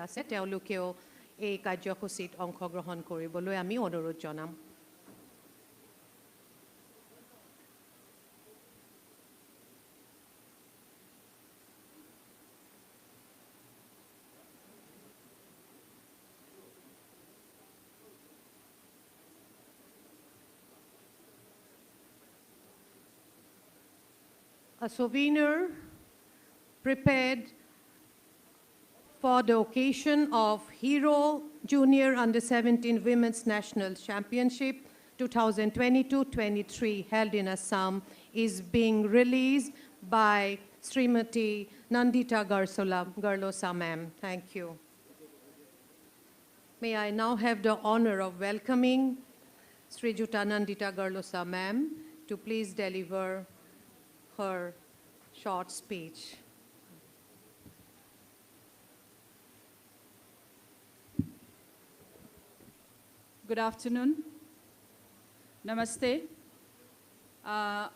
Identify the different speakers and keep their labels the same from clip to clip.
Speaker 1: আছে তেওঁলোকেও এই কাৰ্যসূচীত অংশগ্ৰহণ কৰিবলৈ আমি অনুৰোধ জনাম A souvenir prepared for the occasion of Hero Junior Under-17 Women's National Championship 2022-23 held in Assam is being released by Srimati Nandita Garlosa ma'am. Thank you. May I now have the honor of welcoming Srijuta Nandita Garlosa ma'am to please deliver her short speech.
Speaker 2: Good afternoon. Namaste.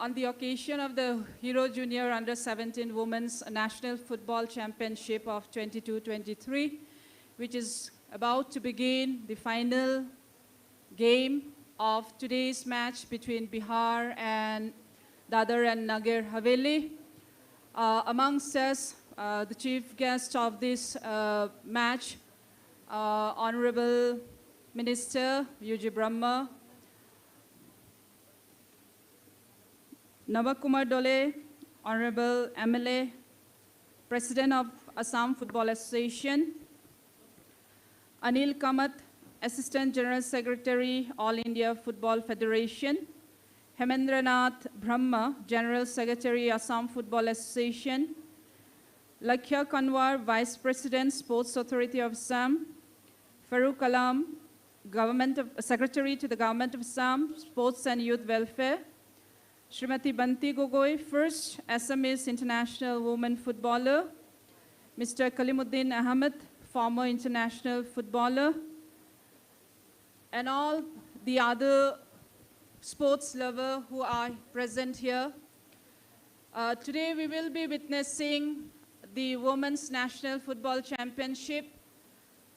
Speaker 2: On the occasion of the Hero Junior Under-17 Women's National Football Championship of 22-23, which is about to begin the final game of today's match between Bihar and Dadra Nagar Haveli. Amongst us, the chief guest of this match, Honorable Minister U.G. Brahma, Navakumar Dole, Honorable MLA, President of Assam Football Association, Anil Kamath, Assistant General Secretary, All India Football Federation, Hemendranath Brahma, General Secretary, Assam Football Association, Lakhya Kanwar, Vice President, Sports Authority of Assam, Farooq Alam, Secretary to the Government of Assam, Sports and Youth Welfare, Srimati Banti Gogoi, first Assamese international woman footballer, Mr. Kalimuddin Ahmed, former international footballer, and all the other sports lovers who are present here. Today we will be witnessing the Women's National Football Championship.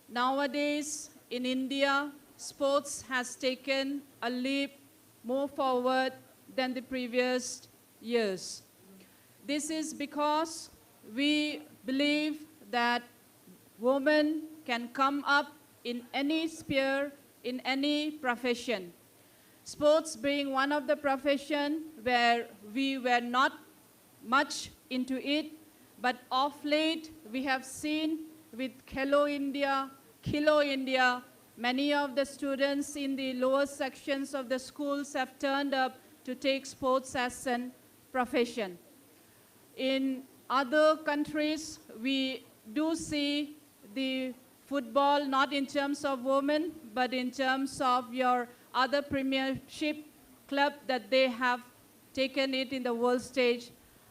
Speaker 2: Nowadays in India, sports has taken a leap more forward than the previous years. This is because we believe that women can come up in any sphere, in any profession. Sports being one of the profession where we were not much into it, but of late we have seen with Khelo India, many of the students in the lower sections of the schools have turned up to take sports as a profession. In other countries, we do see the football not in terms of women, but in terms of your other premiership club that they have taken it in the world stage.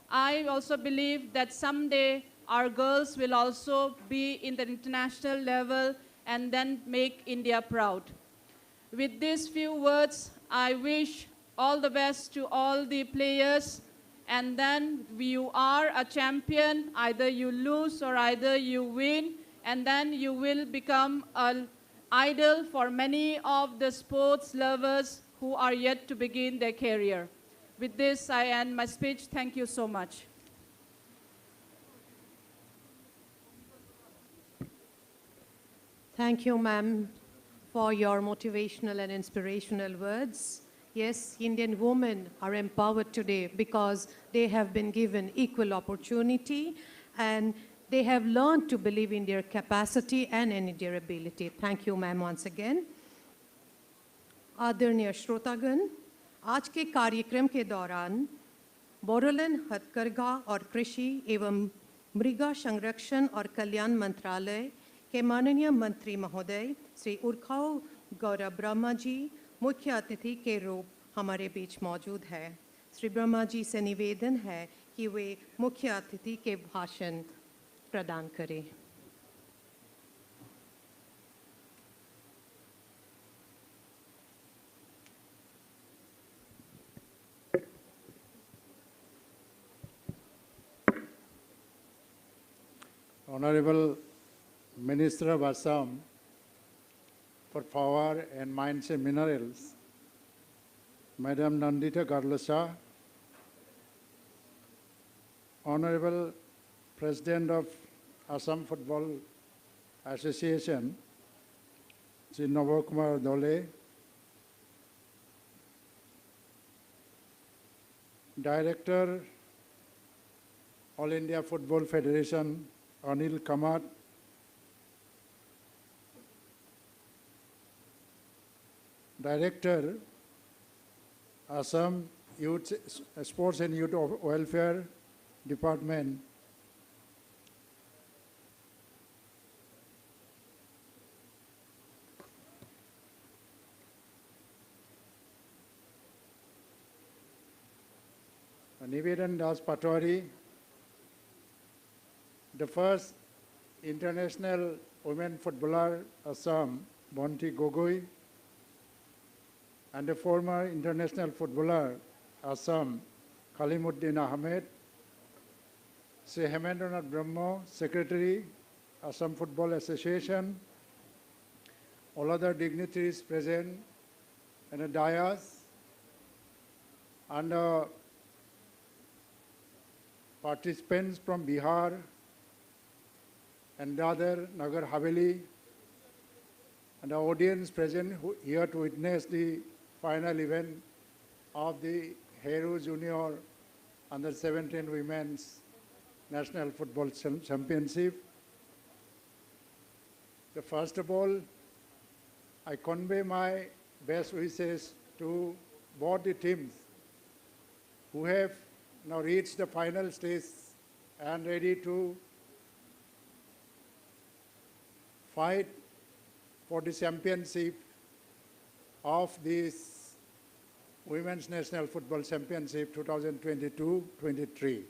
Speaker 2: I also believe that someday our girls will also be in the international level and then make India proud. With these few words, I wish all the best to all the players, and then you are a champion, either you lose or either you win, and then you will become an idol for many of the sports lovers who are yet to begin their career. With this, I end my speech. Thank you so much.
Speaker 1: Thank you, ma'am, for your motivational and inspirational words. Yes, Indian women are empowered today because they have been given equal opportunity and they have learned to believe in their capacity and in their ability. Thank you, ma'am, once again. आदरणीय श्रोतागण, आज के कार्यक्रम के दौरान बोरोलन हथकरघा और कृषि एवं मृगा संरक्षण और कल्याण मंत्रालय के माननीय मंत्री महोदय श्री उर्खाव गौरव ब्रह्मा जी मुख्य अतिथि के रूप हमारे बीच मौजूद है। श्री ब्रह्मा जी से निवेदन है कि वे मुख्य अतिथि के भाषण प्रदान करें।
Speaker 3: Honorable Minister of Assam for Power and Mines and Minerals, Madam Nandita Garlasha, Honorable President of Assam Football Association, Shri Navakumar Dole, Director, All India Football Federation, Anil Kamat, Director, Assam Youth Sports and Youth Welfare Department, Nivedan Das Patwari, the first international women footballer, Assam, Bonti Gogoi, and the former international footballer, Assam, Kalimuddin Ahmed, Sri Hemendranath Brahma, Secretary, Assam Football Association, all other dignitaries present in the dais, and participants from Bihar and Dadra Nagar Haveli, and the audience present here to witness the final event of the Hero Junior Under 17 Women's National Football Championship. First of all, I convey my best wishes to both the teams who have now reached the final stage and ready to fight for the championship of this Women's National Football Championship 2022-23.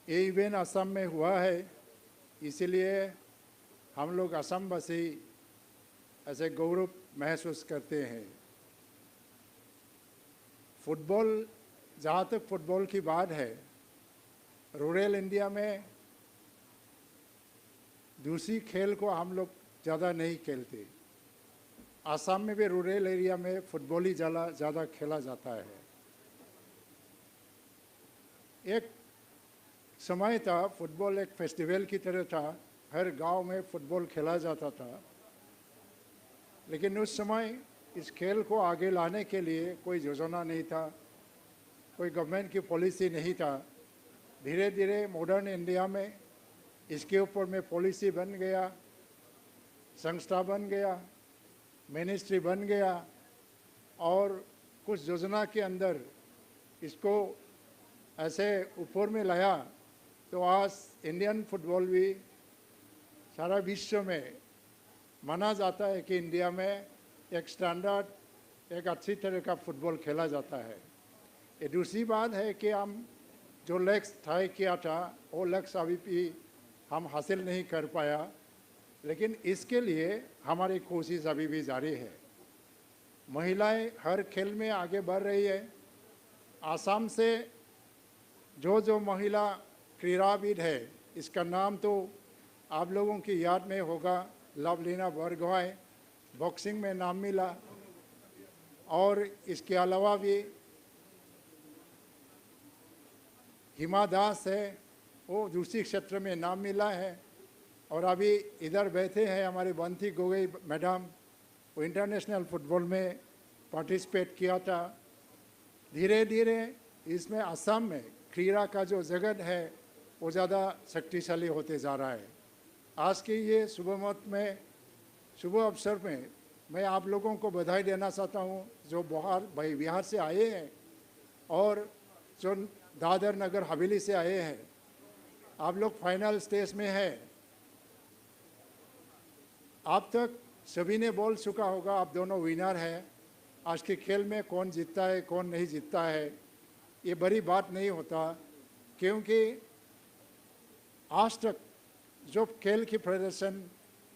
Speaker 3: ये event Assam में हुआ है, इसीलिए हम लोग असमवासी ऐसे गौरव महसूस करते हैं। फुटबॉल, जहाँ तक फुटबॉल की बात है, रूरल इंडिया में दूसरी खेल को हम लोग ज़्यादा नहीं खेलते। आसाम में भी रूरल एरिया में फुटबॉल ही ज़्यादा खेला जाता है। एक समय था, फुटबॉल एक फेस्टिवल की तरह था, हर गांव में फुटबॉल खेला जाता था, लेकिन उस समय इस खेल को आगे लाने के लिए कोई योजना नहीं था, कोई गवर्नमेंट की पॉलिसी नहीं था। धीरे धीरे मॉडर्न इंडिया में इसके ऊपर में पॉलिसी बन गया, संस्था बन गया, मिनिस्ट्री बन गया, और कुछ योजना के अंदर इसको ऐसे ऊपर में लाया, तो आज इंडियन फुटबॉल भी सारा विश्व में माना जाता है कि इंडिया में एक स्टैंडर्ड, एक अच्छी तरह का फुटबॉल खेला जाता है। ये दूसरी बात है कि हम जो लक्ष्य तय किया था, वो लक्ष्य अभी भी हम हासिल नहीं कर पाया, लेकिन इसके लिए हमारी कोशिश अभी भी जारी है। महिलाएं हर खेल में आगे बढ़ रही है। आसाम से जो महिला क्रीड़ाविद है, इसका नाम तो आप लोगों की याद में होगा, लवलीना बरगोहाई, बॉक्सिंग में नाम मिला, और इसके अलावा भी हिमा दास है, वो दूसरी क्षेत्र में नाम मिला है, और अभी इधर बैठे हैं हमारे बंती गोगोई मैडम, वो इंटरनेशनल फुटबॉल में पार्टिसिपेट किया था। धीरे धीरे इसमें असम में क्रीड़ा का जो जगत है वो ज़्यादा शक्तिशाली होते जा रहा है। आज के ये शुभ अवसर में मैं आप लोगों को बधाई देना चाहता हूँ, जो बिहार से आए हैं और जो दादर नगर हवेली से आए हैं। आप लोग फाइनल स्टेज में हैं। आप तक सभी ने बोल चुका होगा, आप दोनों विनर हैं। आज के खेल में कौन जीतता है, कौन नहीं जीतता है, ये बड़ी बात नहीं होता, क्योंकि आज तक जो खेल की प्रदर्शन,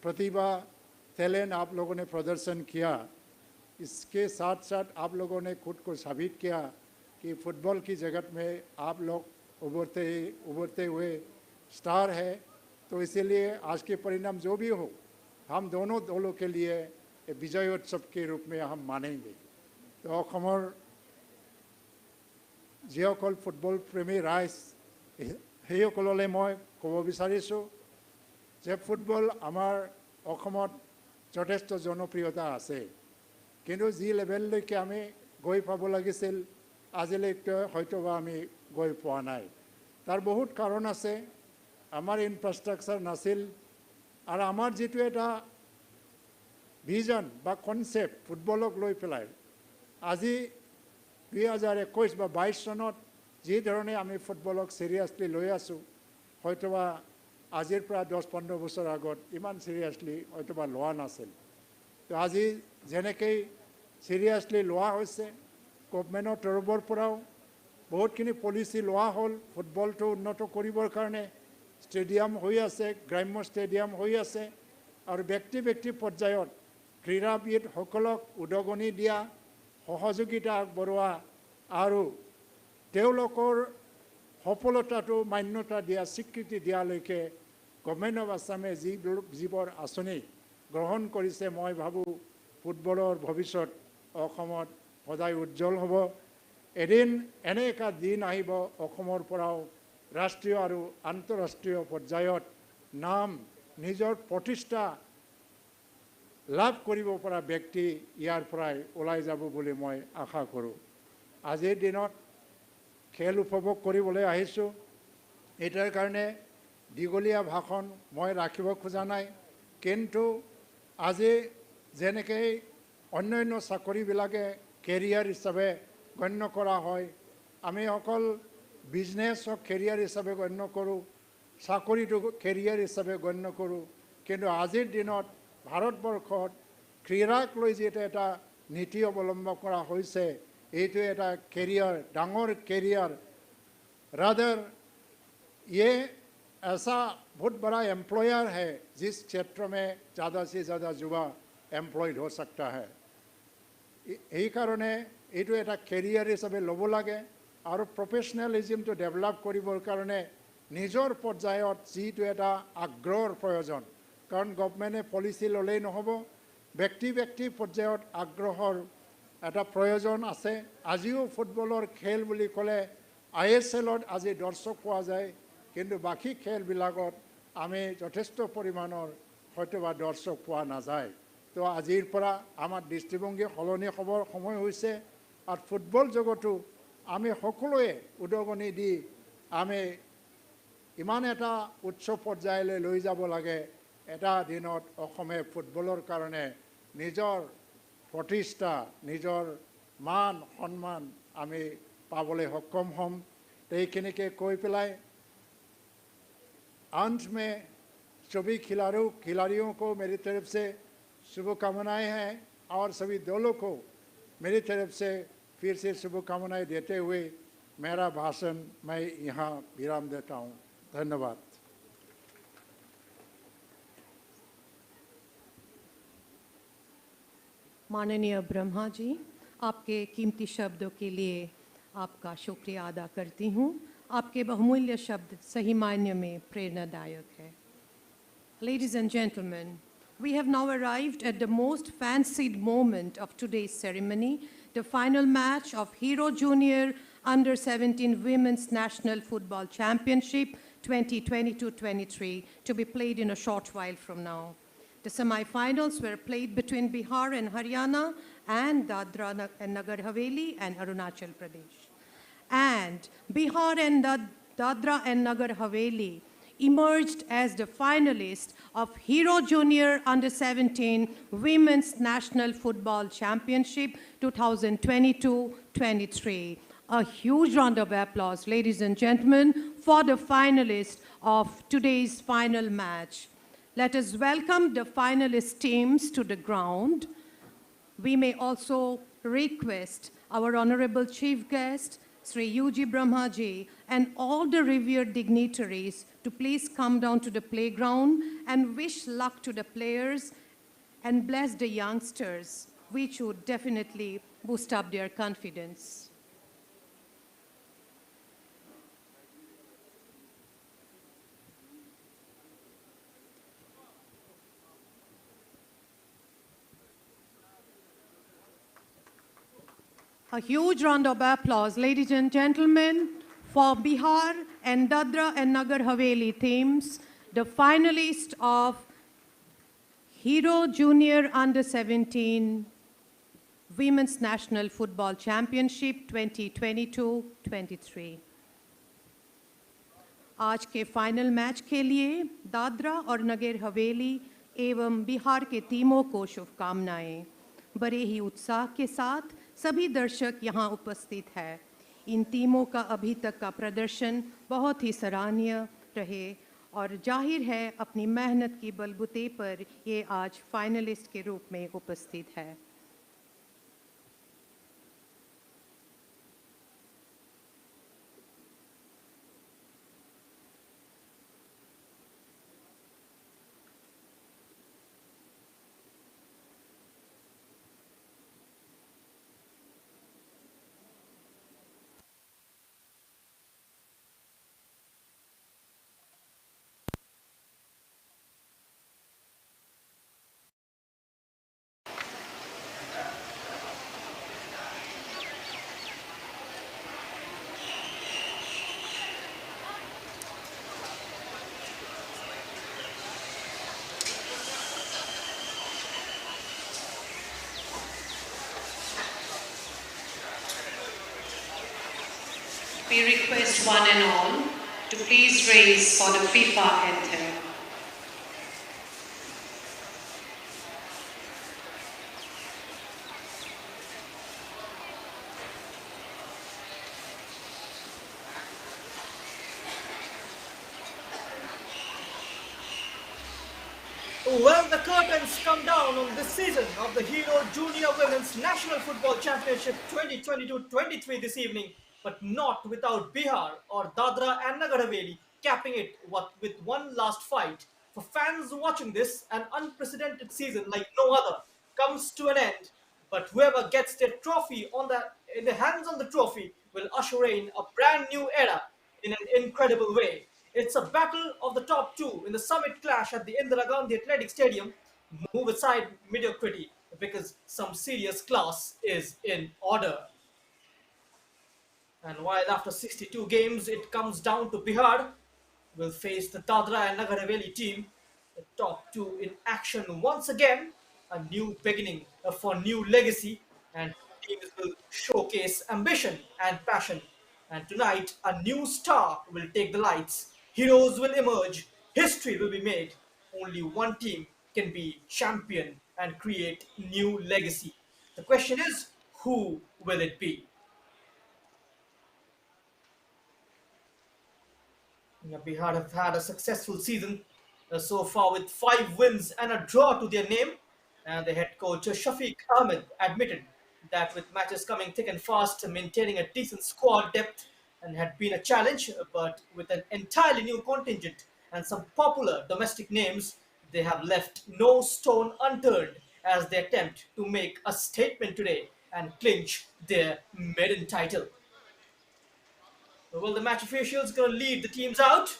Speaker 3: प्रतिभा, टैलेंट आप लोगों ने प्रदर्शन किया, इसके साथ साथ आप लोगों ने खुद को साबित किया कि फुटबॉल की जगत में आप लोग उभरते हुए स्टार है। तो इसीलिए आज के परिणाम जो भी हो, हम दोनों दलों के लिए विजय उत्सव के रूप में हम मानेंगे। तो অসমৰ যিসকল ফুটবল প্ৰেমী ৰাইজ সেইসকললৈ মই ক'ব বিচাৰিছোঁ যে ফুটবল আমাৰ অসমত যথেষ্ট জনপ্ৰিয়তা আছে, কিন্তু যি লেভেললৈকে আমি গৈ পাব লাগিছিল আজিলৈকে হয়তোবা আমি গৈ পোৱা নাই। তাৰ বহুত কাৰণ আছে। আমাৰ ইনফ্ৰাষ্ট্ৰাকচাৰ নাছিল, আৰু আমাৰ যিটো এটা ভিজন বা কনচেপ্ট ফুটবলক লৈ পেলাই আজি 2021 বা 22 চনত যি ধৰণে আমি ফুটবলক সিৰিয়াছলি লৈ আছোঁ, হয়তোবা আজিৰ পৰা 10-15 বছৰ আগত ইমান সিৰিয়াছলি হয়তোবা লোৱা নাছিল। তো আজি যেনেকৈ সিৰিয়াছলি লোৱা হৈছে, গভৰ্ণমেণ্টৰ তৰফৰ পৰাও বহুতখিনি পলিচি লোৱা হ'ল ফুটবলটো উন্নত কৰিবৰ কাৰণে। ষ্টেডিয়াম হৈ আছে, গ্ৰাম্য ষ্টেডিয়াম হৈ আছে, আৰু ব্যক্তি পৰ্যায়ত ক্ৰীড়াবিদসকলক উদগনি দিয়া, সহযোগিতা আগবঢ়োৱা আৰু তেওঁলোকৰ সফলতাটো মান্যতা দিয়া, স্বীকৃতি দিয়ালৈকে গভৰ্ণমেণ্ট অফ আছামে যিবোৰ আঁচনি গ্ৰহণ কৰিছে, মই ভাবোঁ ফুটবলৰ ভৱিষ্যত অসমত সদায় উজ্জ্বল হ'ব। এদিন এনে এটা দিন আহিব অসমৰ পৰাও ৰাষ্ট্ৰীয় আৰু আন্তঃৰাষ্ট্ৰীয় পৰ্যায়ত নাম নিজৰ প্ৰতিষ্ঠা লাভ কৰিব পৰা ব্যক্তি ইয়াৰ পৰাই ওলাই যাব বুলি মই আশা কৰোঁ। আজিৰ দিনত খেল উপভোগ কৰিবলৈ আহিছোঁ, এটাৰ কাৰণে দীঘলীয়া ভাষণ মই ৰাখিব খোজা নাই, কিন্তু আজি যেনেকৈ অন্যান্য চাকৰিবিলাকে কেৰিয়াৰ হিচাপে গণ্য কৰা হয়, আমি অকল বিজনেছক কেৰিয়াৰ হিচাপে গণ্য কৰোঁ, চাকৰিটো কেৰিয়াৰ হিচাপে গণ্য কৰোঁ, কিন্তু আজিৰ দিনত ভাৰতবৰ্ষত ক্ৰীড়াক লৈ যিটো এটা নীতি অৱলম্বন কৰা হৈছে, এইটো এটা কেৰিয়াৰ, ডাঙৰ কেৰিয়াৰ। रादर ये ऐसा बहुत बड़ा एम्प्लॉयर है जिस क्षेत्र में ज़्यादा से ज़्यादा युवा एम्प्लॉयड हो सकता है। এই কাৰণে এইটো এটা কেৰিয়াৰ হিচাপে ল'ব লাগে, আৰু প্ৰফেচনেলিজিমটো ডেভেলপ কৰিবৰ কাৰণে নিজৰ পৰ্যায়ত যিটো এটা আগ্ৰহৰ প্ৰয়োজন, কাৰণ গভৰ্ণমেণ্টে পলিচি ল'লেই নহ'ব, ব্যক্তি পৰ্যায়ত আগ্ৰহৰ এটা প্ৰয়োজন আছে। আজিও ফুটবলৰ খেল বুলি ক'লে ISLত আজি দৰ্শক পোৱা যায়, কিন্তু বাকী খেলবিলাকত আমি যথেষ্ট পৰিমাণৰ হয়তোবা দৰ্শক পোৱা নাযায়। তো আজিৰ পৰা আমাৰ দৃষ্টিভংগী সলনি হ'বৰ সময় হৈছে, আৰু ফুটবল জগতো আমি সকলোৱে উদগনি দি আমি ইমান এটা উচ্চ পৰ্যায়লৈ লৈ যাব লাগে, এটা দিনত অসমে ফুটবলৰ কাৰণে নিজৰ প্ৰতিষ্ঠা, নিজৰ মান সন্মান আমি पावले सक्षम हम। तो ये के कोई पिलाए अंत में सभी खिलाड़ियों को मेरी तरफ से शुभकामनाएं हैं, और सभी दलों को मेरी तरफ से फिर से शुभकामनाएं देते हुए मेरा भाषण मैं यहाँ विराम देता हूँ। धन्यवाद।
Speaker 1: माननीय ब्रह्मा जी, आपके कीमती शब्दों के लिए आपका शुक्रिया अदा करती हूँ। आपके बहुमूल्य शब्द सही मायने में प्रेरणादायक है। Ladies and gentlemen, we have now arrived at the most fancied moment of today's ceremony, the final match of Hero Junior Under-17 Women's National Football Championship 2022-23, to be played in a short while from now. The semi-finals were played between Bihar and Haryana and Dadra Nagar Haveli and Arunachal Pradesh. And Bihar and Dadra and Nagar Haveli emerged as the finalists of Hero Junior Under-17 Women's National Football Championship 2022-23. A huge round of applause, ladies and gentlemen, for the finalists of today's final match. Let us welcome the finalist teams to the ground. We may also request our honorable chief guest, Sri U.G. Brahmaji, and all the revered dignitaries to please come down to the playground and wish luck to the players and bless the youngsters, which would definitely boost up their confidence. A huge round of applause, ladies and gentlemen, for Bihar and Dadra and Nagar Haveli teams, the finalists of Hero Junior Under-17 Women's National Football Championship 2022-23. आज के final match के लिए दादरा और नगर हवेली एवं बिहार के टीमों को शुभकामनाएं। बड़े ही उत्साह के साथ सभी दर्शक यहां उपस्थित हैं। इन टीमों का अभी तक का प्रदर्शन बहुत ही सराहनीय रहे और जाहिर है अपनी मेहनत की बलबूते पर ये आज फाइनलिस्ट के रूप में उपस्थित है।
Speaker 4: We request one and all to please raise for the FIFA anthem.
Speaker 5: Well, the curtains come down on this season of the Hero Junior Women's National Football Championship 2022-23 this evening, but not without Bihar or Dadra and Nagar Haveli capping it with one last fight. For fans watching this, an unprecedented season like no other comes to an end, but whoever gets their trophy in the hands on the trophy will usher in a brand new era in an incredible way. It's a battle of the top two in the summit clash at the Indira Gandhi Athletic Stadium. Move aside mediocrity because some serious class is in order. And while after 62 games it comes down to Bihar, will face the Dadra and Nagar Haveli team, the top two in action once again, a new beginning for new legacy, and teams will showcase ambition and passion. And tonight, a new star will take the lights. Heroes will emerge. History will be made. Only one team can be champion and create new legacy. The question is, who will it be? Bihar have had a successful season so far with 5 wins and a draw to their name. And the head coach Shafiq Ahmed admitted that with matches coming thick and fast, maintaining a decent squad depth and had been a challenge, but with an entirely new contingent and some popular domestic names, they have left no stone unturned as they attempt to make a statement today and clinch their maiden title. Well, the match officials going to lead the teams out.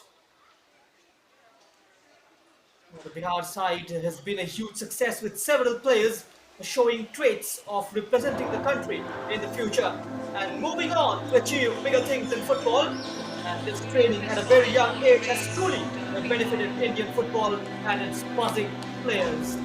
Speaker 5: The Bihar side has been a huge success with several players showing traits of representing the country in the future and moving on to achieve bigger things in football. And this training at a very young age has truly benefited Indian football and its buzzing players.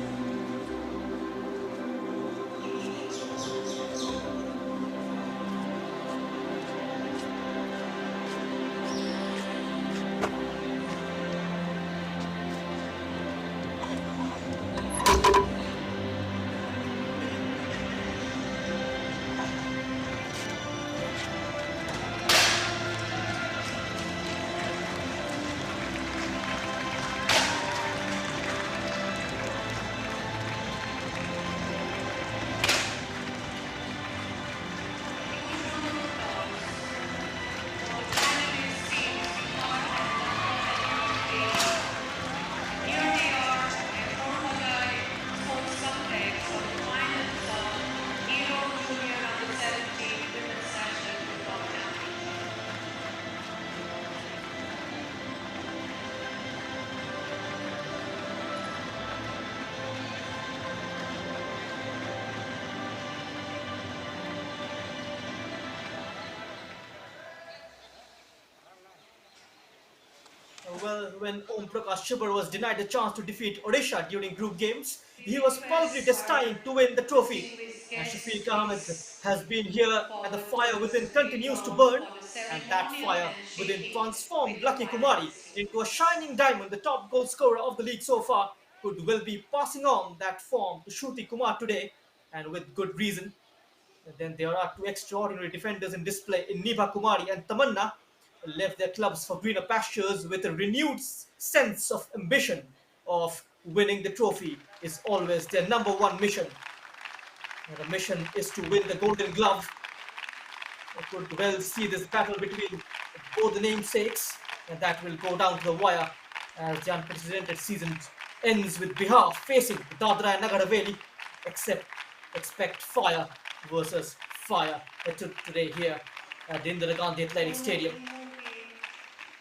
Speaker 5: Well, when Om Prakash Chibber was denied the chance to defeat Odisha during group games, he was probably destined to win the trophy. And Shafiq Ahmed has been here, and the fire within continues to burn. And that fire within transformed Lucky Kumari into a shining diamond, the top goal scorer of the league so far, could well be passing on that form to Shruti Kumar today, and with good reason. And then there are two extraordinary defenders in display in Niba Kumari and Tamanna, left their clubs for greener pastures with a renewed sense of ambition of winning the trophy is always their number one mission. And the mission is to win the Golden Glove. I could well see this battle between both the namesakes, and that will go down to the wire as the unprecedented season ends with Bihar facing Dadra Nagar Haveli. Expect fire versus fire today here at the Indira Gandhi Athletic Stadium.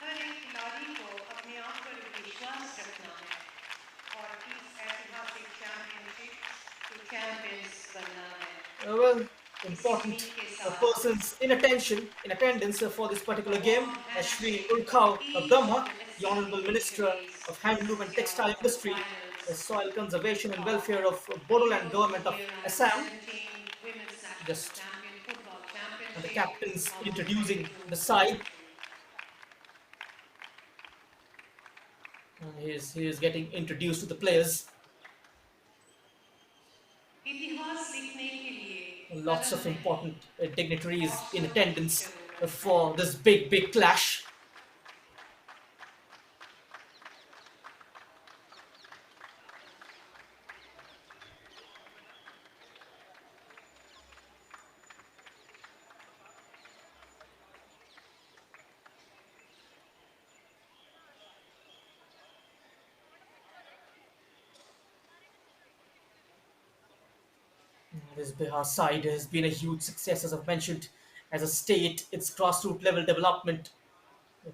Speaker 4: हर एक खिलाड़ी को अपने आप पर विश्वास रखना है और इस ऐतिहासिक चैंपियनशिप के चैंपियंस बनना है।
Speaker 5: Well, important persons in attendance for this particular game, as Shri Urkhao Brahma, the Honorable Minister of Handloom and Textile Industry, Soil Conservation and Welfare of Bodoland Government of Assam, just the captains introducing the side. And he is getting introduced to the players.
Speaker 4: इतिहास लिखने के लिए
Speaker 5: Lots of important dignitaries in attendance for this big clash. This Bihar side has been a huge success, as I've mentioned. As a state, its grassroots level development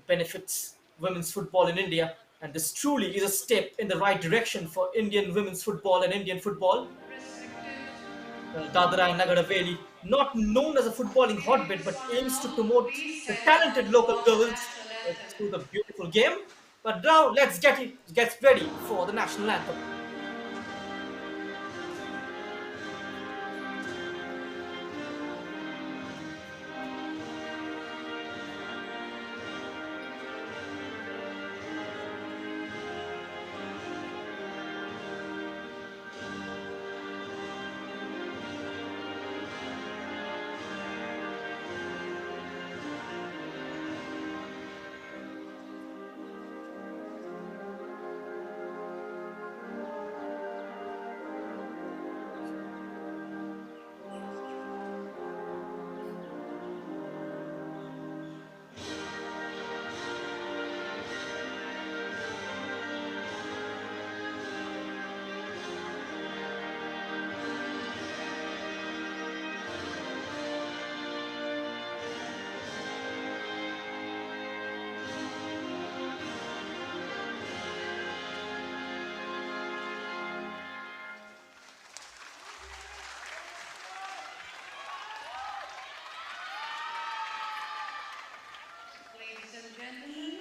Speaker 5: benefits women's football in India, and this truly is a step in the right direction for Indian women's football and Indian football. Dadra and Nagar Haveli, not known as a footballing hotbed, but aims to promote the talented local girls through the beautiful game. But now let's get ready for the national anthem.
Speaker 4: Ladies and gentlemen,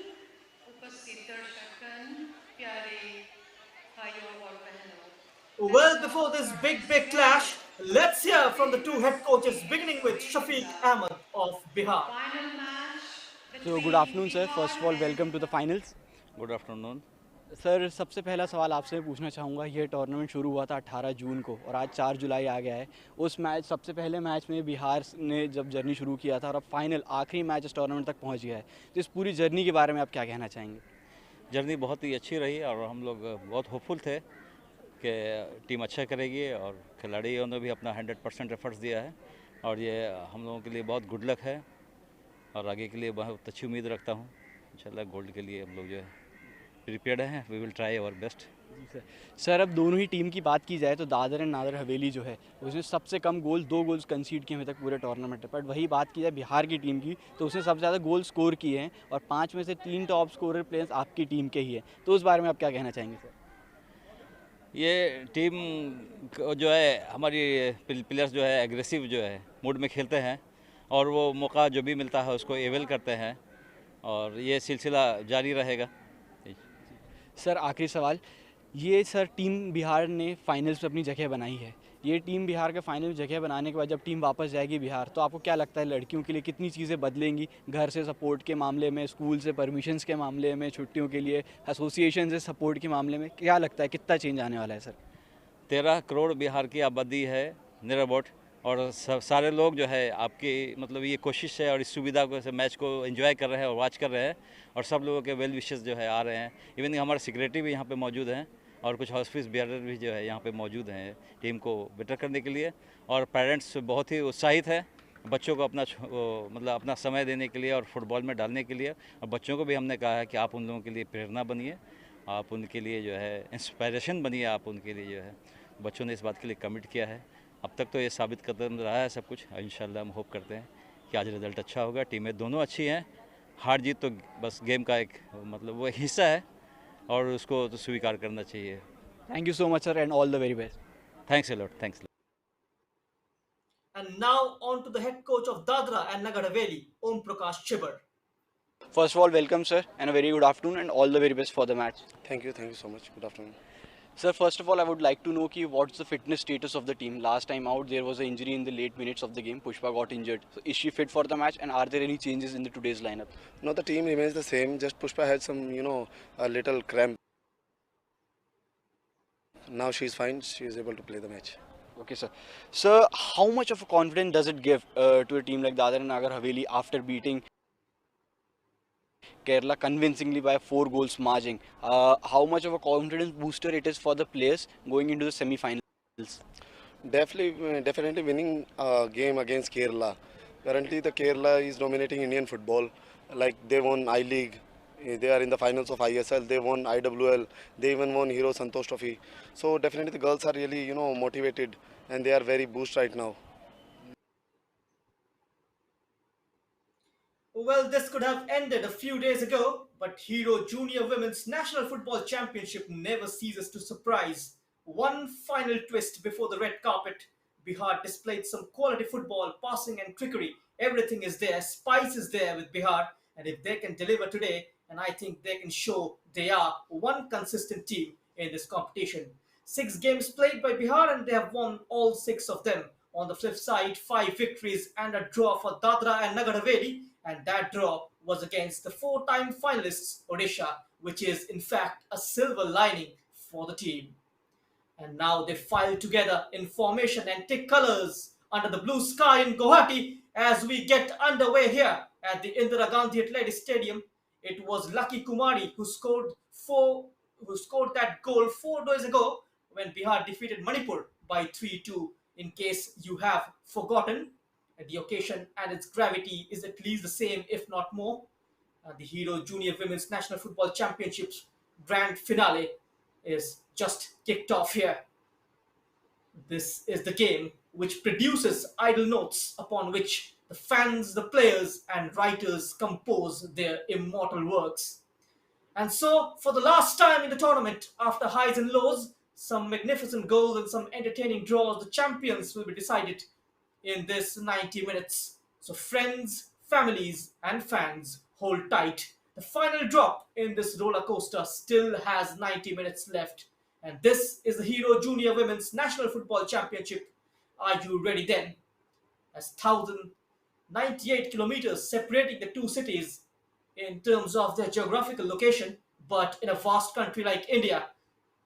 Speaker 4: उपस्थित दर्शकगण, प्यारे भाइयों और बहनों,
Speaker 5: Well, before this big clash, let's hear from the two head coaches, beginning with Shafiq Ahmed of Bihar.
Speaker 4: final match
Speaker 6: So
Speaker 4: between
Speaker 6: good afternoon sir,
Speaker 4: Bihar
Speaker 6: first of all
Speaker 4: and
Speaker 6: welcome to the finals.
Speaker 7: Good afternoon.
Speaker 6: Sir सबसे पहला सवाल आपसे पूछना चाहूँगा, ये tournament शुरू हुआ था 18 जून को और आज 4 जुलाई आ गया है। उस मैच सबसे पहले मैच में बिहार ने जब जर्नी शुरू किया था और अब फाइनल आखिरी मैच इस टूर्नामेंट तक पहुँच गया है, तो इस पूरी जर्नी के बारे में आप क्या कहना चाहेंगे?
Speaker 7: जर्नी बहुत ही अच्छी रही और हम लोग बहुत होपफुल थे कि टीम अच्छा करेगी और खिलाड़ियों ने भी अपना 100% एफर्ट्स दिया है और ये हम लोगों के लिए बहुत गुड लक है और आगे के लिए बहुत अच्छी उम्मीद रखता हूँ। इंशाल्लाह गोल्ड के लिए हम लोग जो है प्रिपेयर्ड हैं, we will try our best.
Speaker 6: Sir अब दोनों ही टीम की बात की जाए तो दादर एंड नागर हवेली जो है उसने सबसे कम गोल 2 गोल्स कंसीड किए अभी तक पूरे टूर्नामेंट में, बट वही बात की जाए बिहार की टीम की तो उसने सबसे ज़्यादा गोल स्कोर किए हैं और 5 में से 3 टॉप स्कोरर प्लेयर्स आपकी टीम के ही हैं, तो उस बारे में आप क्या कहना चाहेंगे सर?
Speaker 7: ये टीम जो है हमारी प्लेयर्स जो है एग्रेसिव जो है मूड में खेलते हैं और वो मौका जो भी मिलता है उसको एवेल करते हैं और ये सिलसिला जारी रहेगा
Speaker 6: सर आखिरी सवाल, ये सर टीम बिहार ने फाइनल्स में अपनी जगह बनाई है, ये टीम बिहार के फाइनल में जगह बनाने के बाद जब टीम वापस जाएगी बिहार, तो आपको क्या लगता है लड़कियों के लिए कितनी चीज़ें बदलेंगी? घर से सपोर्ट के मामले में, स्कूल से परमिशंस के मामले में, छुट्टियों के लिए, एसोसिएशन से सपोर्ट के मामले में, क्या लगता है कितना चेंज आने वाला है सर?
Speaker 7: 13 करोड़ बिहार की आबादी है नियर अबाउट, और सारे लोग जो है आपकी मतलब ये कोशिश है और इस सुविधा को, मैच को एंजॉय कर रहे हैं और वॉच कर रहे हैं, और सब लोगों के वेल विशेस जो है आ रहे हैं। इवन हमारे सेक्रेटरी भी यहाँ पे मौजूद हैं और कुछ ऑफिस बियरर भी जो है यहाँ पे मौजूद हैं टीम को बेटर करने के लिए, और पेरेंट्स बहुत ही उत्साहित है बच्चों को मतलब अपना समय देने के लिए और फुटबॉल में डालने के लिए। और बच्चों को भी हमने कहा है कि आप उन लोगों के लिए प्रेरणा बनिए, आप उनके लिए जो है इंस्पायरेशन बनिए, आप उनके लिए जो है, बच्चों ने इस बात के लिए कमिट किया है। अब तक तो ये साबित कदम रहा है सब कुछ, इंशाल्लाह हम होप करते हैं कि आज रिज़ल्ट अच्छा होगा। टीमें दोनों अच्छी हैं, हार जीत तो बस गेम का एक मतलब वो हिस्सा है और उसको तो स्वीकार करना चाहिए।
Speaker 6: Thank you so much sir and all the very best.
Speaker 7: Thanks a lot, thanks.
Speaker 5: And now on to the head coach of Dadra and Nagar Haveli, Om Prakash Chibbar.
Speaker 6: First of all, welcome sir and a very good afternoon and all the very best for the match.
Speaker 8: Thank you so much. Good afternoon.
Speaker 6: Sir, first of all, I would like to know what's the fitness status of the team. Last time out, there was an injury in the late minutes of the game. Pushpa got injured. So is she fit for the match, and are there any changes in the today's lineup?
Speaker 8: No, the team remains the same. Just Pushpa had some, a little cramp. Now she's fine. She is able to play the match.
Speaker 6: Okay, sir. Sir, how much of a confidence does it give to a team like Dadra Nagar Haveli after beating Kerala convincingly by 4 goals margin? How much of a confidence booster it is for the players going into the semi-finals?
Speaker 8: Definitely winning a game against Kerala. Currently, the Kerala is dominating Indian football. Like they won I-League. They are in the finals of ISL. They won IWL. They even won Hero Santosh Trophy. So definitely the girls are really, motivated, and they are very boost right now.
Speaker 5: Well, this could have ended a few days ago, but Hero Junior Women's National Football Championship never ceases to surprise. One final twist before the red carpet. Bihar displayed some quality football, passing and trickery. Everything is there. Spice is there with Bihar. And if they can deliver today, and I think they can show they are one consistent team in this competition. 6 games played by Bihar and they have won all 6 of them. On the flip side, 5 victories and a draw for Dadra and Nagar Haveli, and that draw was against the 4-time finalists Odisha, which is in fact a silver lining for the team. And now they file together in formation and take colours under the blue sky in Guwahati as we get underway here at the Indira Gandhi Athletic Stadium. It was Lucky Kumari who scored that goal 4 days ago when Bihar defeated Manipur by 3-2. In case you have forgotten, the occasion and its gravity is at least the same, if not more. The Hero Junior Women's National Football Championships grand finale is just kicked off here. This is the game which produces idle notes upon which the fans, the players, and writers compose their immortal works. And so, for the last time in the tournament, after highs and lows, some magnificent goals and some entertaining draws, the champions will be decided in this 90 minutes. So friends, families, and fans, hold tight. The final drop in this roller coaster still has 90 minutes left. And this is the Hero Junior Women's National Football Championship. Are you ready then? As 1,098 kilometers separating the two cities in terms of their geographical location, but in a vast country like India,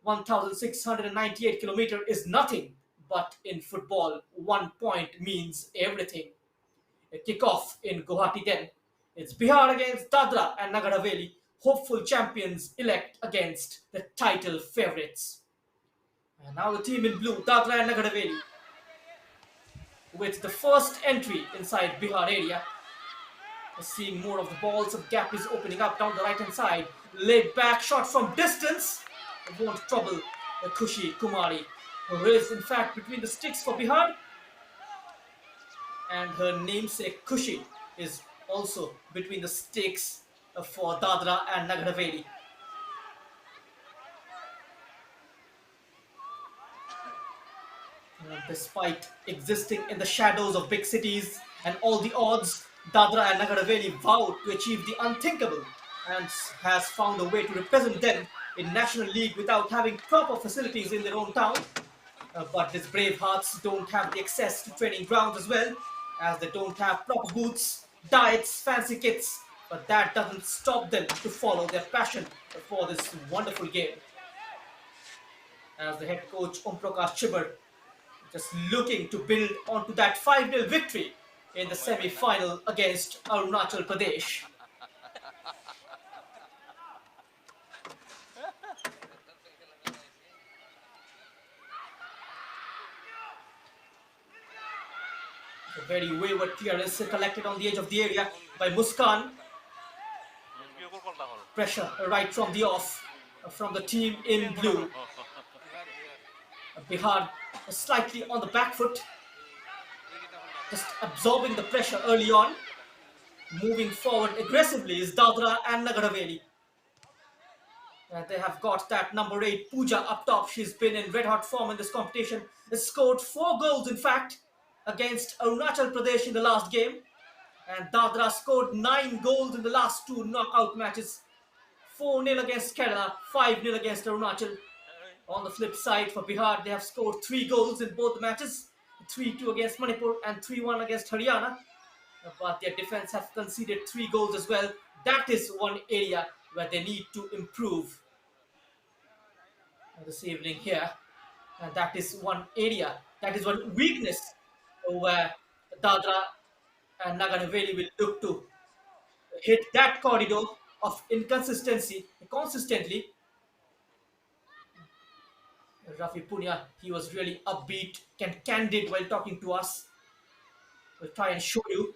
Speaker 5: 1,698 kilometers is nothing. But in football, 1 point means everything. A kickoff in Guwahati then. It's Bihar against Dadra and Nagar Haveli, hopeful champions elect against the title favourites. And now the team in blue, Dadra and Nagar Haveli, with the first entry inside Bihar area. Seeing more of the ball, some gap is opening up down the right hand side. Laid back shot from distance. It won't trouble Kushi Kumari, who is in fact between the sticks for Bihar. And her namesake Kushi is also between the sticks for Dadra and Nagar Haveli. Despite existing in the shadows of big cities and all the odds, Dadra and Nagar Haveli vowed to achieve the unthinkable and has found a way to represent them in National League without having proper facilities in their own town. But these brave hearts don't have the access to training grounds as well, as they don't have proper boots, diets, fancy kits. But that doesn't stop them to follow their passion for this wonderful game. As the head coach Om Prakash Chibber just looking to build onto that 5-0 victory in the semi-final against Arunachal Pradesh. A very wayward clearance collected on the edge of the area by Muskan. Pressure right from the off from the team in blue. Bihar slightly on the back foot, just absorbing the pressure early on. Moving forward aggressively is Dadra and Nagar Haveli. They have got that number 8 Pooja up top. She's been in red hot form in this competition. Has scored 4 goals in fact against Arunachal Pradesh in the last game. And Dadra scored 9 goals in the last 2 knockout matches. 4-0 against Kerala, 5-0 against Arunachal. On the flip side for Bihar, they have scored 3 goals in both matches. 3-2 against Manipur and 3-1 against Haryana. But their defense have conceded 3 goals as well. That is one area where they need to improve this evening here. And that is one area, that is one weakness where Dadra and Nagar Haveli will look to hit that corridor of inconsistency consistently. Rafi Punya, he was really upbeat and candid while talking to us. We'll try and show you.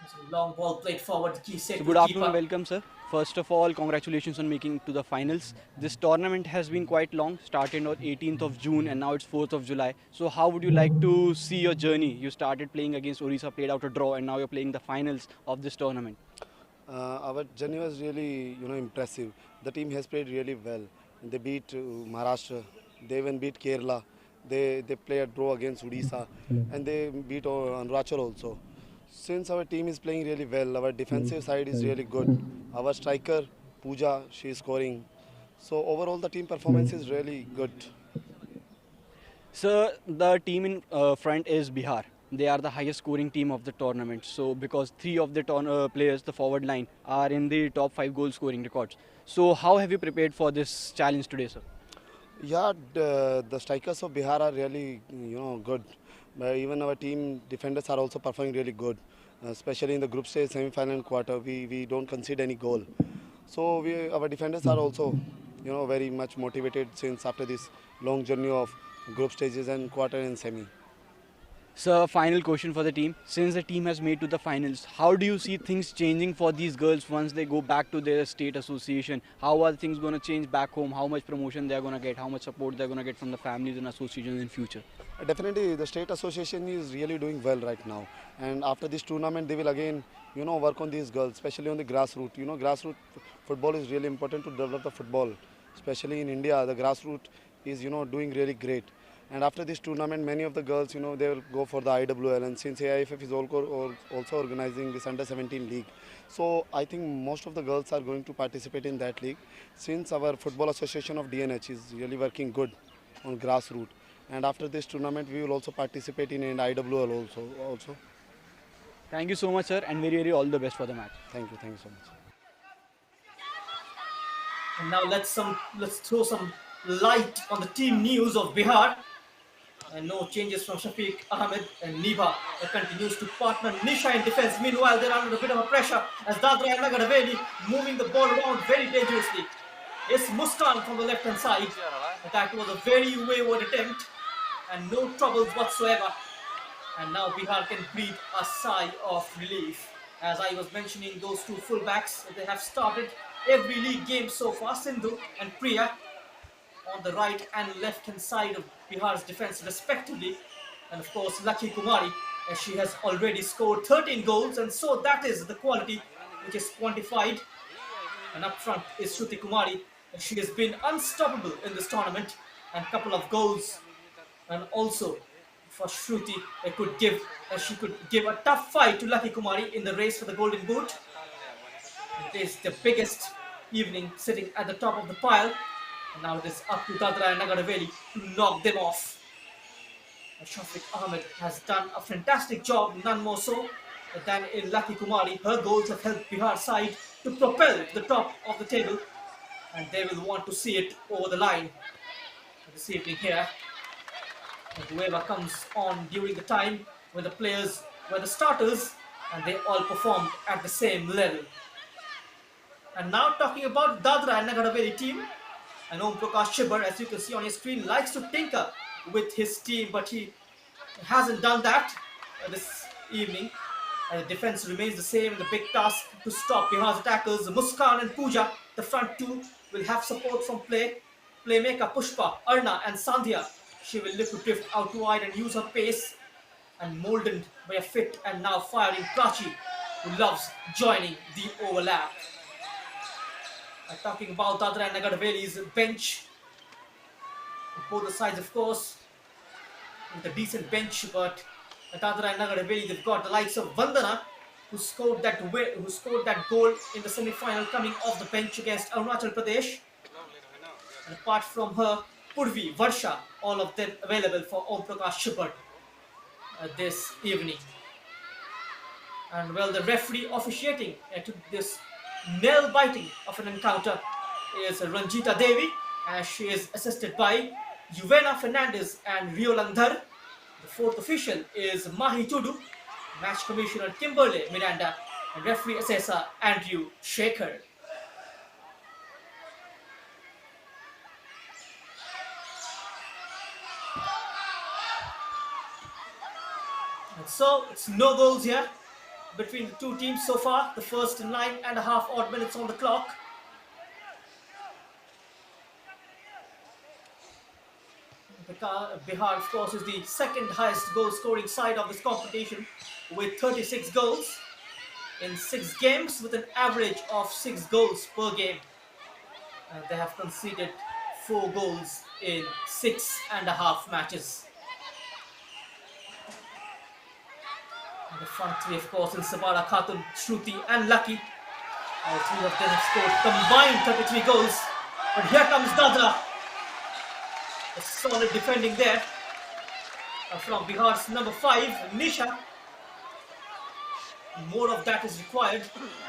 Speaker 5: There's a long ball played forward. Key set.
Speaker 6: Good afternoon, welcome sir. First of all, congratulations on making it to the finals. This tournament has been quite long, started on 18th of June and now it's 4th of July. So how would you like to see your journey? You started playing against Orissa, played out a draw and now you're playing the finals of this tournament.
Speaker 8: Our journey was really, impressive. The team has played really well. They beat Maharashtra. They even beat Kerala. They play a draw against Odisha, and they beat Arunachal also. Since our team is playing really well, our defensive side is really good. Our striker Pooja, she is scoring. So overall, the team performance is really good.
Speaker 6: Sir, the team in front is Bihar. They are the highest scoring team of the tournament. So because 3 of the players, the forward line, are in the top 5 goal scoring records. So how have you prepared for this challenge today, sir?
Speaker 8: Yeah, the strikers of Bihar are really, good. Even our team defenders are also performing really good. Especially in the group stage, semi-final and quarter, we don't concede any goal. So our defenders are also, very much motivated since after this long journey of group stages and quarter and semi.
Speaker 6: Sir, final question for the team. Since the team has made to the finals, how do you see things changing for these girls once they go back to their state association? How are things going to change back home? How much promotion they are going to get? How much support they are going to get from the families and associations in future?
Speaker 8: Definitely, the state association is really doing well right now. And after this tournament, they will again, work on these girls, especially on the grassroots. Grassroots football is really important to develop the football. Especially in India, the grassroots is, doing really great. And after this tournament, many of the girls, they will go for the IWL. And since AIFF is also organizing this under-17 league, so I think most of the girls are going to participate in that league. Since our football association of DNH is really working good on grassroots. And after this tournament, we will also participate in IWL also.
Speaker 6: Thank you so much, sir, and very, very all the best for the match.
Speaker 8: Thank you so much.
Speaker 5: And now let's throw some light on the team news of Bihar. And no changes from Shafiq Ahmed, and Niba continues to partner Nisha in defense. Meanwhile, they're under a bit of a pressure as Dadra and Nagar Haveli moving the ball around very dangerously. It's Muskan from the left-hand side. That was a very wayward attempt and no troubles whatsoever. And now Bihar can breathe a sigh of relief. As I was mentioning, those 2 fullbacks, they have started every league game so far, Sindhu and Priya, on the right and left-hand side of Bihar's defense respectively. And of course, Lakhi Kumari, as she has already scored 13 goals, and so that is the quality which is quantified. And up front is Shruti Kumari, and she has been unstoppable in this tournament, and a couple of goals. And also for Shruti. She could give a tough fight to Lucky Kumari in the race for the Golden Boot. It is the biggest evening sitting at the top of the pile. And now it is up to Dadra Nagar Haveli to knock them off. Shafiq Ahmed has done a fantastic job, none more so than in Lucky Kumari. Her goals have helped Bihar side to propel to the top of the table, and they will want to see it over the line this evening here. And whoever comes on during the time when the players were the starters and they all performed at the same level. And now talking about Dadra and Nagar Haveli team, and Om Prakash Chibbar, as you can see on your screen, likes to tinker with his team, but he hasn't done that this evening. And the defense remains the same. The big task to stop Bihar's attackers, Muskan and Pooja, the front two, will have support from playmaker Pushpa, Arna and Sandhya. She will look to drift out wide and use her pace, and molded by a fit and now firing Prachi, who loves joining the overlap. Talking about Dadra and Nagar Haveli's bench, both the sides, of course, with a decent bench, but Dadra and Nagar Haveli, they've got the likes of Vandana, who scored that goal in the semi-final coming off the bench against Arunachal Pradesh. And apart from her, Purvi, Varsha, all of them available for Om Prakash Chibbar this evening. And well, the referee officiating to this nail-biting of an encounter is Ranjita Devi, as she is assisted by Yuvena Fernandez and Rio Landhar. The fourth official is Mahi Tudu, match commissioner Kimberly Miranda, and referee assessor Andrew Shaker. And so it's no goals here between the two teams so far. The first 9.5 odd minutes on the clock. Bihar, of course, is the second highest goal scoring side of this competition with 36 goals in 6 games, with an average of 6 goals per game. And they have conceded 4 goals in 6.5 matches. And the front three, of course, in Sabara Khatun, Shruti and Lucky. All three of them have scored combined 33 goals. But here comes Dadra. A solid defending there from Bihar's number 5, Nisha. More of that is required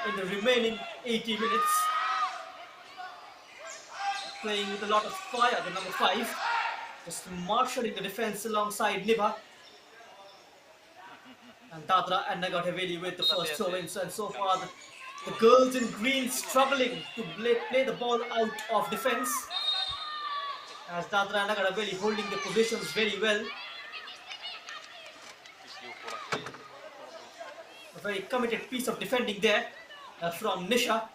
Speaker 5: in the remaining 80 minutes. Playing with a lot of fire, the number 5. Just marshalling the defense alongside Nibha. And Dadra and Nagar Haveli with the first throw-ins. And so far, the girls in green struggling to play the ball out of defense, as Dadra and Nagar Haveli holding the positions very well. A very committed piece of defending there from Nisha.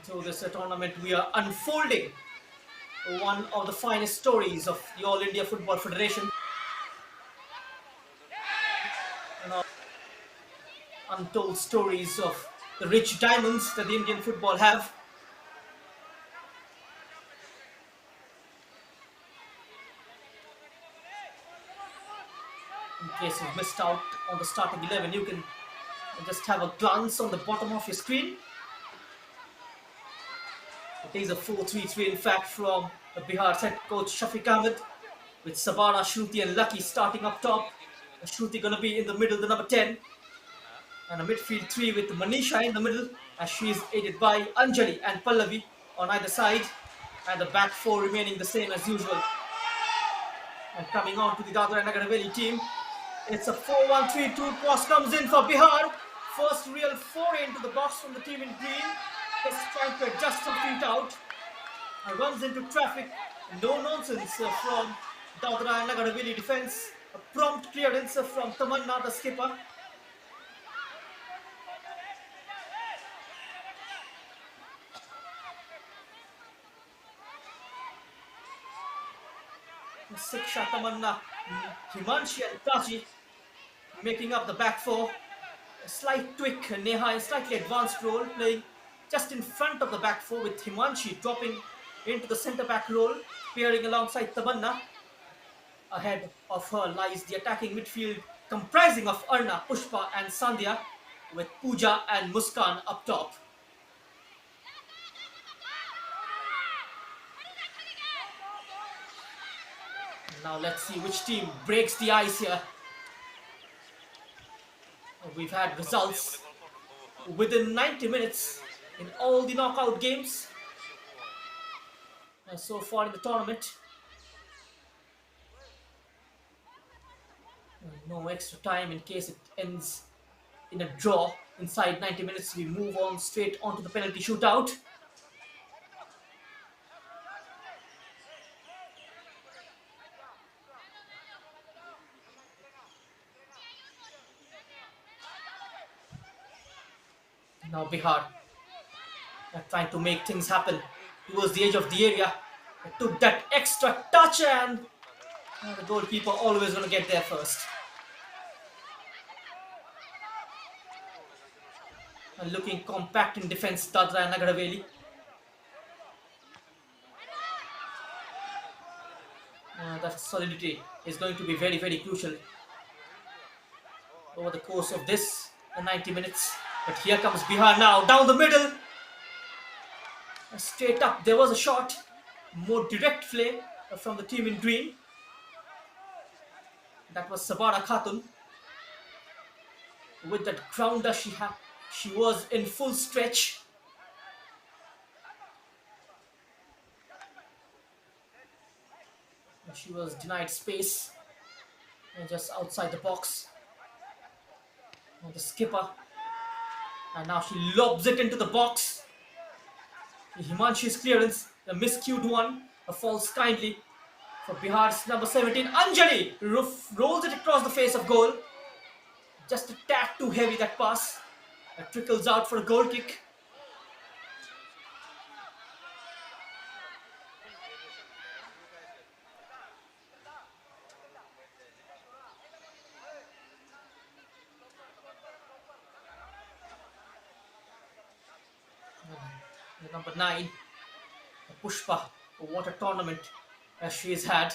Speaker 5: Through this tournament, we are unfolding one of the finest stories of the All India Football Federation. Untold stories of the rich diamonds that the Indian football have. In case you've missed out on the starting 11, you can just have a glance on the bottom of your screen. It is a 4-3-3 in fact from Bihar's head coach Shafiq Ahmed, with Sabara, Shruti and Lucky starting up top. Shruti going to be in the middle, the number 10. And a midfield 3 with Manisha in the middle, as she is aided by Anjali and Pallavi on either side. And the back 4 remaining the same as usual. And coming on to the Dadra and Nagar Haveli team, it's a 4-1-3-2. Cross comes in for Bihar. First real foray into the box from the team in green. Just trying to adjust some feet out. And runs into traffic. No nonsense from Dadra and Nagar Haveli defense. A prompt clearance from Tamanna, the skipper. Siksha, Tamanna, Himanshi and Kaji making up the back 4. A slight tweak, Neha in slightly advanced role, playing just in front of the back 4, with Himanshi dropping into the centre back role, pairing alongside Tamanna. Ahead of her lies the attacking midfield comprising of Arna, Pushpa and Sandhya, with Pooja and Muskan up top. Now let's see which team breaks the ice here. We've had results within 90 minutes in all the knockout games so far in the tournament. No extra time in case it ends in a draw. Inside 90 minutes, we move on straight onto the penalty shootout. Now Bihar are trying to make things happen towards the edge of the area. They took that extra touch and the goalkeeper always going to get there first. And looking compact in defense, Dadra Nagar Haveli. That solidity is going to be very, very crucial over the course of this 90 minutes. But here comes Bihar now, down the middle. Straight up, there was a shot. More direct play from the team in green. That was Sabara Khatun. With that grounder she was in full stretch. She was denied space and just outside the box. And the skipper. And now she lobs it into the box. Himanshi's clearance, a miscued one, a false kindly for Bihar's number 17. Anjali rolls it across the face of goal. Just a tad too heavy, that pass. It trickles out for a goal kick. Number 9, Pushpa. What a tournament she has had.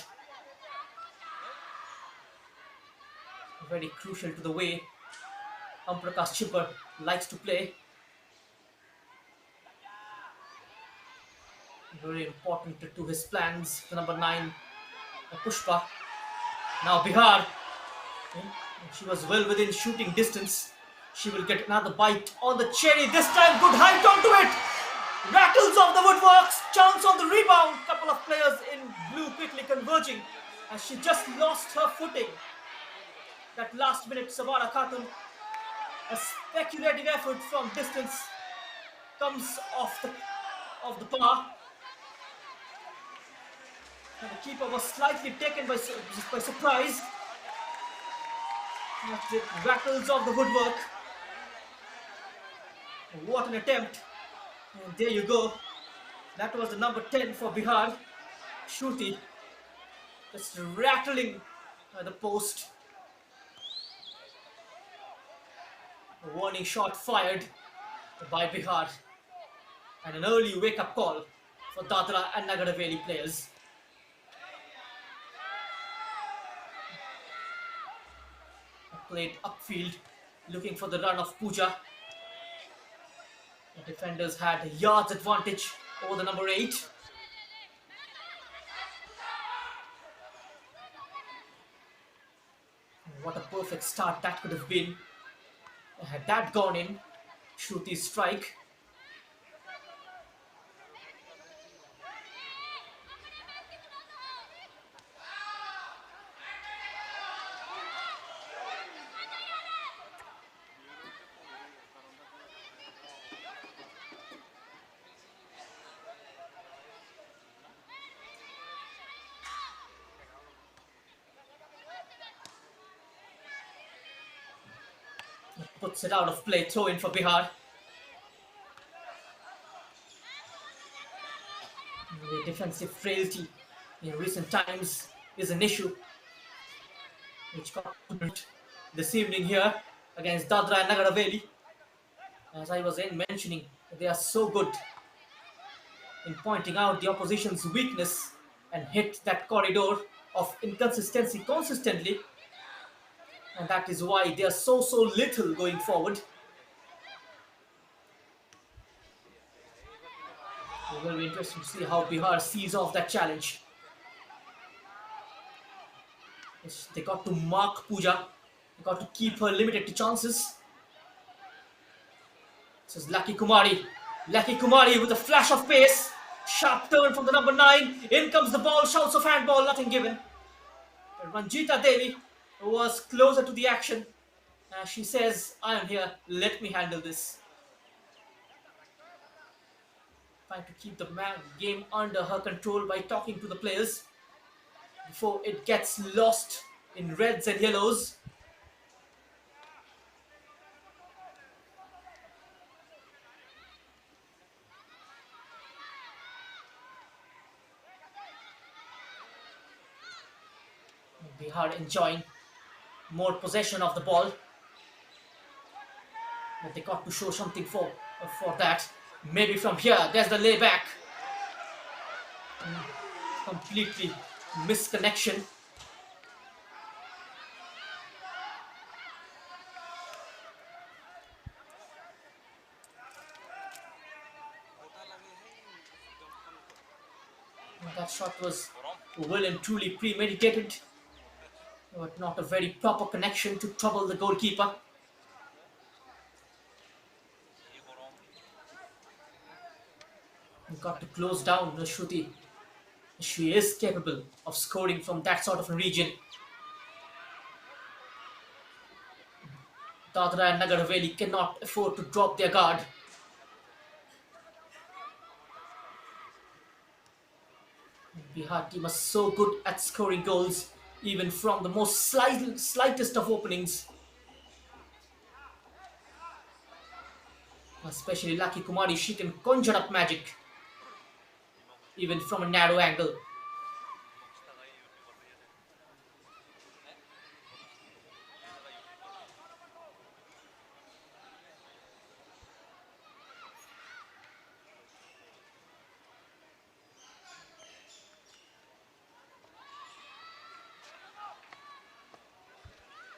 Speaker 5: Very crucial to the way Amprakash Chipper likes to play. Very important to his plans. The number 9, Pushpa. Now Bihar. She was well within shooting distance. She will get another bite on the cherry. This time, good height onto it. Rattles off the woodworks. Chance on the rebound. Couple of players in blue quickly converging. And she just lost her footing. That last minute, Sabara Khatun. A speculative effort from distance comes off the bar. And the keeper was slightly taken by surprise. It rattles off the woodwork. What an attempt. And there you go. That was the number 10 for Bihar. Shruti. Just rattling the post. A warning shot fired by Bihar. And an early wake-up call for Dadra and Nagar Haveli players. Played upfield, looking for the run of Pooja. The defenders had a yards advantage over the number 8. What a perfect start that could have been. Had that gone in, Shruti's strike. Puts it out of play, throw in for Bihar. The defensive frailty in recent times is an issue which got this evening here against Dadra and Nagar Haveli. As I was mentioning, they are so good in pointing out the opposition's weakness and hit that corridor of inconsistency consistently. And that is why they are so little going forward. It will be interesting to see how Bihar sees off that challenge. Yes, they got to mark Pooja. They got to keep her limited to chances. This is Lucky Kumari. Lucky Kumari with a flash of pace. Sharp turn from the number 9. In comes the ball. Shouts of handball. Nothing given. And Ranjita Devi was closer to the action. She says, I am here. Let me handle this. Trying to keep the game under her control by talking to the players before it gets lost in reds and yellows. Bihar enjoying more possession of the ball, but they got to show something for that. Maybe from here, there's the layback. Completely misconnection. That shot was well and truly premeditated, but not a very proper connection to trouble the goalkeeper. Got to close down Shruti. She is capable of scoring from that sort of a region. Dadra and Nagar Haveli cannot afford to drop their guard. Bihar team are so good at scoring goals, even from the most slightest of openings. Especially Lucky Kumari, she can conjure up magic, even from a narrow angle.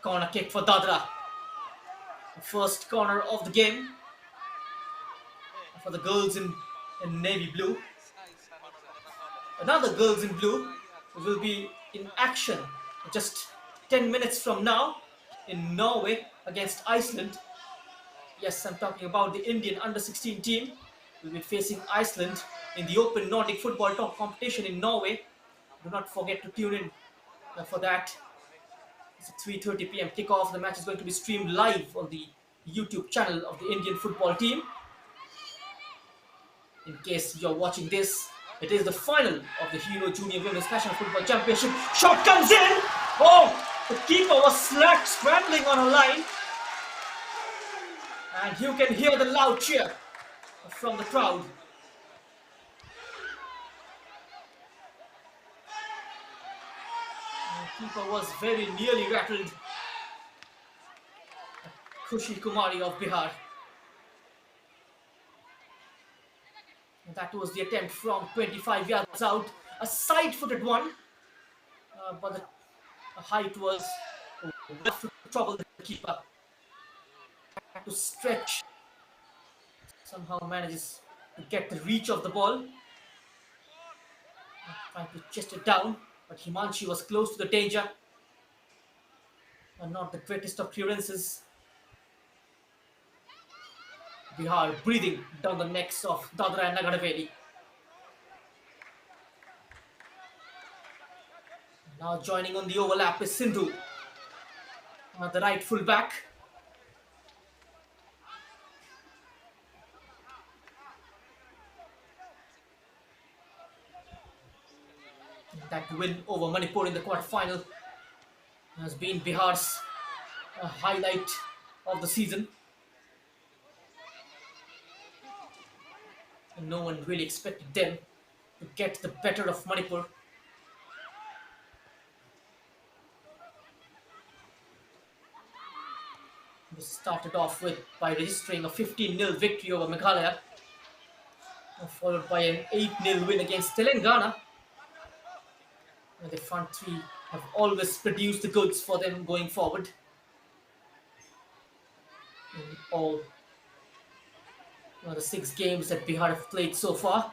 Speaker 5: Corner kick for Dadra. The first corner of the game for the girls in navy blue. Another girls in blue will be in action just 10 minutes from now in Norway against Iceland. Yes, I'm talking about the Indian under-16 team. Will be facing Iceland in the Open Nordic Football Top competition in Norway. Do not forget to tune in for that. It's a 3:30 p.m. kickoff. The match is going to be streamed live on the YouTube channel of the Indian football team. In case you're watching this, it is the final of the Hero Junior Women's National Football Championship. Shot comes in! Oh! The keeper was scrambling on a line. And you can hear the loud cheer from the crowd. The keeper was very nearly rattled. Khushi Kumari of Bihar. And that was the attempt from 25 yards out. A side-footed one. But the height was enough to trouble the keeper. Had to stretch. Somehow manages to get the reach of the ball. Trying to chest it down. But Himanshi was close to the danger. And not the greatest of clearances. Bihar breathing down the necks of Dadra and Nagar Haveli. Now joining on the overlap is Sindhu, the right full back. That win over Manipur in the quarterfinal has been Bihar's highlight of the season. And no one really expected them to get the better of Manipur. They started off by registering a 15-0 victory over Meghalaya. followed by an 8-0 win against Telangana. The front three have always produced the goods for them going forward. In all the 6 games that Bihar have played so far.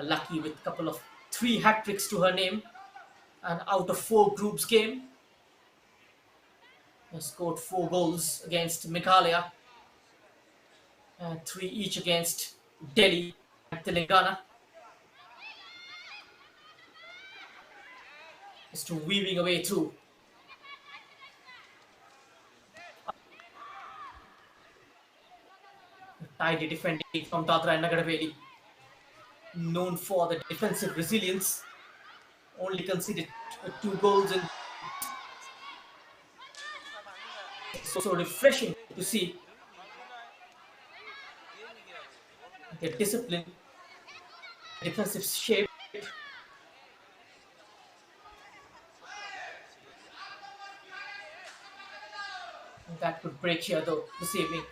Speaker 5: Lucky with a couple of 3 hat-tricks to her name, and out of 4 groups game. Scored 4 goals against Meghalaya, and 3 each against Delhi and Telangana. Just weaving away through. Tidy defending from Dadra Nagar Haveli, known for the defensive resilience. Only conceded 2 goals, and so refreshing to see their discipline, defensive shape. That could break here though this evening.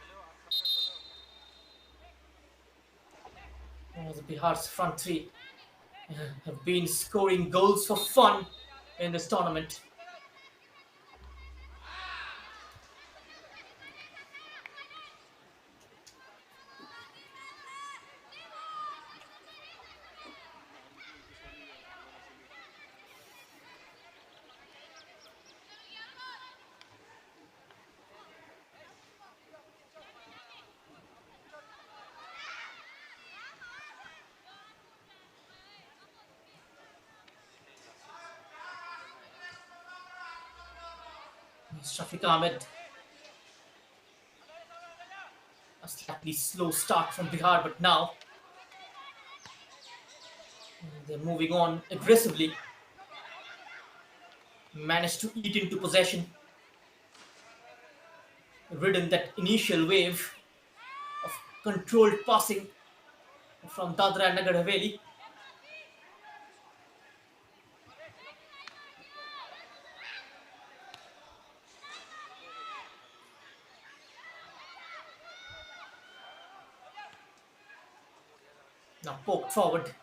Speaker 5: As Bihar's front three have been scoring goals for fun in this tournament. Shafiq Ahmed. A slightly slow start from Bihar, but now they're moving on aggressively. Managed to eat into possession, ridden that initial wave of controlled passing from Dadra Nagar Haveli. Now poked forward,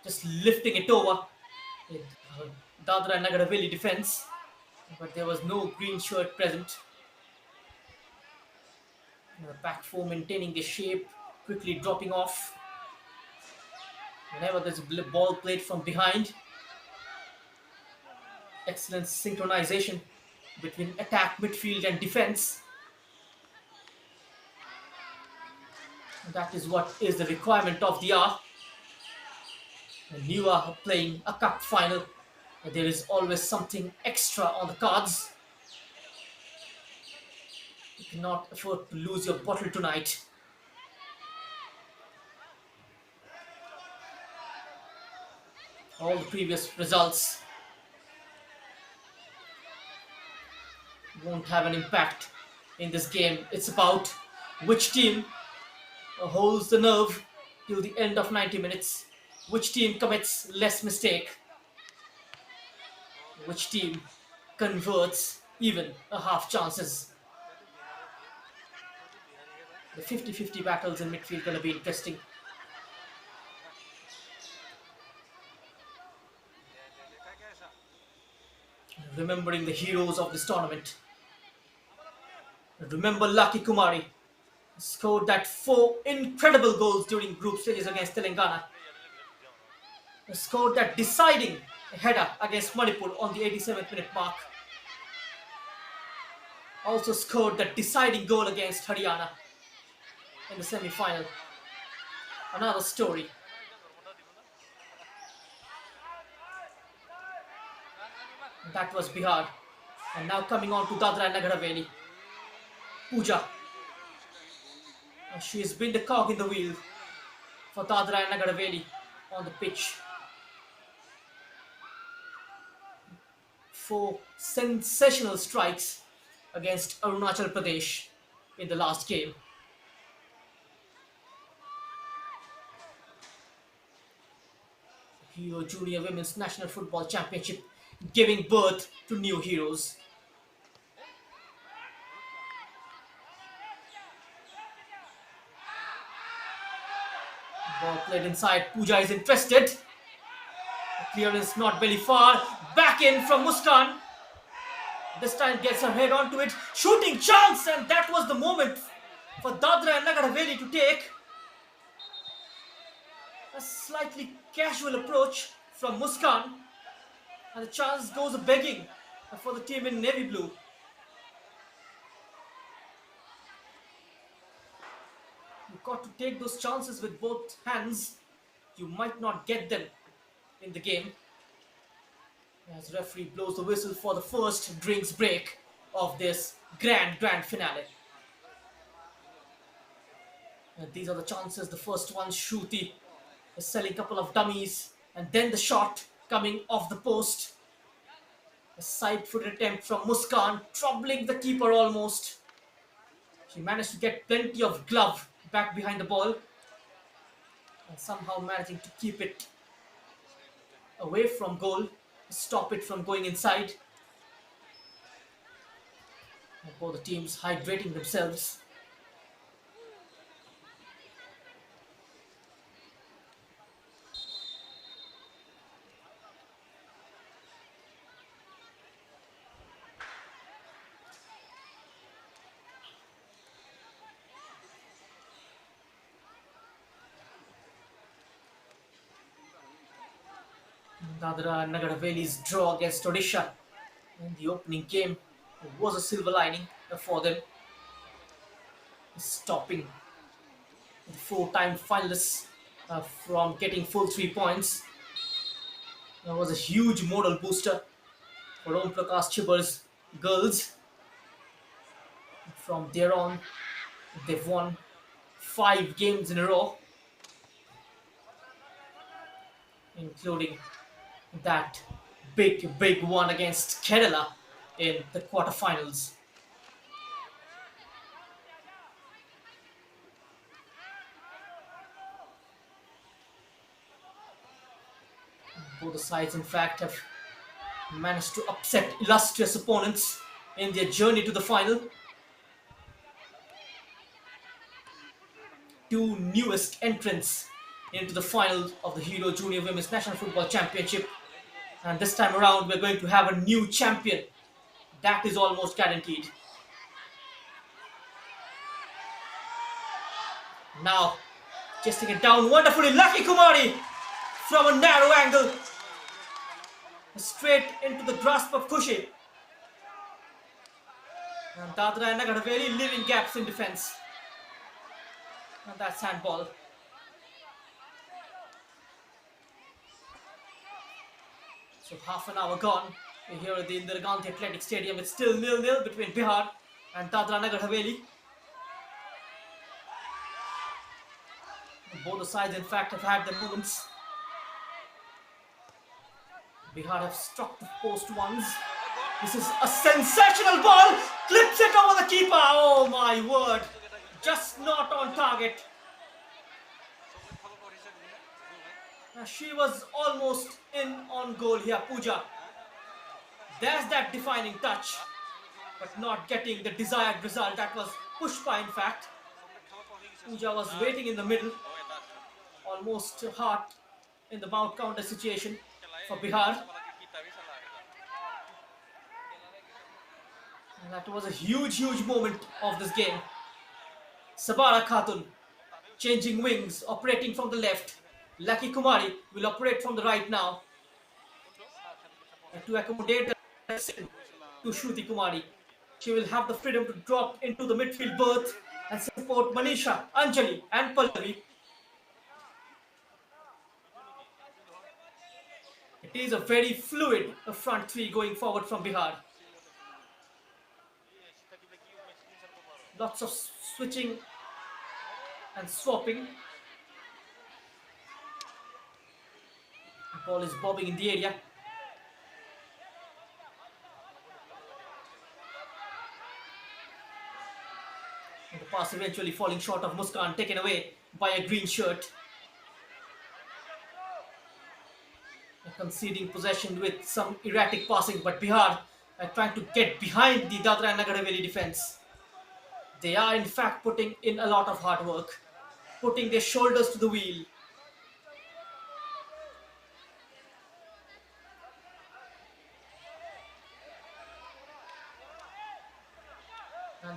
Speaker 5: just lifting it over with Dadra Nagar Haveli defense, but there was no green shirt present. The back four maintaining the shape, quickly dropping off whenever there's a ball played from behind. Excellent synchronization between attack, midfield and defense. That is what is the requirement of the hour. When you are playing a cup final, there is always something extra on the cards. You cannot afford to lose your bottle tonight. All the previous results won't have an impact in this game. It's about which team holds the nerve till the end of 90 minutes. Which team commits less mistake? Which team converts even a half chances? The 50-50 battles in midfield going to be interesting. Remembering the heroes of this tournament. Remember Lucky Kumari. Scored that 4 incredible goals during group stages against Telangana. Scored that deciding header against Manipur on the 87th minute mark. Also scored that deciding goal against Haryana in the semi-final. Another story. That was Bihar. And now coming on to Dadra Nagar Haveli. Pooja. She has been the cog in the wheel for Dadra Nagar Haveli on the pitch. 4 sensational strikes against Arunachal Pradesh in the last game. Hero Junior Women's National Football Championship giving birth to new heroes. Ball played inside. Pooja is interested. The clearance not very far. Back in from Muskan. This time gets her head onto it. Shooting chance, and that was the moment for Dadra Nagar Haveli to take. A slightly casual approach from Muskan. And the chance goes begging for the team in navy blue. You've got to take those chances with both hands. You might not get them in the game. As referee blows the whistle for the first drinks break of this grand finale. And these are the chances. The first one, Shruti is selling a couple of dummies, and then the shot coming off the post. A side-foot attempt from Muskan, troubling the keeper almost. She managed to get plenty of glove back behind the ball, and somehow managing to keep it away from goal, stop it from going inside. And both the teams hydrating themselves. Dadra Nagar Haveli's draw against Odisha in the opening game was a silver lining for them, stopping the four-time finalists from getting full 3 points. That was a huge modal booster for Om Prakash Chibar's girls. From there on, they've won 5 games in a row, including that big one against Kerala in the quarterfinals. Both the sides, in fact, have managed to upset illustrious opponents in their journey to the final. Two newest entrants into the final of the Hero Junior Women's National Football Championship. And this time around, we're going to have a new champion. That is almost guaranteed. Now, chasing it down wonderfully, Lucky Kumari from a narrow angle. Straight into the grasp of Kushi. And Dadra Nagar Haveli leaving gaps in defense. And that's handball. So half an hour gone. We're here at the Indira Gandhi Athletic Stadium. It's still 0-0 between Bihar and Dadra Nagar Haveli. Both the sides, in fact, have had their moments. Bihar have struck the post once. This is a sensational ball. Clips it over the keeper. Oh my word. Just not on target. She was almost in on goal here, Pooja. There's that defining touch, but not getting the desired result. That was Pushpa, in fact. Pooja was waiting in the middle, almost hard in the mouth counter situation for Bihar. And that was a huge moment of this game. Sabara Khatun changing wings, operating from the left. Lucky Kumari will operate from the right now to accommodate to Shruti Kumari. She will have the freedom to drop into the midfield berth and support Manisha, Anjali and Pallavi. It is a very fluid front three going forward from Bihar. Lots of switching and swapping. The ball is bobbing in the area. And the pass eventually falling short of Muskan, taken away by a green shirt. Conceding possession with some erratic passing, but Bihar are trying to get behind the Dadra Nagar Haveli defense. They are in fact putting in a lot of hard work, putting their shoulders to the wheel,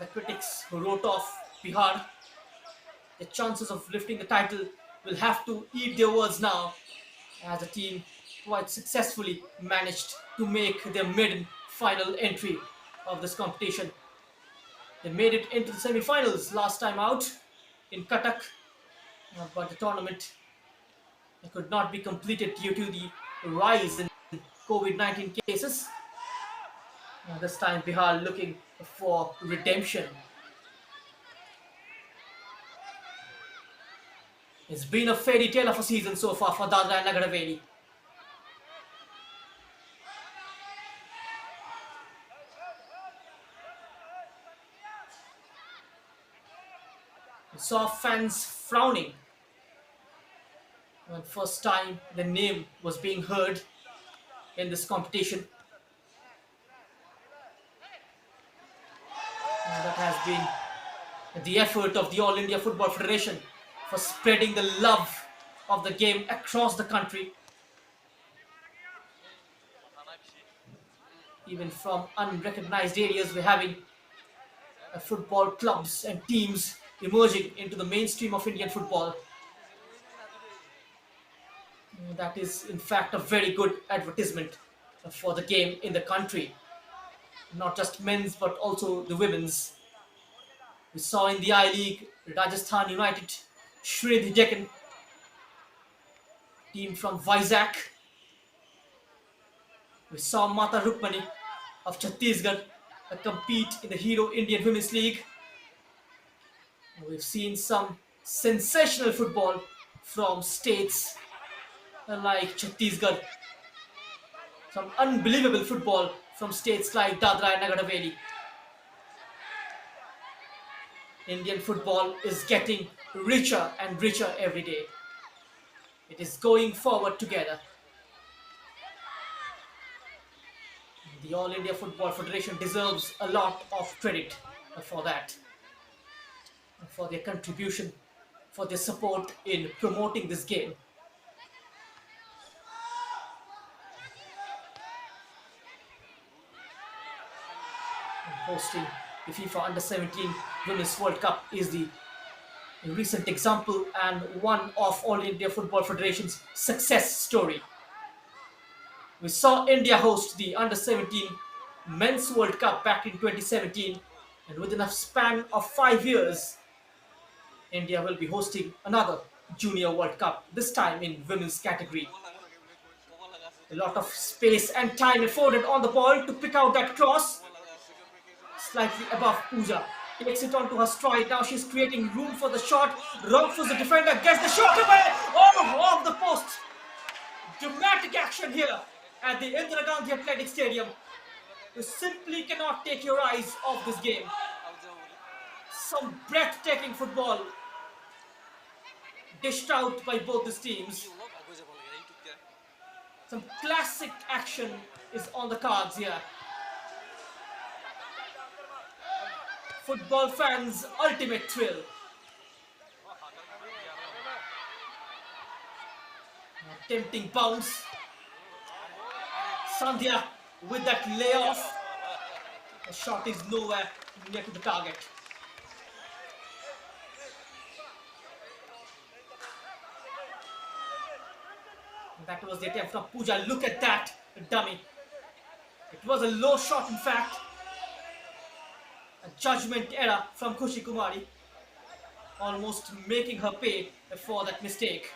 Speaker 5: the critics who wrote off Bihar the chances of lifting the title will have to eat their words now, as the team quite successfully managed to make their maiden final entry of this competition. They made it into the semi-finals last time out in Cuttack, but the tournament could not be completed due to the rise in COVID-19 cases. This time Bihar looking for redemption. It's been a fairy tale of a season so far for Dadra Nagar Haveli. We saw fans frowning when first time the name was being heard in this competition. And that has been the effort of the All India Football Federation for spreading the love of the game across the country. Even from unrecognized areas, we're having football clubs and teams emerging into the mainstream of Indian football. That is, in fact, a very good advertisement for the game in the country. Not just men's, but also the women's. We saw in the I-League, Rajasthan United, Shridhi Deccan, team from Vizag. We saw Mata Rukmani of Chhattisgarh compete in the Hero Indian Women's League. We've seen some sensational football from states like Chhattisgarh. Some unbelievable football from states like Dadra Nagar Haveli. Indian football is getting richer and richer every day. It is going forward together. The All India Football Federation deserves a lot of credit for that, for their contribution, for their support in promoting this game. Hosting the FIFA Under-17 Women's World Cup is the recent example and one of All India Football Federation's success story. We saw India host the Under-17 Men's World Cup back in 2017, and within a span of 5 years, India will be hosting another Junior World Cup, this time in women's category. A lot of space and time afforded on the ball to pick out that cross. Slightly above Pooja. Takes it onto her stride. Now she's creating room for the shot. Rumfus, the defender, gets the shot away. Oh, off the post. Dramatic action here at the Indira Gandhi Athletic Stadium. You simply cannot take your eyes off this game. Some breathtaking football dished out by both these teams. Some classic action is on the cards here. Football fans' ultimate thrill. A tempting bounce. Sandhya with that layoff. The shot is nowhere near to the target. That was the attempt from Pooja. Look at that dummy. It was a low shot, in fact. A judgment error from Khushi Kumari, almost making her pay for that mistake.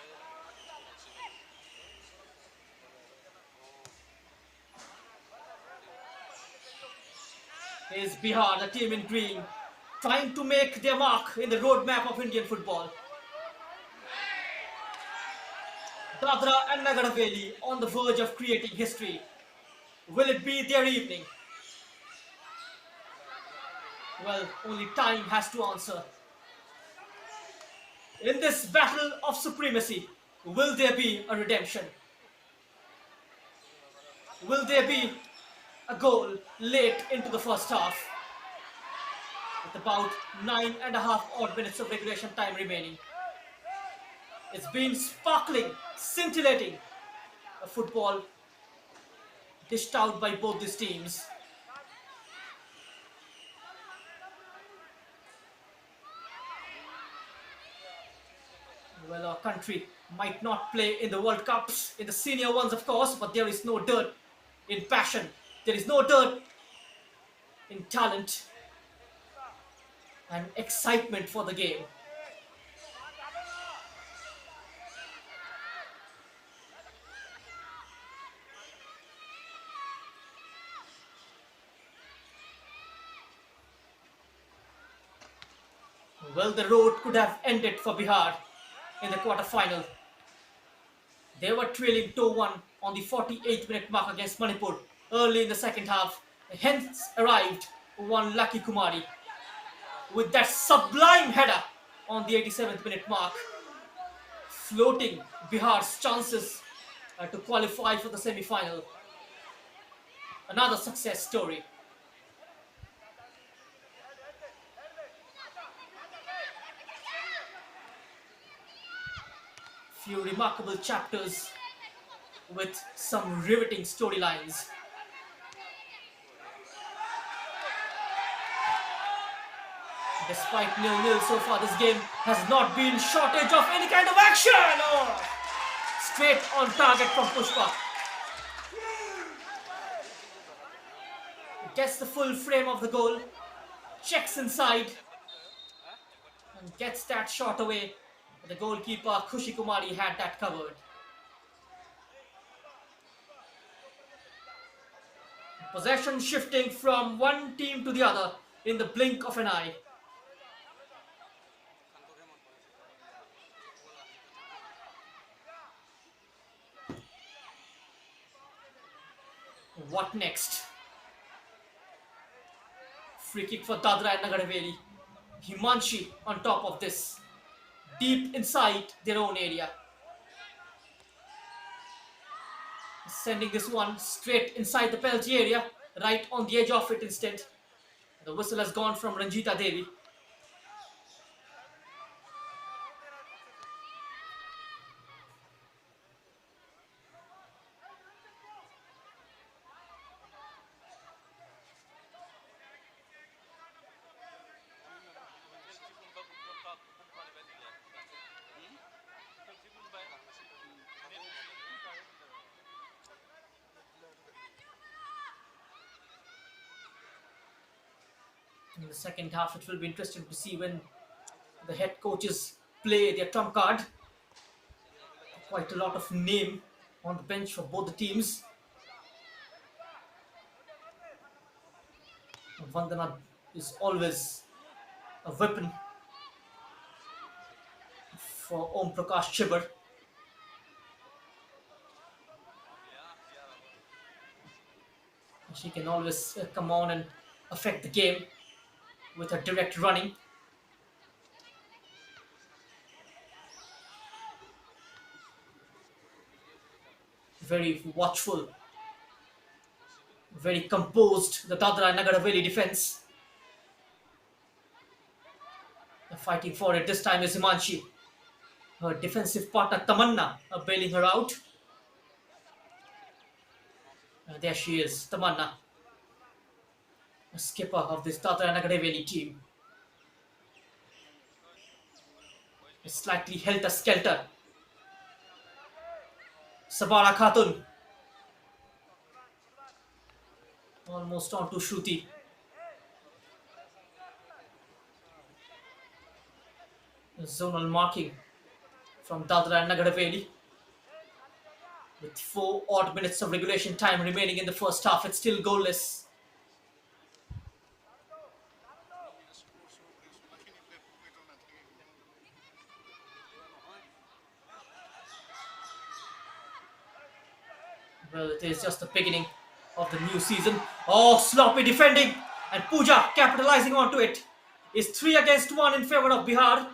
Speaker 5: Here's Bihar, the team in green, trying to make their mark in the roadmap of Indian football. Dadra and Nagar Haveli on the verge of creating history. Will it be their evening? Well, only time has to answer. In this battle of supremacy, will there be a redemption? Will there be a goal late into the first half? With about 9.5 odd minutes of regulation time remaining. It's been sparkling, scintillating a football dished out by both these teams. Well, our country might not play in the World Cups, in the senior ones, of course, but there is no dirt in passion. There is no dirt in talent and excitement for the game. Well, the road could have ended for Bihar in the quarter-final. They were trailing 2-1 on the 48th minute mark against Manipur early in the second half. Hence arrived one Lucky Kumari with that sublime header on the 87th minute mark, floating Bihar's chances to qualify for the semi-final. Another success story. Few remarkable chapters with some riveting storylines. Despite 0-0 so far, this game has not been shortage of any kind of action. Oh, straight on target from Pushpa. Gets the full frame of the goal, checks inside, and gets that shot away. The goalkeeper Khushi Kumari had that covered. Possession shifting from one team to the other in the blink of an eye. What next? Free kick for Dadra Nagar Haveli. Himanshi on top of this, deep inside their own area. Sending this one straight inside the penalty area, right on the edge of it instead. The whistle has gone from Ranjita Devi. In the second half, it will be interesting to see when the head coaches play their trump card. Quite a lot of name on the bench for both the teams. Vandana is always a weapon for Om Prakash Chibber. She can always come on and affect the game with her direct running. Very watchful, very composed, the Dadra Nagar Haveli defense. Fighting for it this time is Himanshi. Her defensive partner Tamanna bailing her out. There she is, Tamanna, a skipper of this Dadra Nagar Haveli team. Slightly helter-skelter. Sabara Khatun. Almost on to Shruti. Zonal marking from Dadra Nagar Haveli. With 4 odd minutes of regulation time remaining in the first half, it's still goalless. Well, it is just the beginning of the new season. Oh, sloppy defending, and Pooja capitalizing onto it. Is 3 against 1 in favor of Bihar.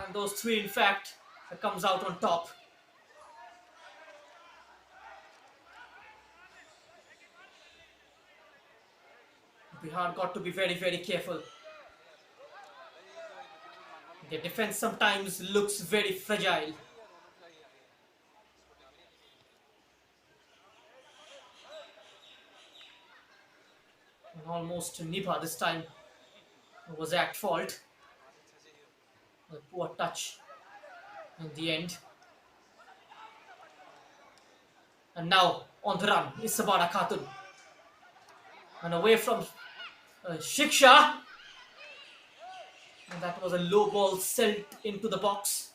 Speaker 5: And those 3, in fact, comes out on top. Bihar got to be very, very careful. Their defense sometimes looks very fragile. And almost Nibha this time was at fault. A poor touch in the end. And now on the run is Sabara Khatun. And away from Shiksha. And that was a low ball sent into the box.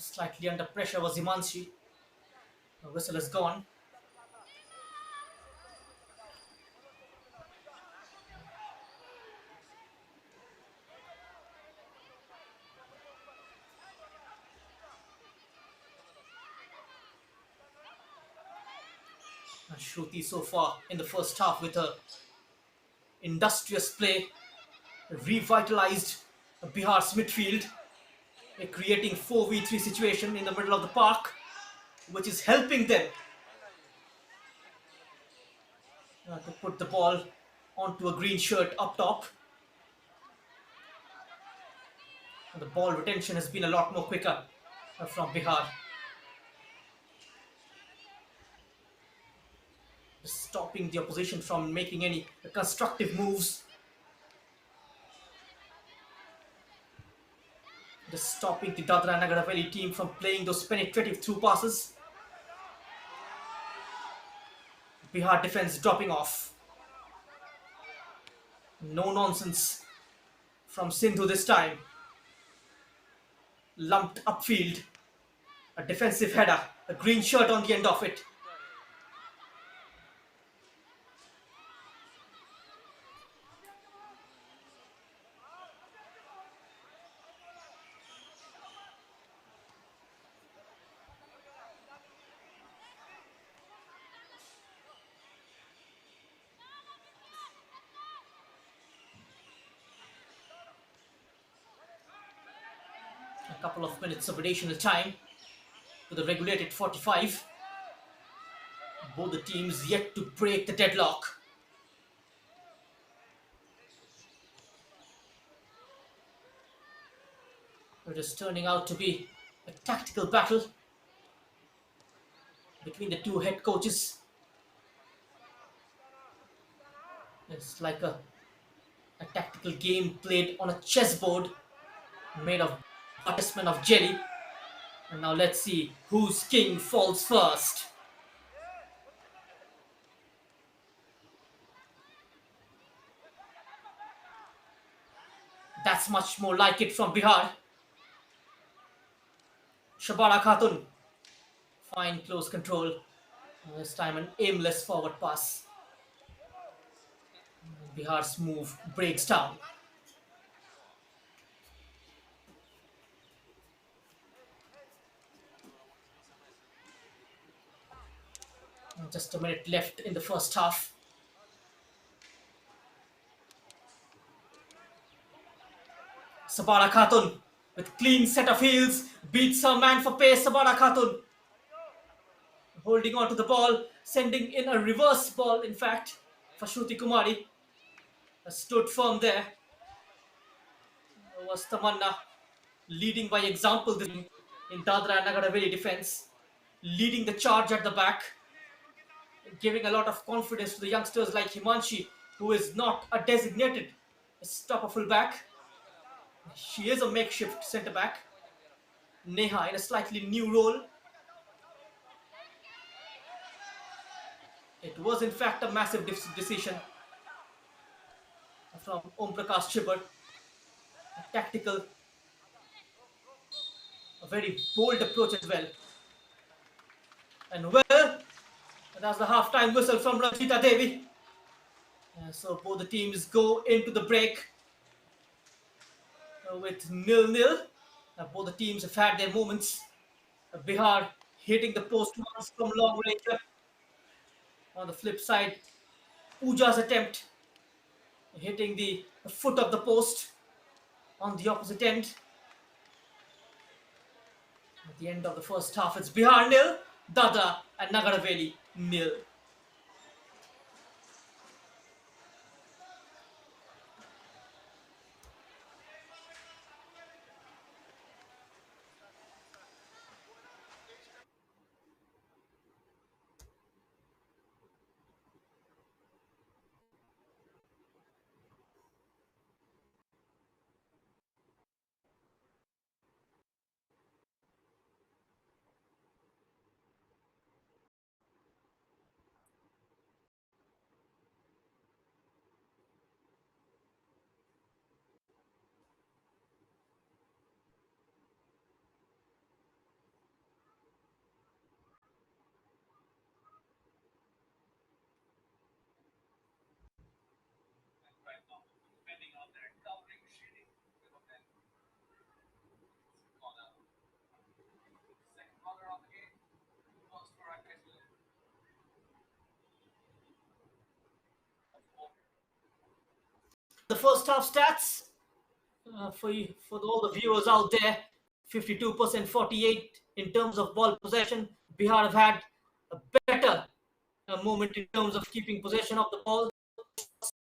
Speaker 5: Slightly under pressure was Himanshi. The whistle is gone. And Shruti so far in the first half with her industrious play revitalized Bihar's midfield, creating 4v3 situation in the middle of the park, which is helping them to put the ball onto a green shirt up top. And the ball retention has been a lot more quicker from Bihar. Stopping the opposition from making any constructive moves. Just stopping the Dadra Nagar Haveli team from playing those penetrative through passes. Bihar defense dropping off. No nonsense from Sindhu this time. Lumped upfield. A defensive header. A green shirt on the end of it. A couple of minutes of additional time to the regulated 45. Both the teams yet to break the deadlock. It is turning out to be a tactical battle between the two head coaches. It's like a tactical game played on a chessboard made of participant of jelly. And now let's see whose king falls first. That's much more like it from Bihar. Shabara Khatun. Fine close control. This time an aimless forward pass. Bihar's move breaks down. Just a minute left in the first half. Sabara Khatun with clean set of heels beats her man for pace. Sabara Khatun holding on to the ball, sending in a reverse ball, in fact, for Shruti Kumari. Stood firm there. Was Tamanna leading by example in Dadra Nagar Haveli defense, leading the charge at the back, giving a lot of confidence to the youngsters like Himanshi, who is not a designated stopper fullback. She is a makeshift centre back. Neha in a slightly new role. It was in fact a massive decision from Om Prakash Chibber. A tactical, a very bold approach as well. And well, that's the half-time whistle from Ranjita Devi. So both the teams go into the break with 0-0. Both the teams have had their moments. Bihar hitting the post once from long range. On the flip side, Pooja's attempt hitting the foot of the post on the opposite end. At the end of the first half, it's Bihar nil, Dadra and Nagar Haveli nil. The first half stats for all the viewers out there: 52%, 48 in terms of ball possession. Bihar have had a better moment in terms of keeping possession of the ball.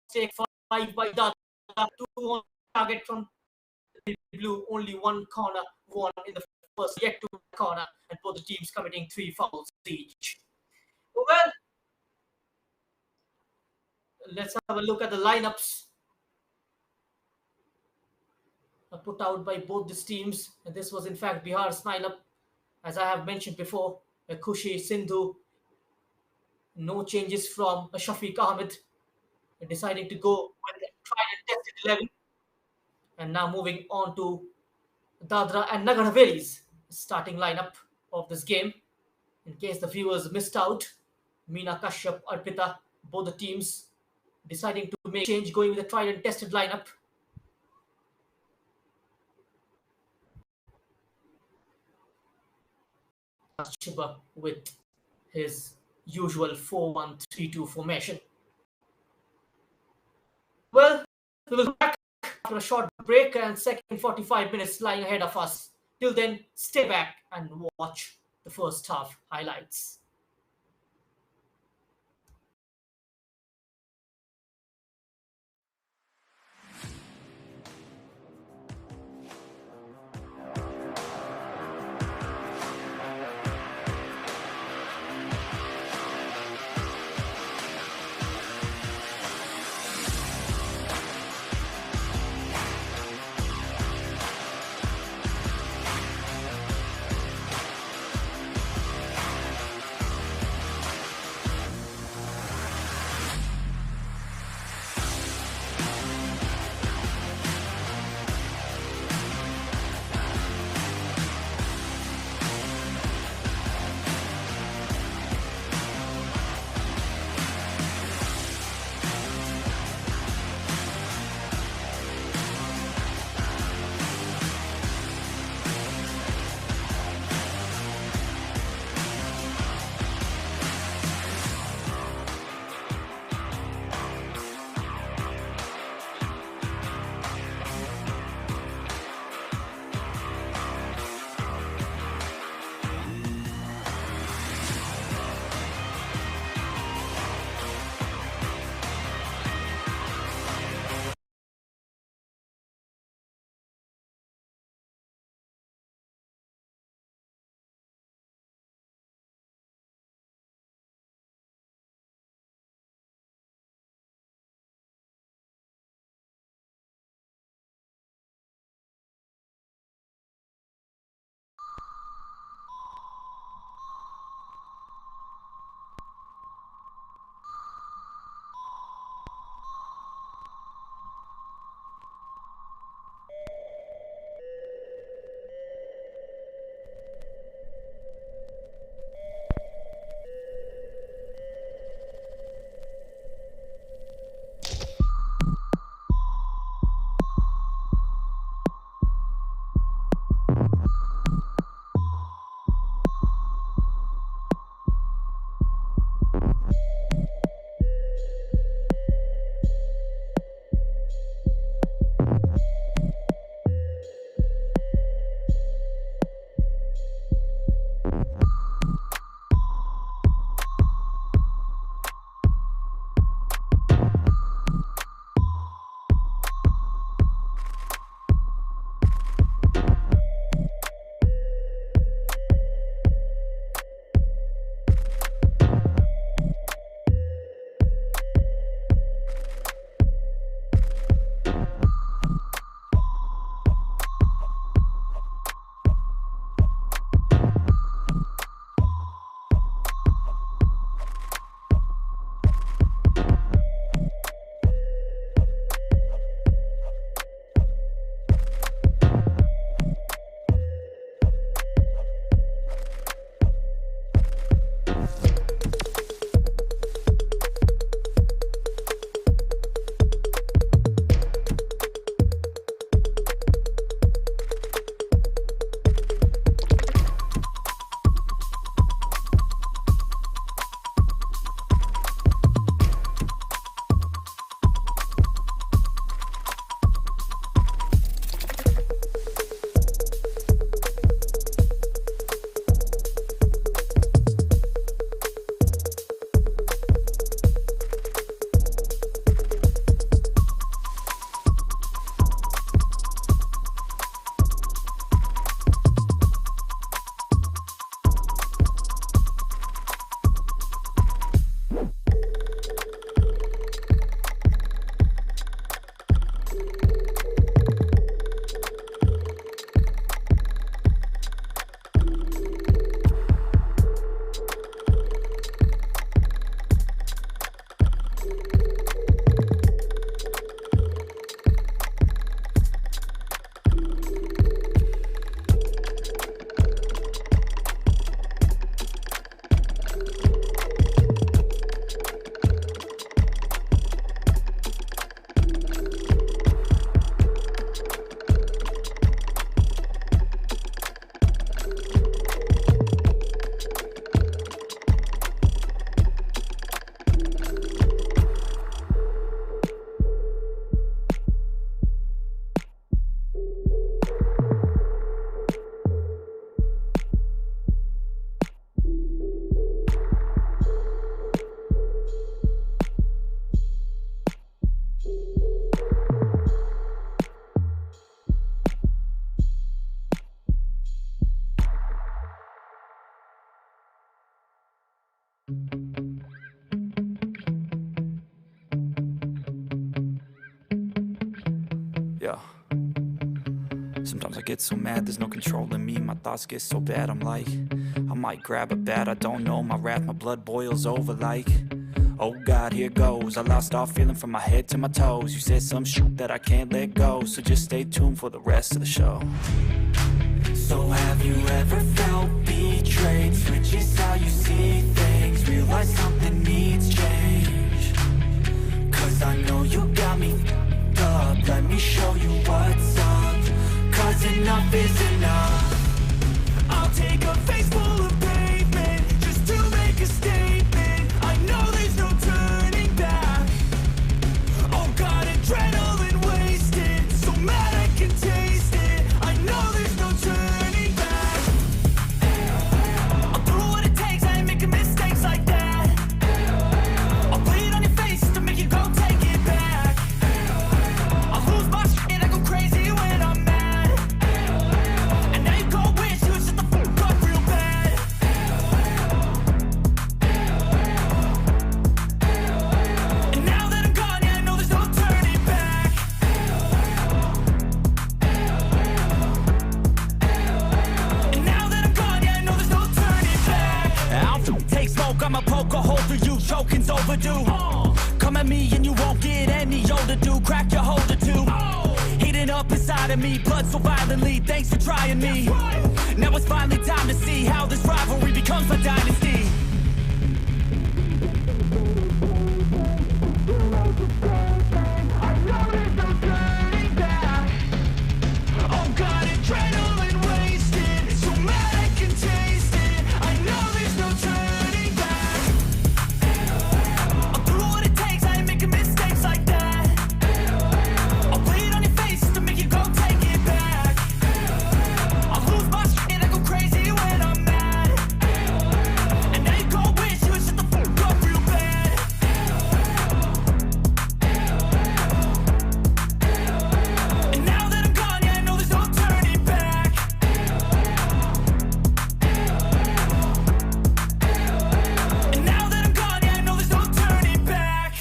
Speaker 5: Take 5 by Dadra, 2 on target from the blue, only 1 corner won in the first, yet 2 corner, and both the teams committing 3 fouls each. Well, let's have a look at the lineups put out by both these teams. And this was in fact Bihar's lineup, as I have mentioned before. Khushi, Sindhu, no changes from Shafiq Ahmed, deciding to go with the tried and tested 11. And now moving on to Dadra and Nagar Haveli's starting lineup of this game. In case the viewers missed out, Meena Kashyap, Arpita, both the teams deciding to make change, going with the tried and tested lineup. Shiba with his usual 4-1-3-2 formation. Well, we will be back after a short break, and second 45 minutes lying ahead of us. Till then, stay back and watch the first half highlights.
Speaker 9: Yeah. Sometimes I get so mad, there's no controlling me. My thoughts get so bad, I'm like, I might grab a bat, I don't know. My wrath, my blood boils over like, oh God, here goes. I lost all feeling from my head to my toes. You said some shit that I can't let go, so just stay tuned for the rest of the show. So have you ever felt betrayed? Switches how you see things, realize something needs change. Cause I know you got me f***ed up, let me show you what's up. Cause enough is enough. I'll take a face full of pavement just to make a statement. I know there's no turning back. Oh God, adrenaline wasted, so mad I can taste it. I know there's no turning back. I'll do what it takes, I ain't making mistakes like that. I'll bleed on your face to make you go take it back. I'll lose my shit, I go crazy when I'm mad. And now you go wish you would shut the fuck up real bad. And now that I'm gone, yeah, I know there's no turning back. And now that I'm gone, yeah, I know there's no turning back. I'll take smoke, I'ma poke a hole through you, choking's overdue. Come at me and you won't get any older, dude. Crack your holder too. Heating up inside of me, blood so violently. Thanks for trying me. Now it's finally time to see how this rivalry becomes my dynasty. Oh God, adrenaline wasted, so mad I can taste it. I know there's no turning back. I'll do what it takes, I ain't making mistakes like that. I'll bleed on your face to make you go take it back. I'll lose my shit, I go crazy when I'm mad. And now you go wish you would shut the fuck up real bad. And now that I'm gone, yeah, I know there's no turning back. And now that I'm gone, yeah, I know there's no turning back.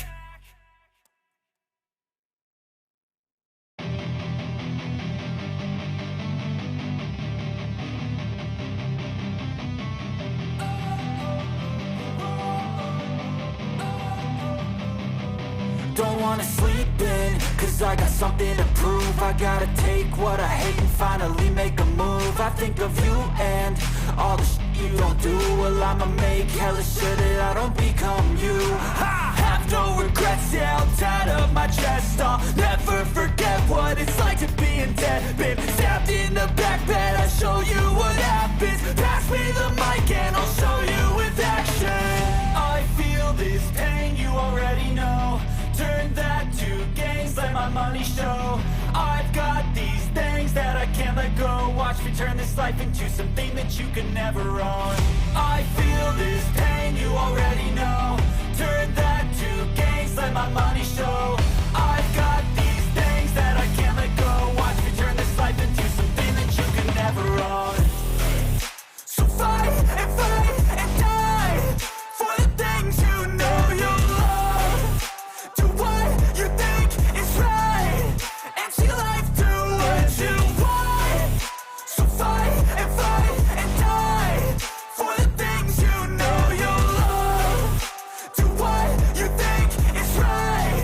Speaker 9: Don't wanna sleep in, cause I got something to prove. I gotta take what I hate and finally make a move. I think of you and all the shit you don't do. Well, I'ma make hella sure that I don't become you. I have no regrets, yeah, I'll tie up my chest. I'll never forget what it's like to be in debt. Been stabbed in the back bed, I'll show you what happens. Pass me the mic and I'll show you with action. I feel this pain, you already know. Turn that to gains, let my money show. I've got these things that I can't let go. Watch me turn this life into something that you can never own. I feel this pain, you already know. Turn that to gains, let my money show. I've got these things that I can't let go. Watch me turn this life into something that you can never own. So fight and die for the things you know you love. Do what you think is right, and see life do what you want. So fight and die for the things you know you love. Do what you think is right,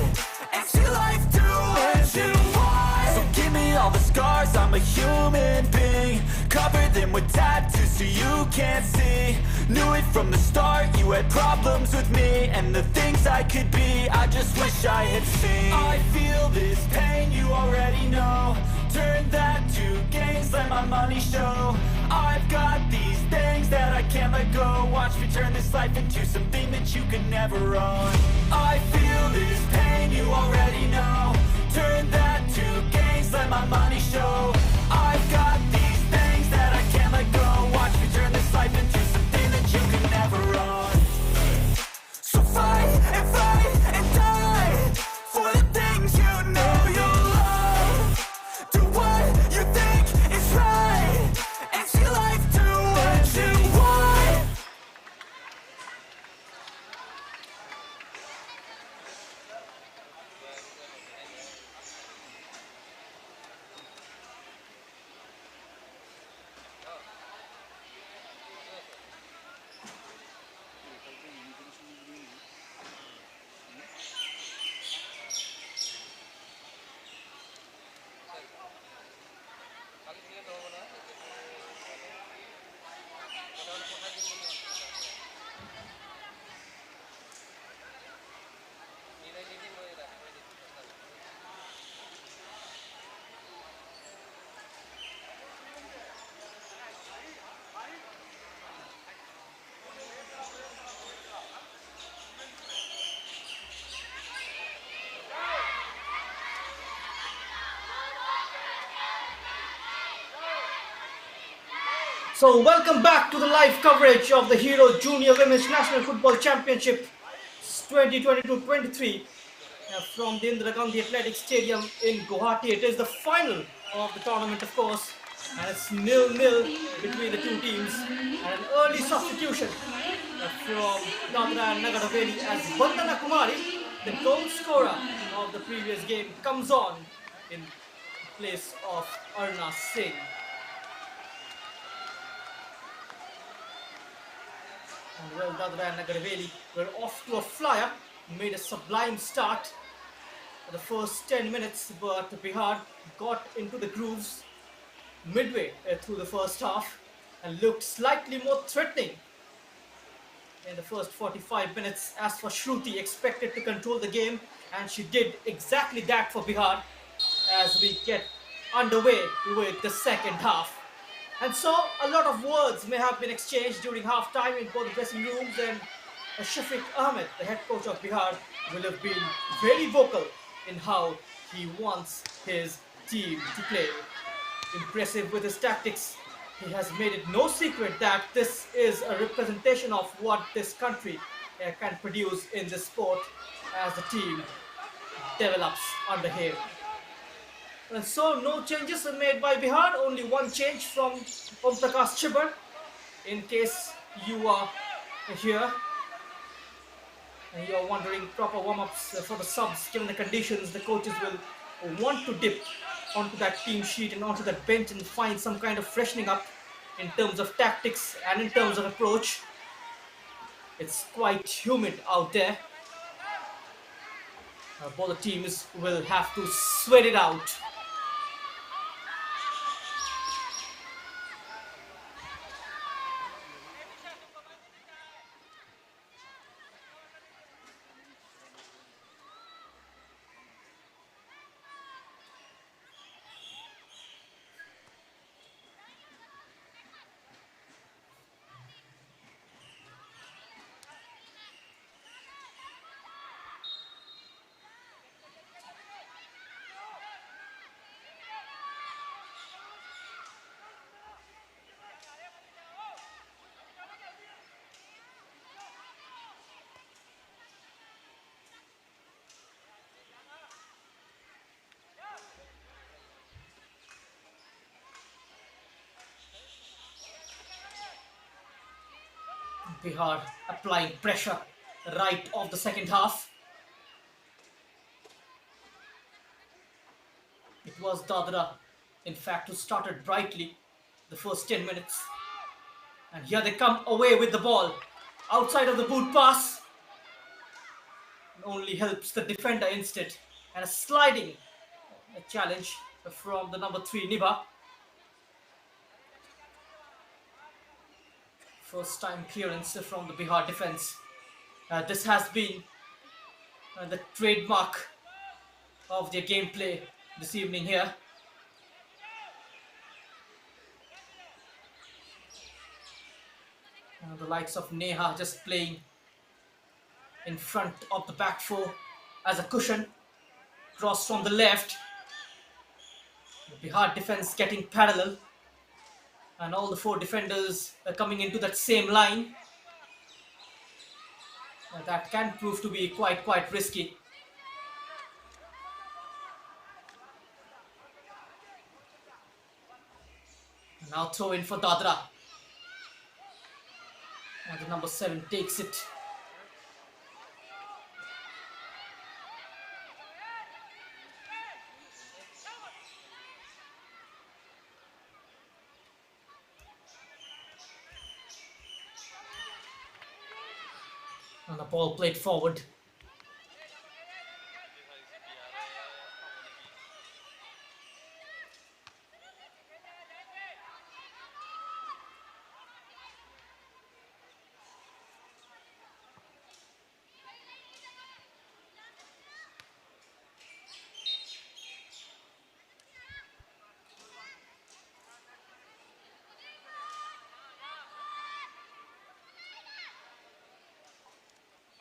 Speaker 9: and see life do what you want. So give me all the scars, I'm a human being. Cover them with tattoos so you can't see. Knew it from the start, you had problems with me and the things I could be, I just wish I had seen. I feel this pain, you already know. Turn that to gains, let my money show. I've got these things that I can't let go. Watch me turn this life into something that you could never own. I feel this pain, you already know. Turn that to gains, let my money show. I've got these things that I can't let go. Watch me turn this life into something that you can never own. So fight and die for the things you know you love. Do what you think is right, and see life do what you want.
Speaker 5: So welcome back to the live coverage of the Hero Junior Women's National Football Championship 2022-23 from the Indira Gandhi Athletic Stadium in Guwahati. It is the final of the tournament, of course, and it's 0-0 between the two teams. And an early substitution from Dadra Nagar Haveli as Vandana Kumari, the goal scorer of the previous game, comes on in place of Arna Singh. And well, Dadra and Nagar Haveli were off to a flyer, made a sublime start for the first 10 minutes, but Bihar got into the grooves midway through the first half and looked slightly more threatening in the first 45 minutes. As for Shruti, expected to control the game, and she did exactly that for Bihar as we get underway with the second half. And so a lot of words may have been exchanged during halftime in both the dressing rooms, and Shafiq Ahmed, the head coach of Bihar, will have been very vocal in how he wants his team to play. Impressive with his tactics, he has made it no secret that this is a representation of what this country can produce in this sport as the team develops under him. And so no changes are made by Bihar, only one change from Om Prakash Chibber. In case you are here and you are wondering, proper warm-ups for the subs, given the conditions, the coaches will want to dip onto that team sheet and onto that bench and find some kind of freshening up in terms of tactics and in terms of approach. It's quite humid out there. Both the teams will have to sweat it out. Bihar applying pressure right of the second half. It was Dadra, in fact, who started brightly the first 10 minutes. And here they come away with the ball. Outside of the boot pass. Only helps the defender instead. And a sliding challenge from the number 3, Niba. First time clearance from the Bihar defense. This has been the trademark of their gameplay this evening here. The likes of Neha just playing in front of the back four as a cushion. Cross from the left. The Bihar defense getting parallel. And all the 4 defenders are coming into that same line. That can prove to be quite risky. Now throw in for Dadra. And the number 7 takes it. And the ball played forward.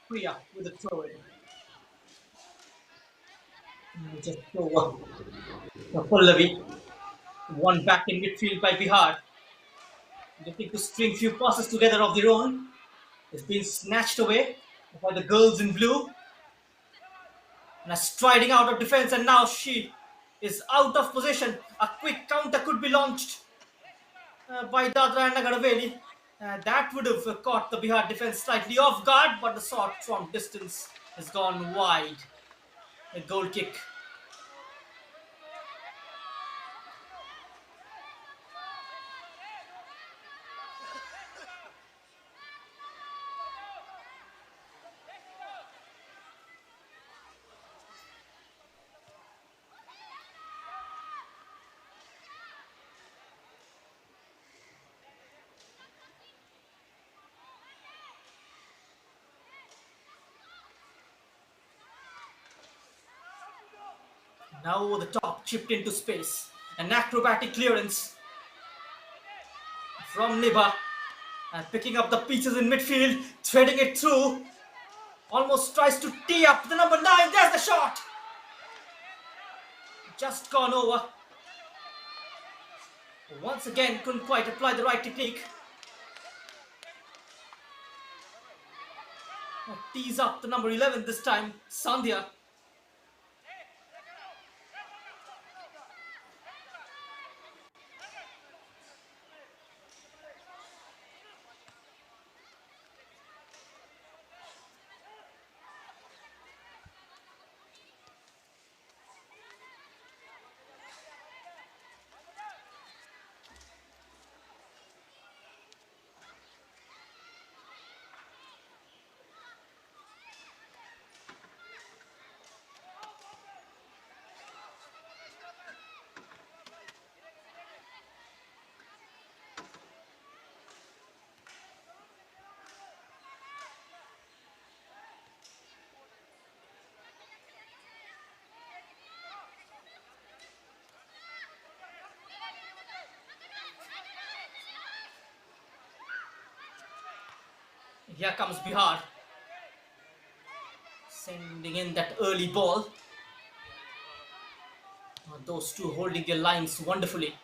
Speaker 5: Priya with a throw in. Just over. Pallavi. One back in midfield by Bihar. Looking to string few passes together of their own. It's been snatched away by the girls in blue. And striding out of defense, and now she is out of position. A quick counter could be launched by Dadra Nagar Haveli. That would have caught the Bihar defense slightly off guard, but the shot from distance has gone wide. A goal kick. Now over the top, chipped into space. An acrobatic clearance from Niba. And picking up the pieces in midfield, threading it through. Almost tries to tee up the number 9. There's the shot. Just gone over. Once again, couldn't quite apply the right technique. Tees up the number 11 this time, Sandhya. Here comes Bihar, sending in that early ball. Those two holding their lines wonderfully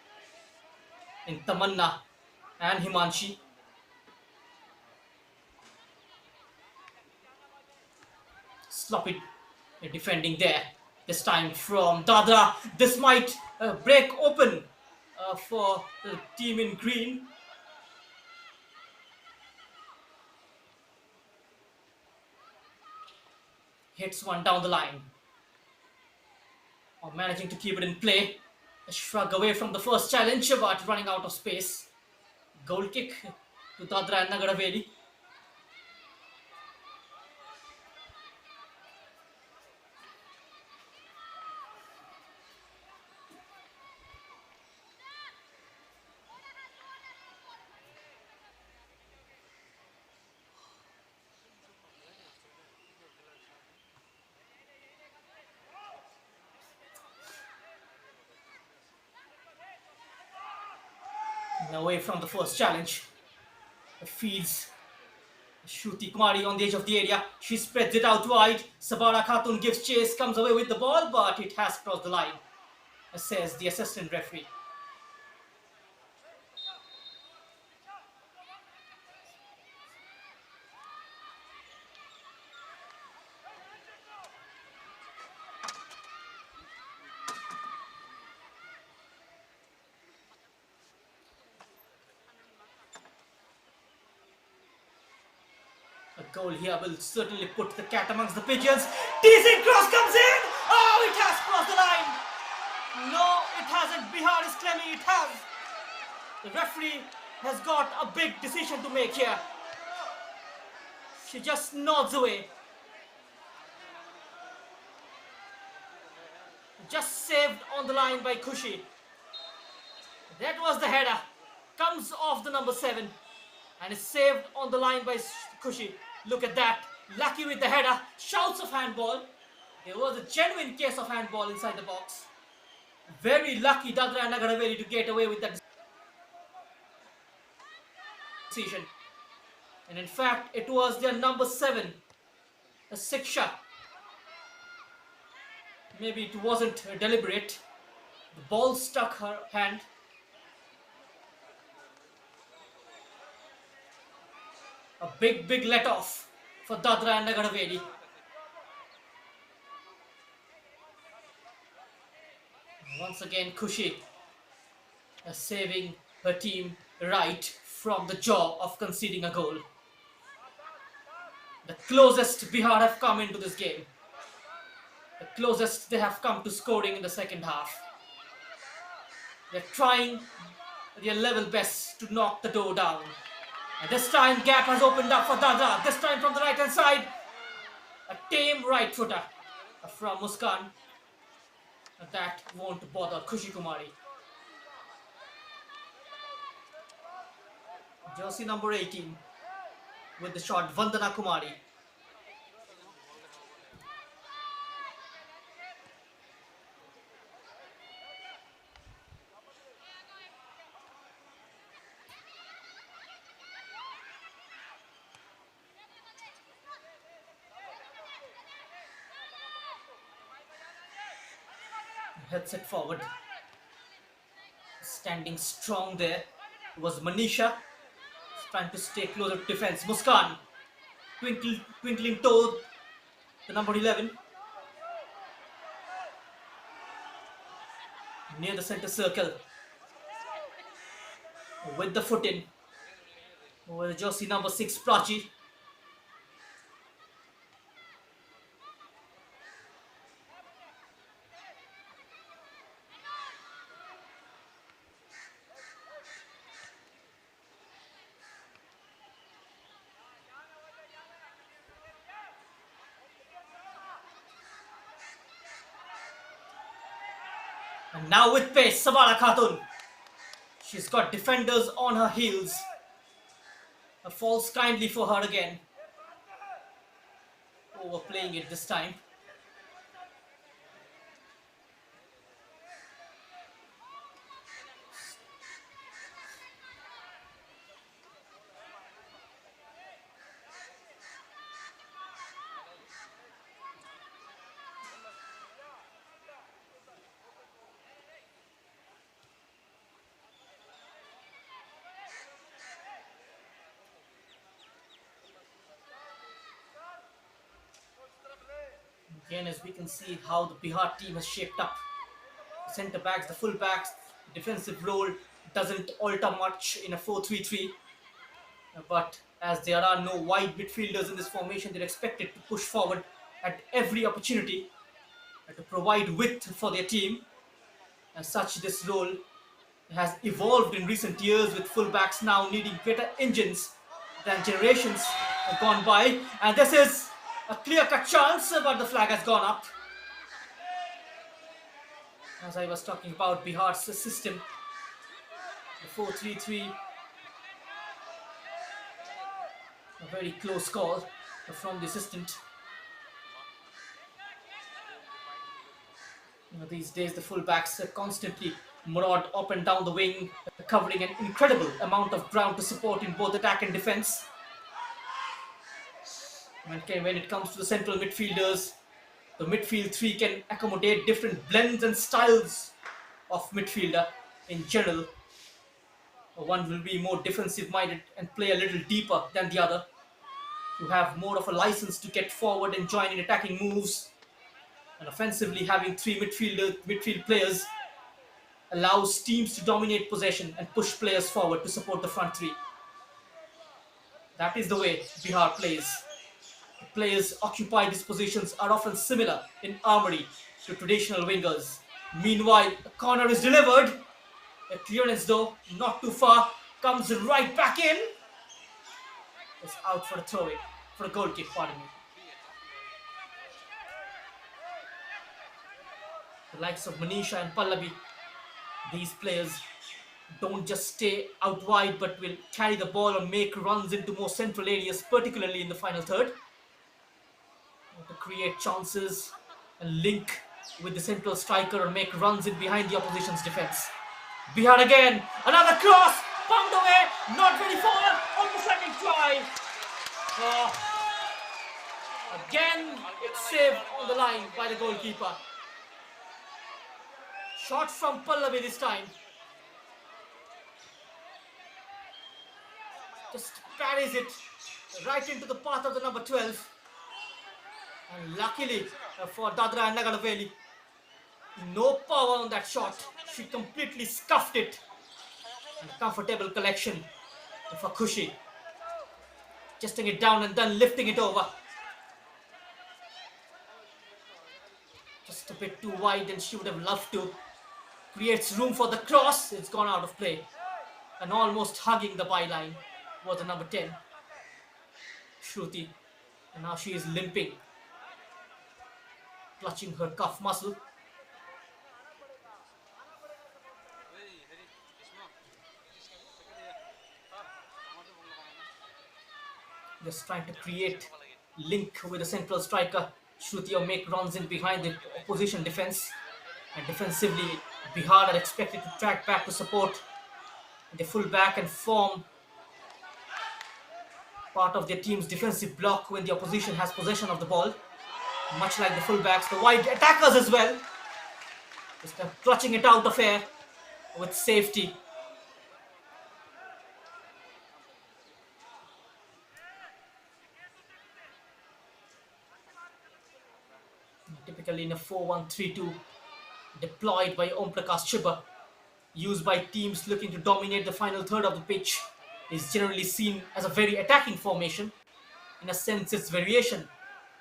Speaker 5: in Tamanna and Himanshi. Sloppy defending there. This time from Dadra. This might break open for the team in green. Hits one down the line. Or managing to keep it in play. A shrug away from the first challenge, but running out of space. Goal kick to Dadra Nagar Haveli. Away from the first challenge. Feeds Shruti Kumari on the edge of the area. She spreads it out wide. Sabara Khatun gives chase, comes away with the ball, but it has crossed the line, says the assistant referee. A goal here will certainly put the cat amongst the pigeons. Teasing cross comes in. Oh, it has crossed the line. No, it hasn't. Bihar is claiming it has. The referee has got a big decision to make here. She just nods away. Just saved on the line by Khushi. That was the header. Comes off the number 7 and is saved on the line by Khushi. Look at that. Lucky with the header. Shouts of handball. There was a genuine case of handball inside the box. Very lucky Dadra Nagar Haveli to get away with that decision. And in fact, it was their number 7, a Siksha. Maybe it wasn't deliberate. The ball stuck her hand. A big let off for Dadra Nagar Haveli. Once again, Khushi saving her team right from the jaw of conceding a goal. The closest Bihar have come into this game. The closest they have come to scoring in the second half. They're trying their level best to knock the door down. And this time, gap has opened up for Dadra. This time from the right hand side. A tame right footer from Muskan. That won't bother Khushi Kumari. Jersey number 18 with the shot, Vandana Kumari. Heads it forward. Standing strong there was Manisha. Trying to stay closer to defense. Muskan. Twinkling toe. The number 11. Near the center circle. With the foot in. Over the jersey number 6, Prachi. And now with pace, Sabara Khatun. She's got defenders on her heels. Falls kindly for her again. Overplaying it this time. Again, as we can see how the Bihar team has shaped up. The centre backs, the full backs, defensive role doesn't alter much in a 4-3-3. But as there are no wide midfielders in this formation, they're expected to push forward at every opportunity to provide width for their team. As such, this role has evolved in recent years, with fullbacks now needing better engines than generations have gone by. And this is a clear-cut chance, but the flag has gone up. As I was talking about Bihar's system, the 4-3-3, a very close call from the assistant. These days, the fullbacks constantly maraud up and down the wing, covering an incredible amount of ground to support in both attack and defense. When it comes to the central midfielders, the midfield three can accommodate different blends and styles of midfielder in general. One will be more defensive minded and play a little deeper than the other, to have more of a license to get forward and join in attacking moves. And offensively, having three midfield players allows teams to dominate possession and push players forward to support the front three. That is the way Bihar plays. The players occupy these positions are often similar in armory to traditional wingers. Meanwhile, a corner is delivered. A clearance, though, not too far, comes right back in. It's out for a throw-in, for a goal kick, pardon me. The likes of Manisha and Pallavi, these players don't just stay out wide, but will carry the ball and make runs into more central areas, particularly in the final third, to create chances and link with the central striker and make runs in behind the opposition's defense. Bihar again, another cross, pumped away, not very far, on the second try. Again, it's saved on the line by the goalkeeper. Shot from Pallavi this time. Just parries it right into the path of the number 12. And luckily for Dadra Nagar Haveli, no power on that shot. She completely scuffed it. And a comfortable collection for Khushi. Adjusting it down and then lifting it over. Just a bit too wide, and she would have loved to. Creates room for the cross. It's gone out of play. And almost hugging the byline was the number 10, Shruti. And now she is limping, clutching her cuff muscle. Just trying to create link with the central striker, Shruti, or make runs in behind the opposition defense. And defensively, Bihar are expected to track back to support the full-back and form part of their team's defensive block when the opposition has possession of the ball. Much like the full-backs, the wide attackers as well. Just clutching it out of air with safety. Typically in a 4-1-3-2 deployed by Om Prakash Chibba, used by teams looking to dominate the final third of the pitch, is generally seen as a very attacking formation. In a sense, it's variation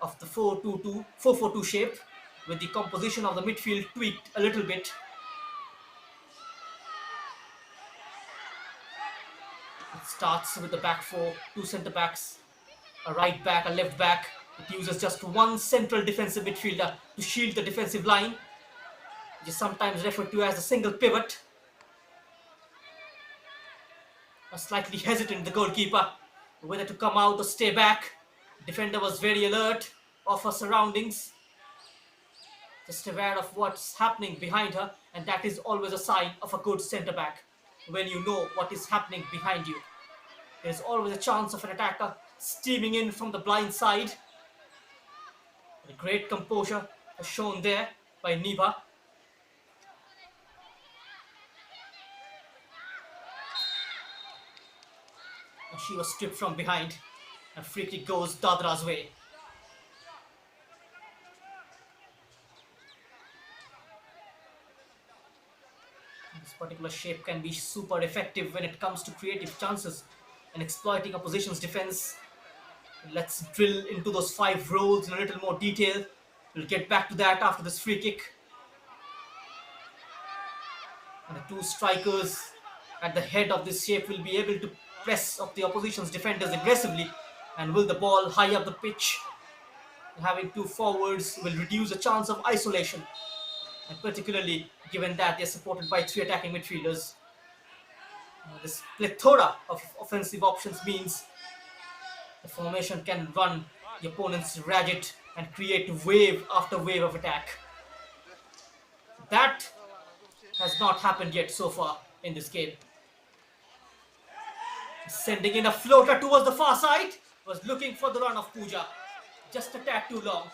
Speaker 5: of the 4-4-2 shape, with the composition of the midfield tweaked a little bit. It starts with the back four, two centre backs, a right back, a left back. It uses just one central defensive midfielder to shield the defensive line, which is sometimes referred to as a single pivot. Slightly hesitant, the goalkeeper, whether to come out or stay back. Defender was very alert of her surroundings, just aware of what's happening behind her, and that is always a sign of a good centre back. When you know what is happening behind you, there's always a chance of an attacker steaming in from the blind side. A great composure was shown there by Niba. And she was stripped from behind, and free kick goes Dadra's way. This particular shape can be super effective when it comes to creative chances and exploiting opposition's defense. Let's drill into those 5 roles in a little more detail. We'll get back to that after this free kick. And the two strikers at the head of this shape will be able to press up the opposition's defenders aggressively and will the ball high up the pitch. Having 2 forwards will reduce the chance of isolation, and particularly given that they're supported by 3 attacking midfielders. This plethora of offensive options means the formation can run the opponents ragged and create wave after wave of attack. That has not happened yet so far in this game. Sending in a floater towards the far side, was looking for the run of Pooja. Just a tad too long.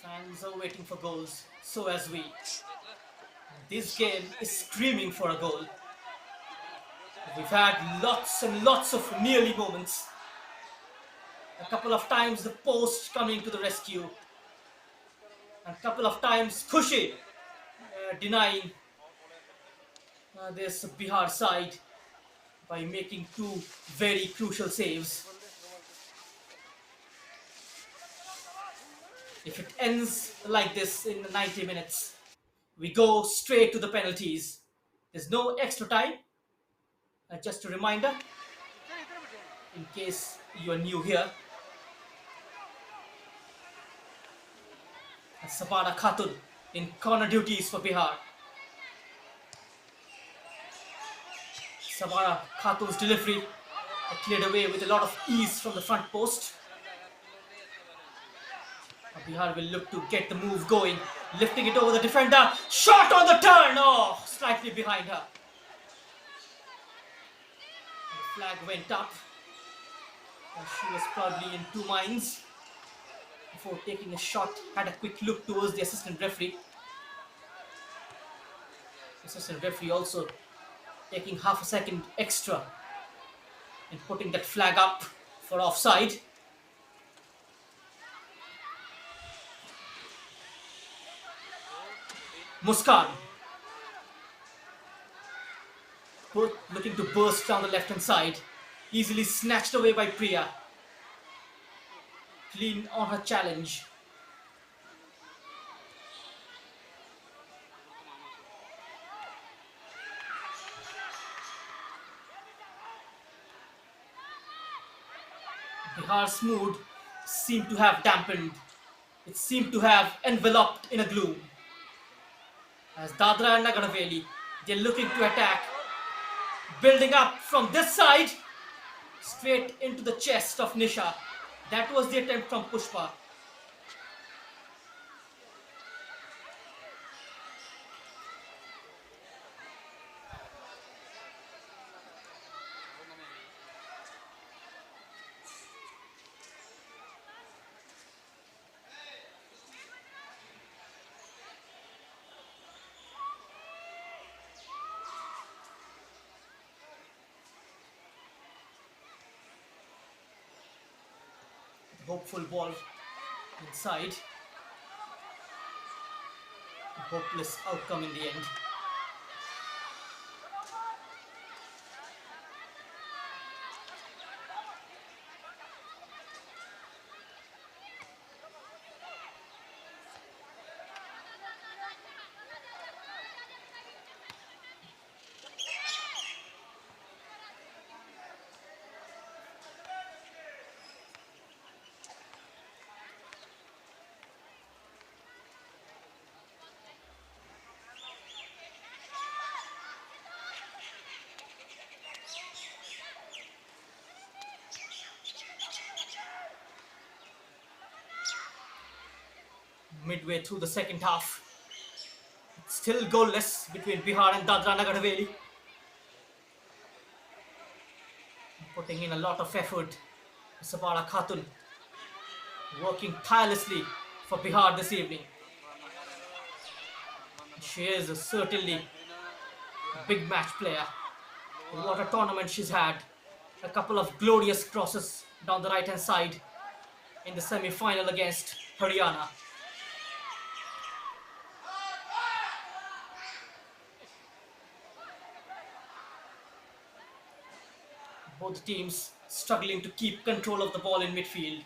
Speaker 5: Fans are waiting for goals, so as we. This game is screaming for a goal. We've had lots and lots of nearly moments. A couple of times the post coming to the rescue. And a couple of times Khushi denying this Bihar side by making 2 very crucial saves. If it ends like this in the 90 minutes, we go straight to the penalties. There's no extra time. Just a reminder, in case you are new here, Sabara Khatun in corner duties for Bihar. Sabara Khatun's delivery cleared away with a lot of ease from the front post. Bihar will look to get the move going, lifting it over the defender. Shot on the turn! Oh, slightly behind her. Flag went up. And she was probably in two minds before taking a shot. Had a quick look towards the assistant referee. Assistant referee also taking half a second extra and putting that flag up for offside. Muskan looking to burst down the left hand side, easily snatched away by Priya. Clean on her challenge. Bihar's mood seemed to have dampened. It seemed to have enveloped in a gloom. As Dadra Nagar Haveli, they're looking to attack. Building up from this side, straight into the chest of Nisha. That was the attempt from Pushpa. Hopeful ball inside. Hopeless outcome in the end. Midway through the second half, it's still goalless between Bihar and Dadra Nagar Haveli. Putting in a lot of effort, Sapara Khatun working tirelessly for Bihar this evening. She is certainly a big match player. What a tournament she's had. A couple of glorious crosses down the right hand side in the semi-final against Haryana. Both teams struggling to keep control of the ball in midfield.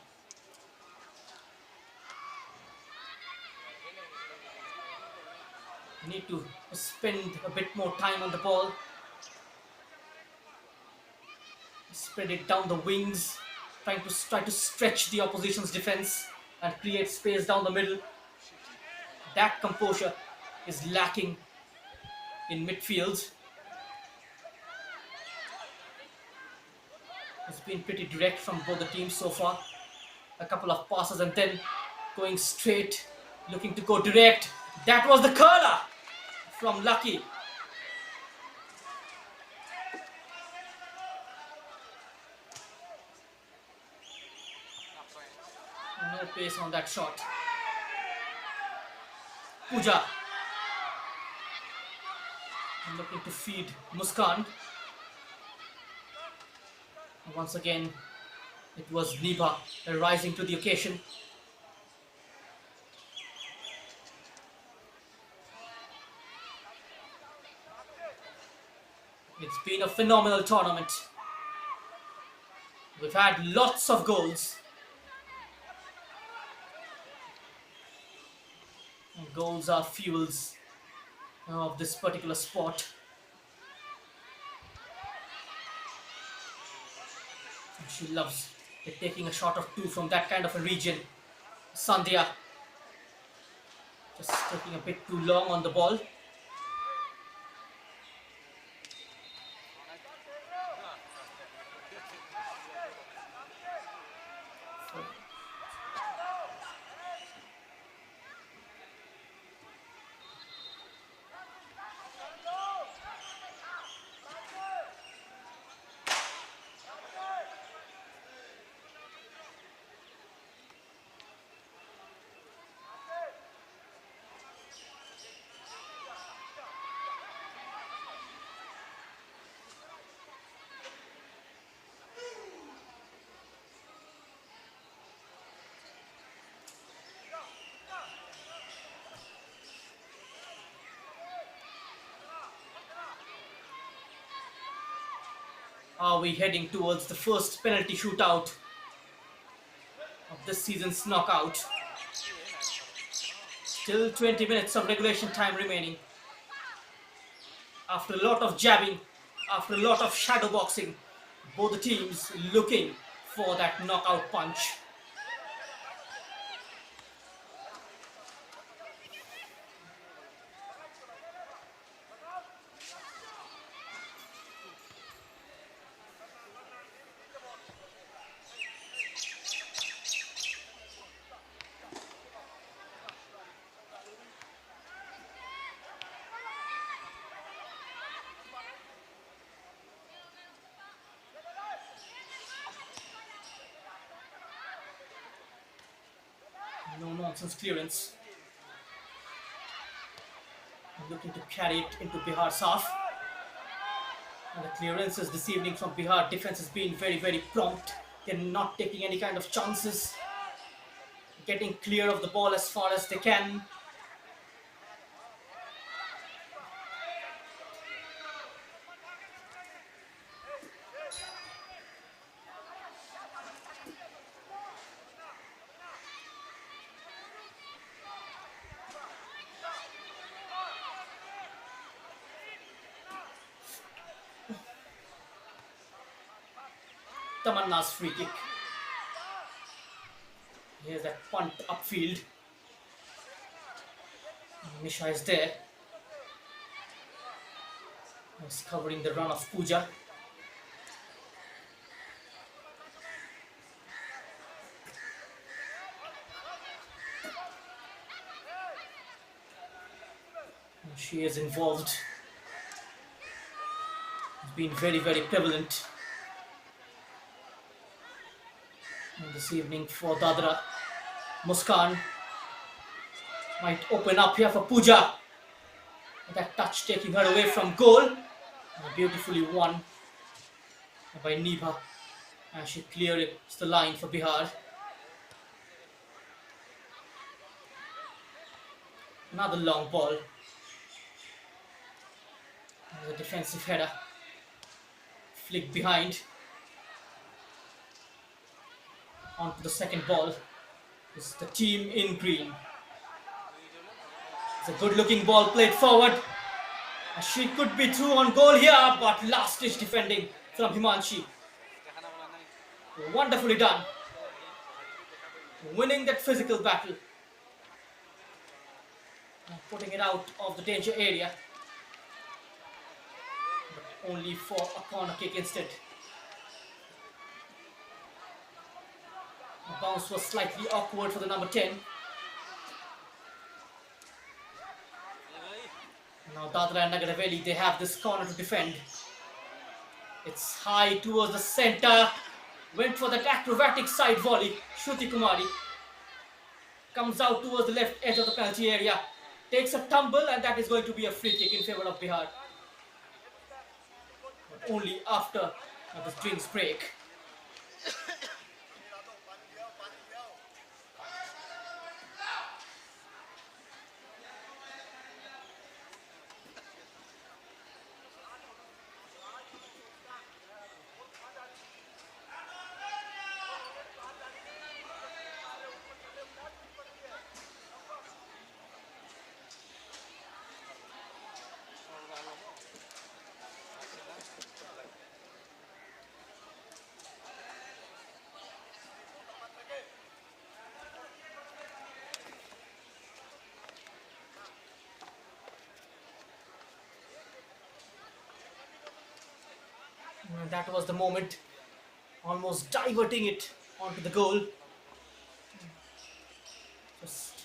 Speaker 5: Need to spend a bit more time on the ball. Spread it down the wings, try to stretch the opposition's defense and create space down the middle. That composure is lacking in midfield. It's been pretty direct from both the teams so far. A couple of passes and then going straight, looking to go direct. That was the curler from Lucky. No pace on that shot. Pooja looking to feed Muskan. Once again, it was Niba rising to the occasion. It's been a phenomenal tournament. We've had lots of goals. And goals are fuels of this particular sport. She loves it, taking a shot of two from that kind of a region. Sandhya just taking a bit too long on the ball. Are we heading towards the first penalty shootout of this season's knockout? Still 20 minutes of regulation time remaining. After a lot of jabbing, after a lot of shadow boxing, both the teams looking for that knockout punch. No nonsense clearance. Looking to carry it into Bihar's half. And the clearances this evening from Bihar defense has been very, very prompt. They're not taking any kind of chances. Getting clear of the ball as far as they can. Tamanna's free kick. Here's that punt upfield. Nisha is there. He's covering the run of Pooja. And she is involved. It's been very, very prevalent this evening for Dadra. Muskan might open up here for Pooja. That touch taking her away from goal. Beautifully won by Nibha. And she clears the line for Bihar. Another long ball. The defensive header. Flick behind. On to the second ball. This is the team in green. It's a good looking ball played forward. She could be through on goal here, but last ditch defending from Himanshi. Wonderfully done. Winning that physical battle. And putting it out of the danger area. But only for a corner kick instead. The bounce was slightly awkward for the number 10. Now Dadra Nagar Haveli, they have this corner to defend. It's high towards the center. Went for that acrobatic side volley. Shruti Kumari comes out towards the left edge of the penalty area. Takes a tumble, and that is going to be a free kick in favor of Bihar. But only after this drinks break. And that was the moment, almost diverting it onto the goal. Just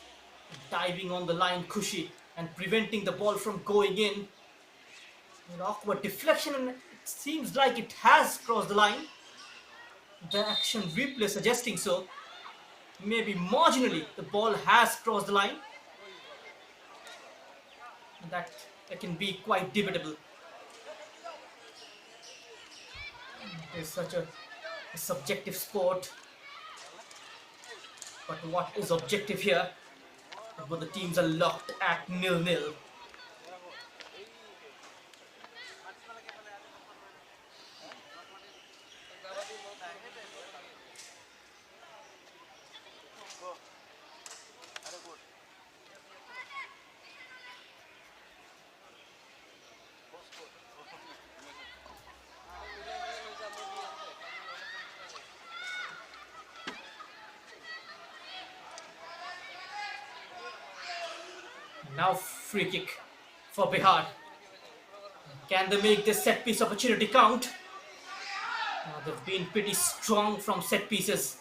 Speaker 5: diving on the line, Kushi, and preventing the ball from going in. An awkward deflection, and it seems like it has crossed the line. The action replay suggesting so. Maybe marginally the ball has crossed the line. And that can be quite debatable. It's such a subjective sport. But what is objective here? But the teams are locked at 0-0. Now free kick for Bihar. Can they make this set piece opportunity count? They've been pretty strong from set pieces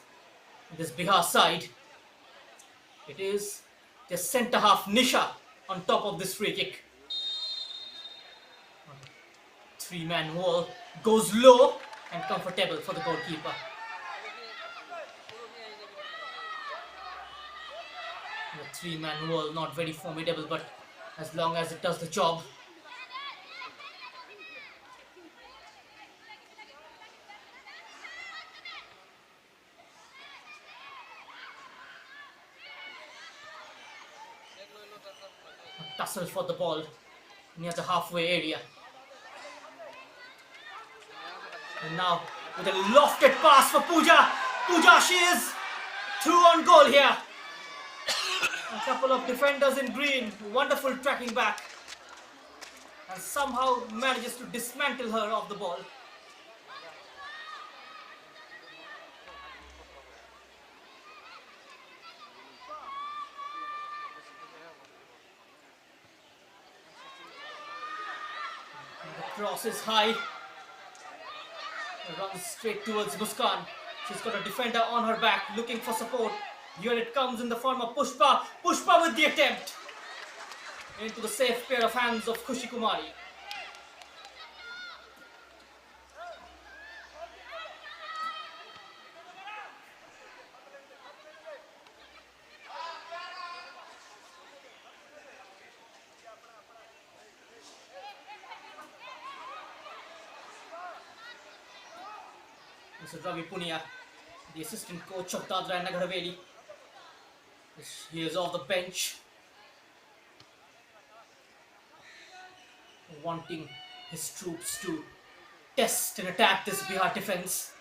Speaker 5: in this Bihar side. It is the centre half Nisha on top of this free kick. Three-man wall goes low and comfortable for the goalkeeper. The three-man wall not very formidable, but as long as it does the job. A tussle for the ball near the halfway area. And now with a lofted pass for Pooja. Pooja, she is through on goal here. A couple of defenders in green, wonderful tracking back. And somehow manages to dismantle her off the ball. The cross is high. Runs straight towards Muskan. She's got a defender on her back looking for support. Here it comes in the form of Pushpa. Pushpa with the attempt. Into the safe pair of hands of Khushi Kumari. Mr. Ravi Punia, the assistant coach of Dadra Nagar Haveli. He is off the bench, wanting his troops to test and attack this Bihar defense.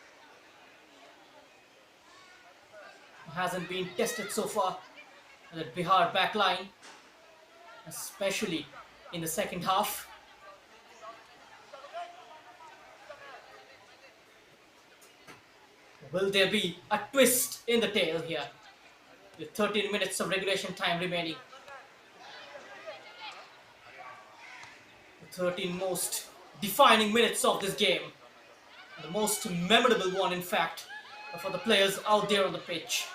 Speaker 5: Hasn't been tested so far. The Bihar backline, especially in the second half. Will there be a twist in the tale here? With 13 minutes of regulation time remaining. The 13 most defining minutes of this game. The most memorable one, in fact, for the players out there on the pitch.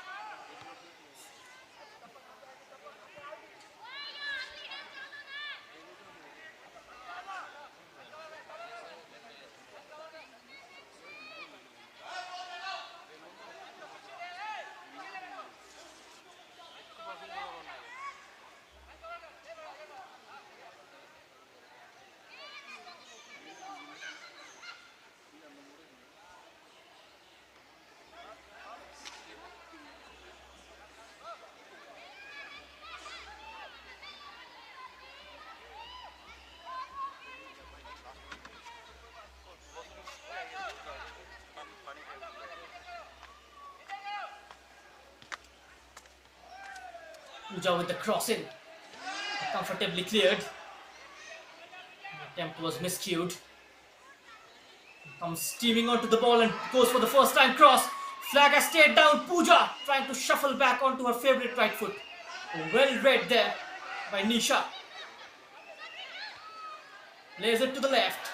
Speaker 5: Pooja with the crossing, comfortably cleared. The attempt was miscued. Comes steaming onto the ball and goes for the first time cross. Flag has stayed down. Pooja trying to shuffle back onto her favourite right foot. Well read there by Nisha. Lays it to the left.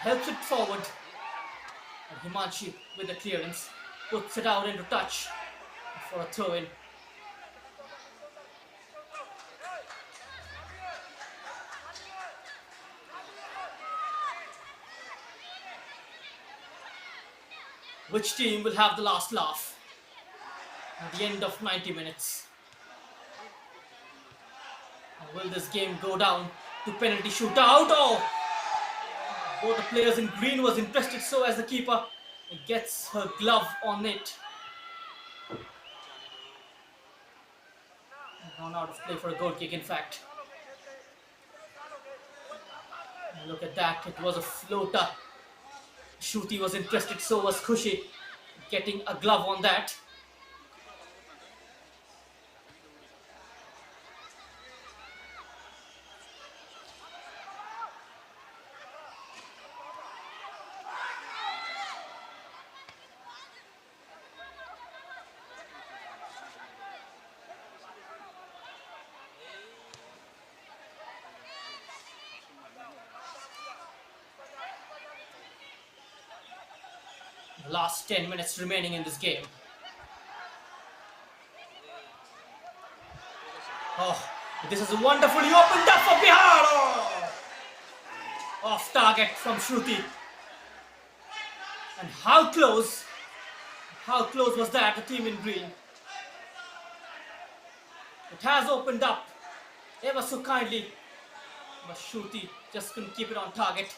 Speaker 5: Helps it forward. And Himanshi with the clearance puts it out into touch for a throw-in. Which team will have the last laugh at the end of 90 minutes? Will this game go down to penalty shootout? Oh! Both the players in green was interested so as the keeper gets her glove on it. Gone out of play for a goal kick, in fact. Look at that, it was a floater. Shruti was interested, so was Khushi, getting a glove on that. Last 10 minutes remaining in this game. Oh, this is wonderfully opened up for Bihar. Oh! Off target from Shruti. And how close was that, the team in green? It has opened up ever so kindly, but Shruti just couldn't keep it on target.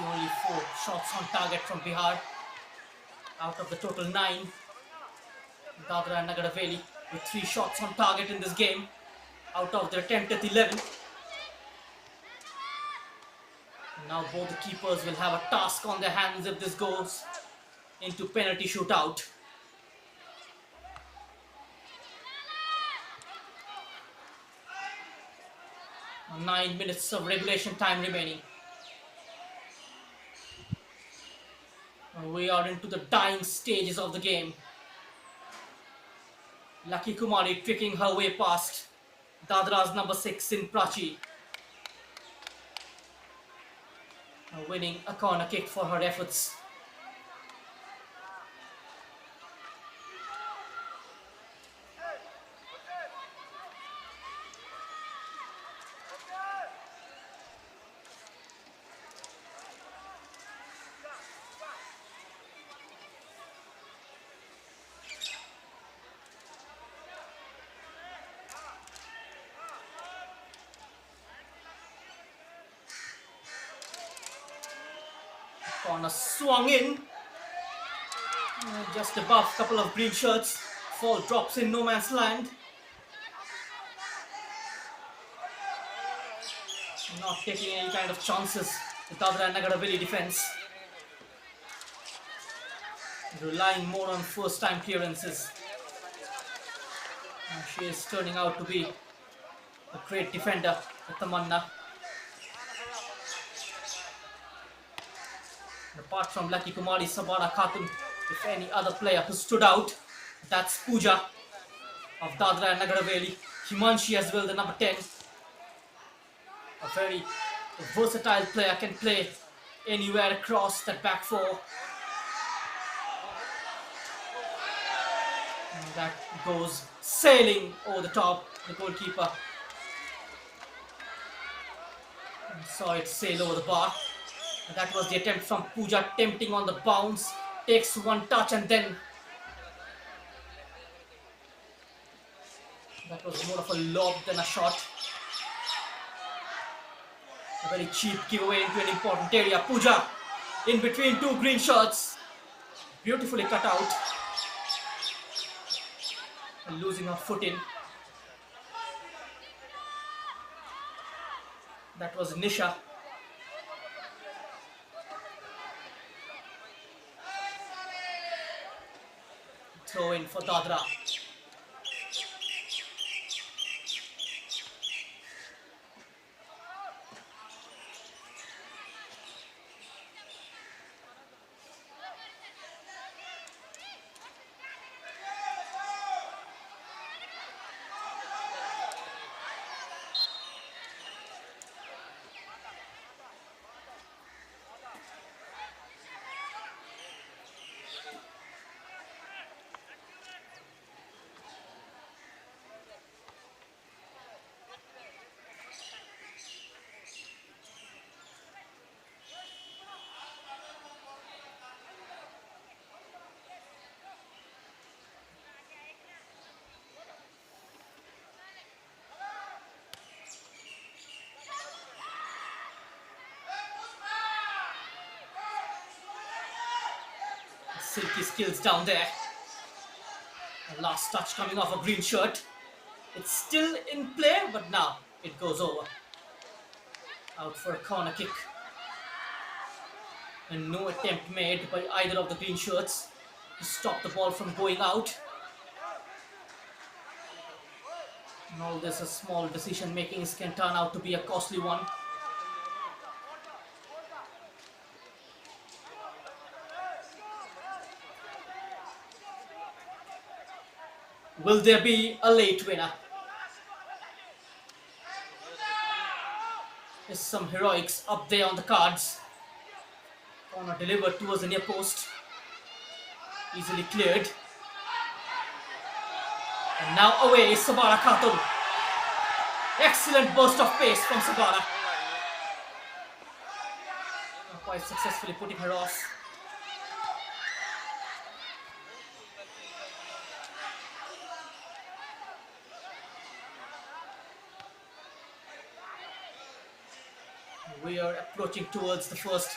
Speaker 5: Only 4 shots on target from Bihar out of the total 9. Dadra Nagar Haveli with 3 shots on target in this game out of their attempted 11. Now both the keepers will have a task on their hands if this goes into penalty shootout. Now 9 minutes of regulation time remaining. We are into the dying stages of the game. Lucky Kumari tricking her way past Dadra's number 6 in Prachi. Winning a corner kick for her efforts. Corner swung in, just above a couple of green shirts. Ball drops in no man's land. Not taking any kind of chances with Dadra Nagar Haveli defense. Relying more on first time clearances. And she is turning out to be a great defender with Tamanna. Apart from Lucky Kumari, Sabara Khatun, if any other player who stood out, that's Pooja of Dadra Nagar Haveli. Himanshi as well, the number 10. A very versatile player, can play anywhere across that back four. And that goes sailing over the top, the goalkeeper. And saw it sail over the bar. And that was the attempt from Pooja, tempting on the bounce. Takes one touch and then that was more of a lob than a shot. A very cheap giveaway into an important area. Pooja in between two green shirts. Beautifully cut out. And losing her footing. That was Nisha. Throw in for Dadra. Silky skills down there. The last touch coming off a green shirt. It's still in play, but now it goes over. Out for a corner kick. And no attempt made by either of the green shirts to stop the ball from going out. And all this small decision making can turn out to be a costly one. Will there be a late winner? There's some heroics up there on the cards. Corner delivered towards the near post. Easily cleared. And now away is Sabara Khatun. Excellent burst of pace from Sabara. Quite successfully putting her off. We are approaching towards the first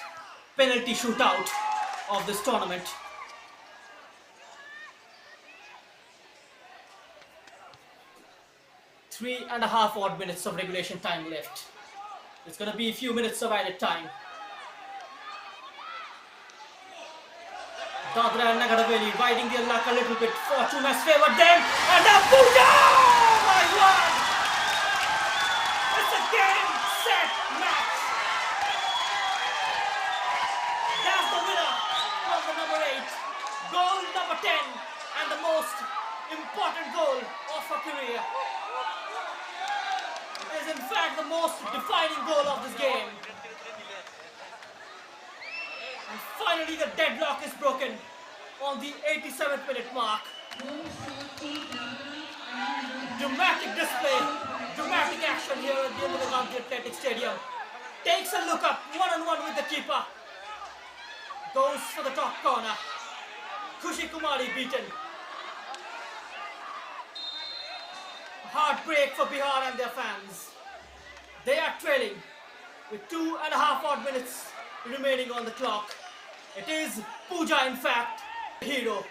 Speaker 5: penalty shootout of this tournament. Three and a half odd minutes of regulation time left. It's going to be a few minutes of added time. Dadra Nagar Haveli riding their luck a little bit. Fortune has favored them. And a Puja! Oh my word! It's a game, set, match. That's the winner from the number 8. Goal number 10. And the most important goal of her career. It is in fact the most defining goal of this game. And finally the deadlock is broken on the 87th minute mark. Dramatic display, dramatic action here at the Dadra Nagar Athletic Stadium. Takes a look up, one-on-one with the keeper. Goes for the top corner. Khushi Kumari beaten. Heartbreak for Bihar and their fans. They are trailing with 2.5 odd minutes remaining on the clock. It is Pooja, in fact, the hero.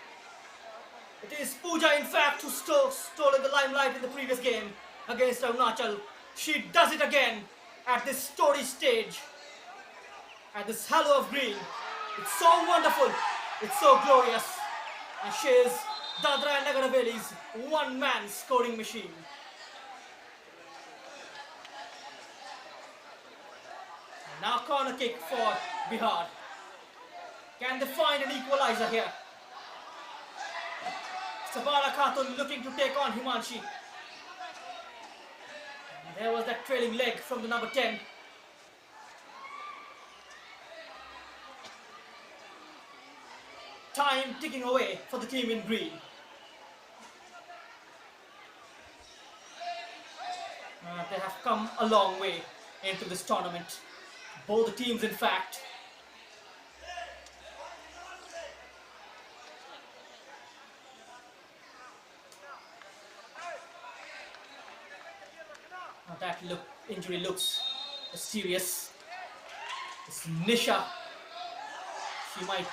Speaker 5: It is Pooja, in fact, who stolen the limelight in the previous game against Arunachal. She does it again at this story stage, at this halo of green. It's so wonderful, it's so glorious, and she is Dadra Nagar Haveli's one-man scoring machine. Now corner kick for Bihar. Can they find an equalizer here? Sabara Khatun looking to take on Himanshi. And there was that trailing leg from the number 10. Time ticking away for the team in green. They have come a long way into this tournament. Both the teams, in fact. Now that injury looks serious. It's Nisha. She might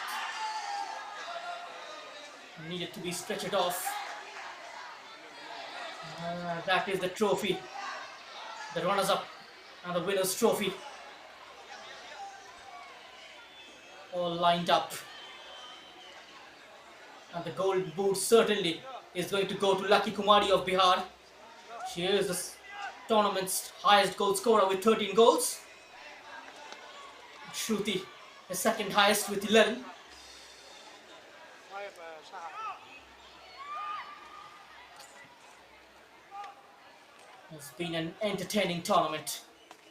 Speaker 5: need it to be stretched off. That is the trophy. The runners-up and the winner's trophy. All lined up. And the gold boot certainly is going to go to Lucky Kumari of Bihar. She is the tournament's highest goal scorer with 13 goals. Shruti, the second highest with 11. It's been an entertaining tournament.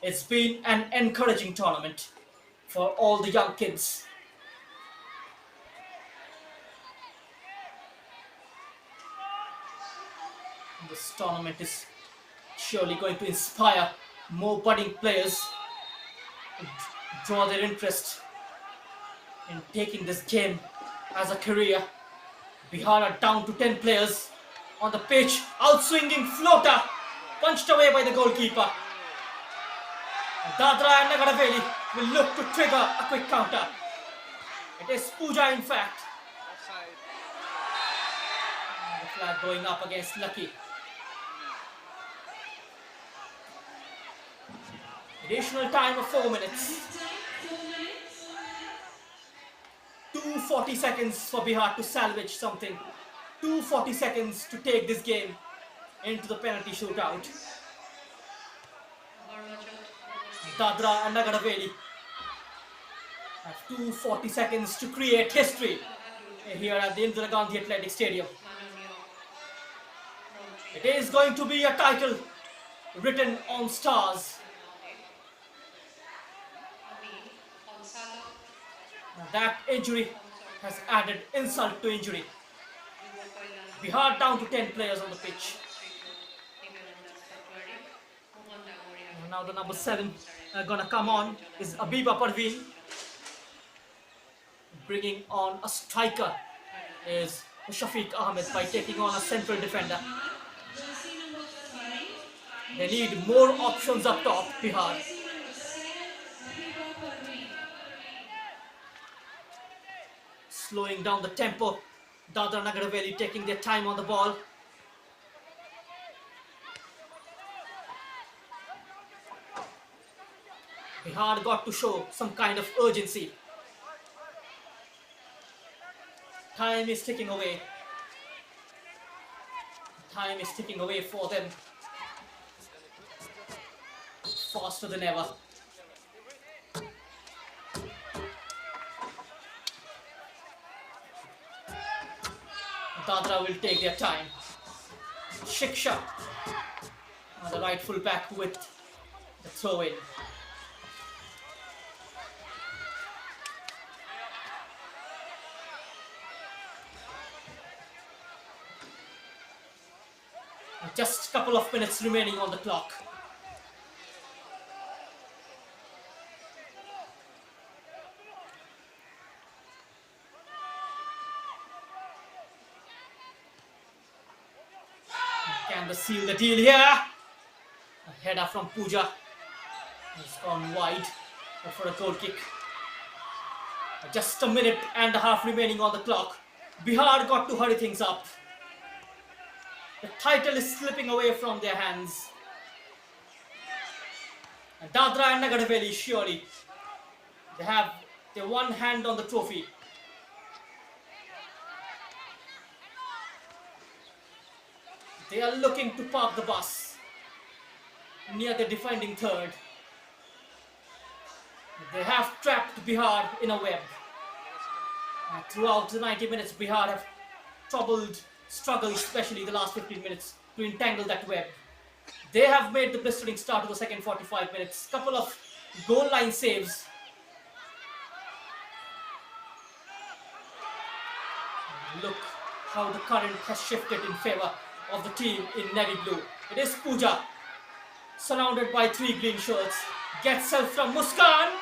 Speaker 5: It's been an encouraging tournament for all the young kids. This tournament is surely going to inspire more budding players to draw their interest in taking this game as a career. Bihar are down to 10 players on the pitch. Outswinging floater, punched away by the goalkeeper. Dadra Nagar Haveli will look to trigger a quick counter. It is Pooja, in fact. The flag going up against Lucky. Additional time of 4 minutes. 2:40 seconds for Bihar to salvage something. 2:40 seconds to take this game into the penalty shootout. Dadra and Nagar Haveli have 2:40 seconds to create history here at the Indira Gandhi Athletic Stadium. It is going to be a title written on stars. That injury has added insult to injury. Bihar down to 10 players on the pitch. Now the number 7 gonna come on is Abiba Parveen. Bringing on a striker is Shafiq Ahmed by taking on a central defender. They need more options up top, Bihar. Slowing down the tempo. Dadra Nagar Haveli taking their time on the ball. Bihar got to show some kind of urgency. Time is ticking away. Time is ticking away for them. Faster than ever. Dadra will take their time. Shiksha, the right full back with the throw in. Just a couple of minutes remaining on the clock. Can they seal the deal here? A header from Pooja. It's gone wide for a goal kick. Just a minute and a half remaining on the clock. Bihar got to hurry things up. The title is slipping away from their hands. And Dadra and Nagar Haveli, surely they have their one hand on the trophy. They are looking to park the bus near the defending third. They have trapped Bihar in a web. And throughout the 90 minutes, Bihar have struggled, especially the last 15 minutes, to entangle that web. They have made the blistering start to the second 45 minutes. Couple of goal line saves. Look how the current has shifted in favor of the team in navy blue. It is Pooja, surrounded by 3 green shirts, gets help from Muskan.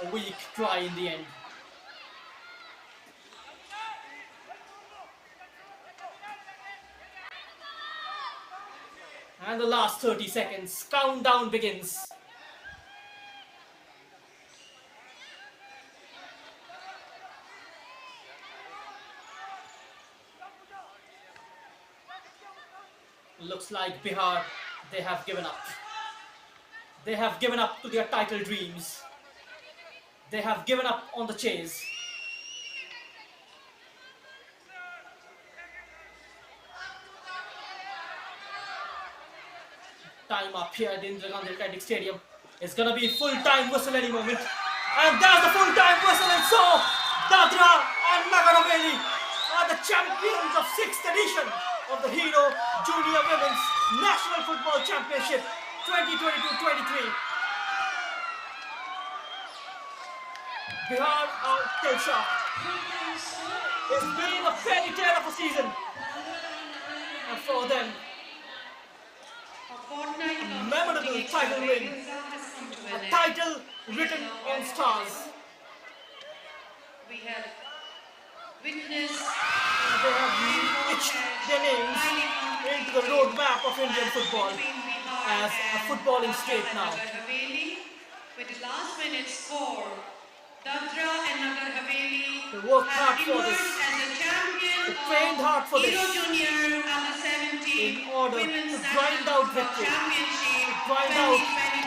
Speaker 5: A weak try in the end. And the last 30 seconds, countdown begins. Looks like Bihar, they have given up. They have given up to their title dreams. They have given up on the chase. Time up here at the Indira Gandhi Athletic Stadium. It's gonna be full-time whistle any moment. And there's the full-time whistle, and so Dadra and Nagar Haveli are the champions of 6th edition of the Hero Junior Women's National Football Championship 2022-23. Bihar are still shocked. It's been a fairy tale of a season. And for them, a memorable title win. A title written on stars.
Speaker 4: We have witnessed
Speaker 5: They have etched their names into the roadmap of Indian football as a footballing state now.
Speaker 4: With the last minute score, Dadra and Nagar Haveli
Speaker 5: They worked hard
Speaker 4: have
Speaker 5: for
Speaker 4: emerged
Speaker 5: this.
Speaker 4: as the champion
Speaker 5: They trained hard for
Speaker 4: of
Speaker 5: this.
Speaker 4: Hero Junior Under 17
Speaker 5: In order
Speaker 4: Women's
Speaker 5: to grind
Speaker 4: National
Speaker 5: out
Speaker 4: Football
Speaker 5: victory.
Speaker 4: Championship
Speaker 5: To grind out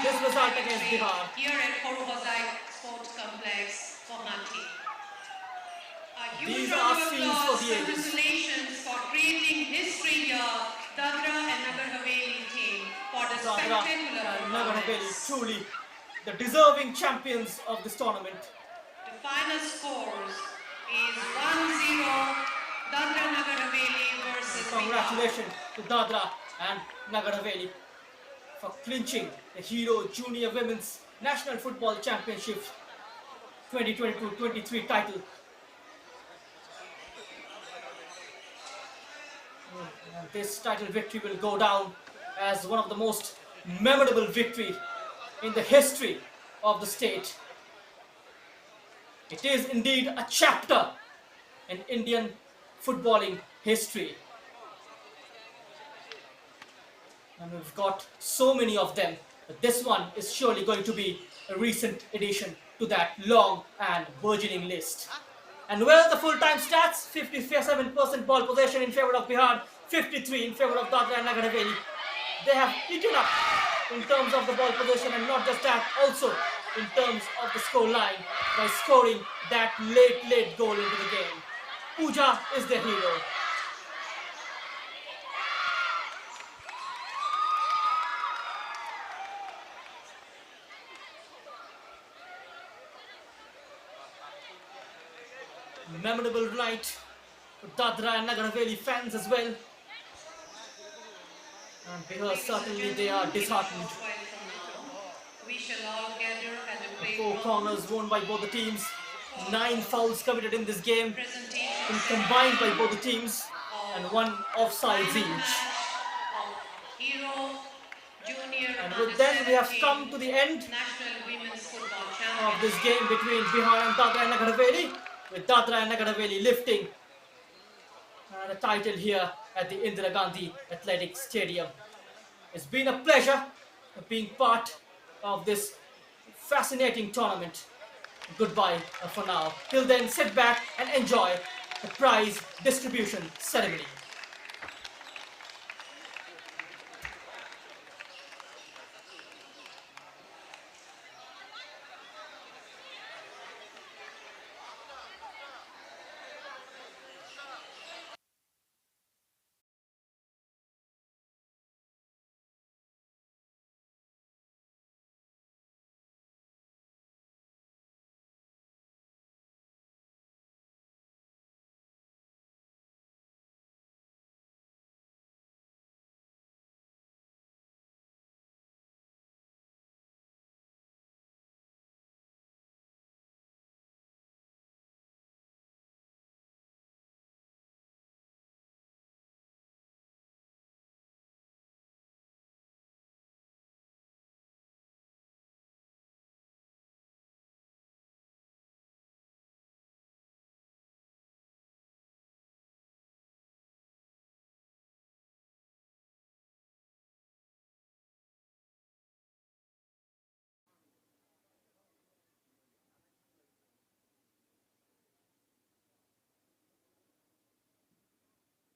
Speaker 5: this result
Speaker 4: 2022-23
Speaker 5: against Bihar.
Speaker 4: here at Horhozai Sports Complex, Guwahati.
Speaker 5: These
Speaker 4: huge
Speaker 5: are
Speaker 4: round of
Speaker 5: scenes for
Speaker 4: applause.
Speaker 5: the ages.
Speaker 4: Congratulations for creating history here, Dadra and Nagar Haveli team, for the
Speaker 5: Dadra
Speaker 4: spectacular
Speaker 5: and Nagar Haveli,
Speaker 4: performance.
Speaker 5: truly the deserving champions of this tournament.
Speaker 4: The final scores is 1-0 Dadra Nagar Haveli versus Bihar.
Speaker 5: Congratulations to Dadra and Nagar Haveli for clinching the Hero Junior Women's National Football Championship 2022-23 title. And this title victory will go down as one of the most memorable victory in the history of the state. It is indeed a chapter in Indian footballing history. And we've got so many of them, but this one is surely going to be a recent addition to that long and burgeoning list. And well, the full-time stats, 57% ball possession in favor of Bihar, 53 in favor of Dadra and Nagar Haveli. They have eaten up in terms of the ball possession, and not just that, also in terms of the score line by scoring that late goal into the game. Pooja is their hero. Memorable night for Dadra and Nagar Haveli fans as well. And Bihar, certainly they are disheartened.
Speaker 4: We shall all gather at the
Speaker 5: The four corners won by both the teams. 9 fouls committed in this game, and combined by both the teams, and 1 offsides each.
Speaker 4: Hero Junior
Speaker 5: And with that, we have come to the end
Speaker 4: National Women's Football
Speaker 5: of
Speaker 4: Championship.
Speaker 5: this game between Bihar and Dadra and Nagar Haveli, with Dadra and Nagar Haveli lifting the title here at the Indira Gandhi Athletic Stadium. It's been a pleasure being part of this fascinating tournament. Goodbye for now. Till then, sit back and enjoy the prize distribution ceremony.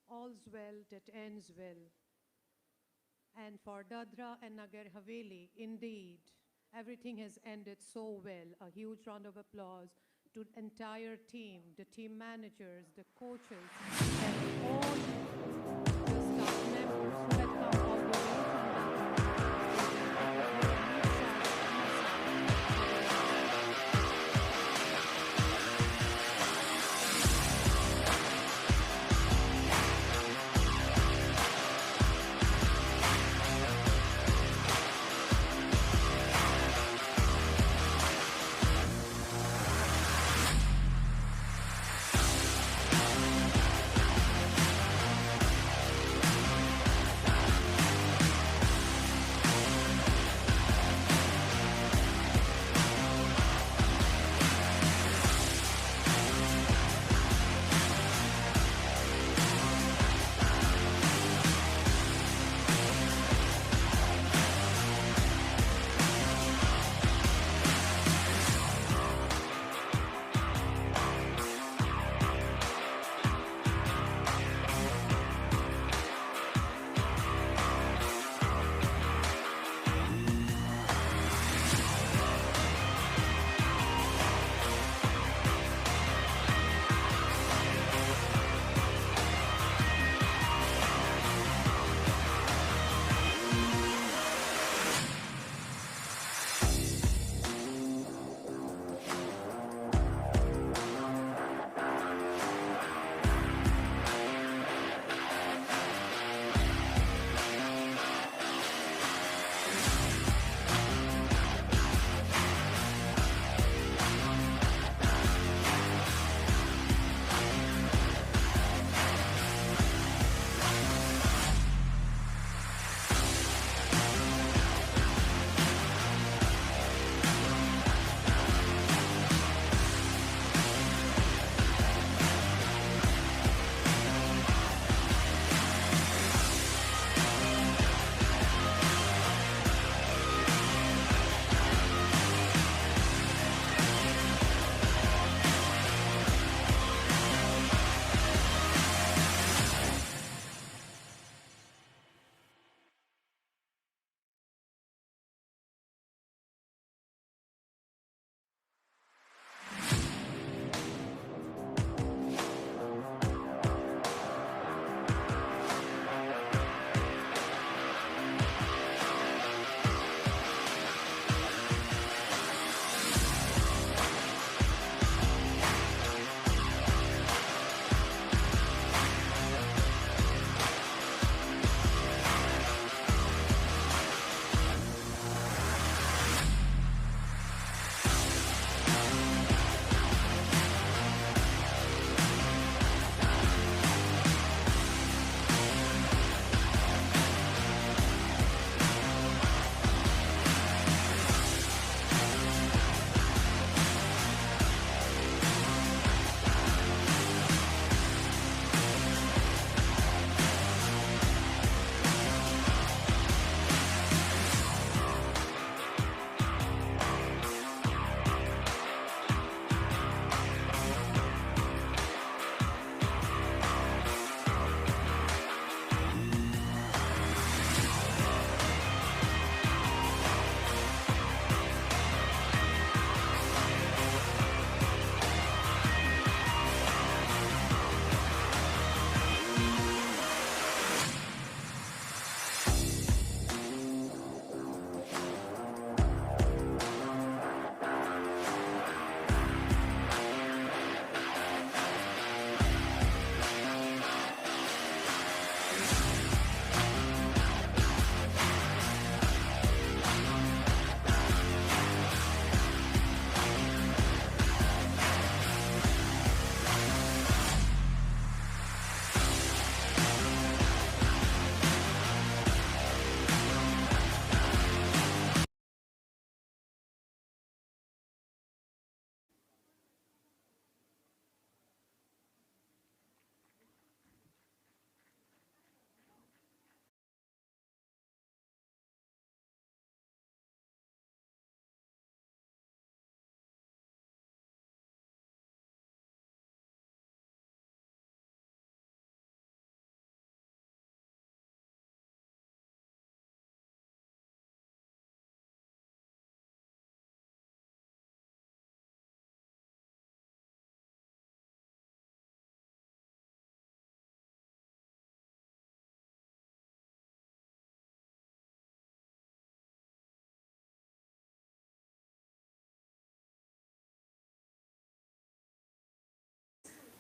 Speaker 1: All's well that ends well. And for Dadra and Nagar Haveli, indeed, everything has ended so well. A huge round of applause to the entire team, the team managers, the coaches, and all the staff members who had come all the way from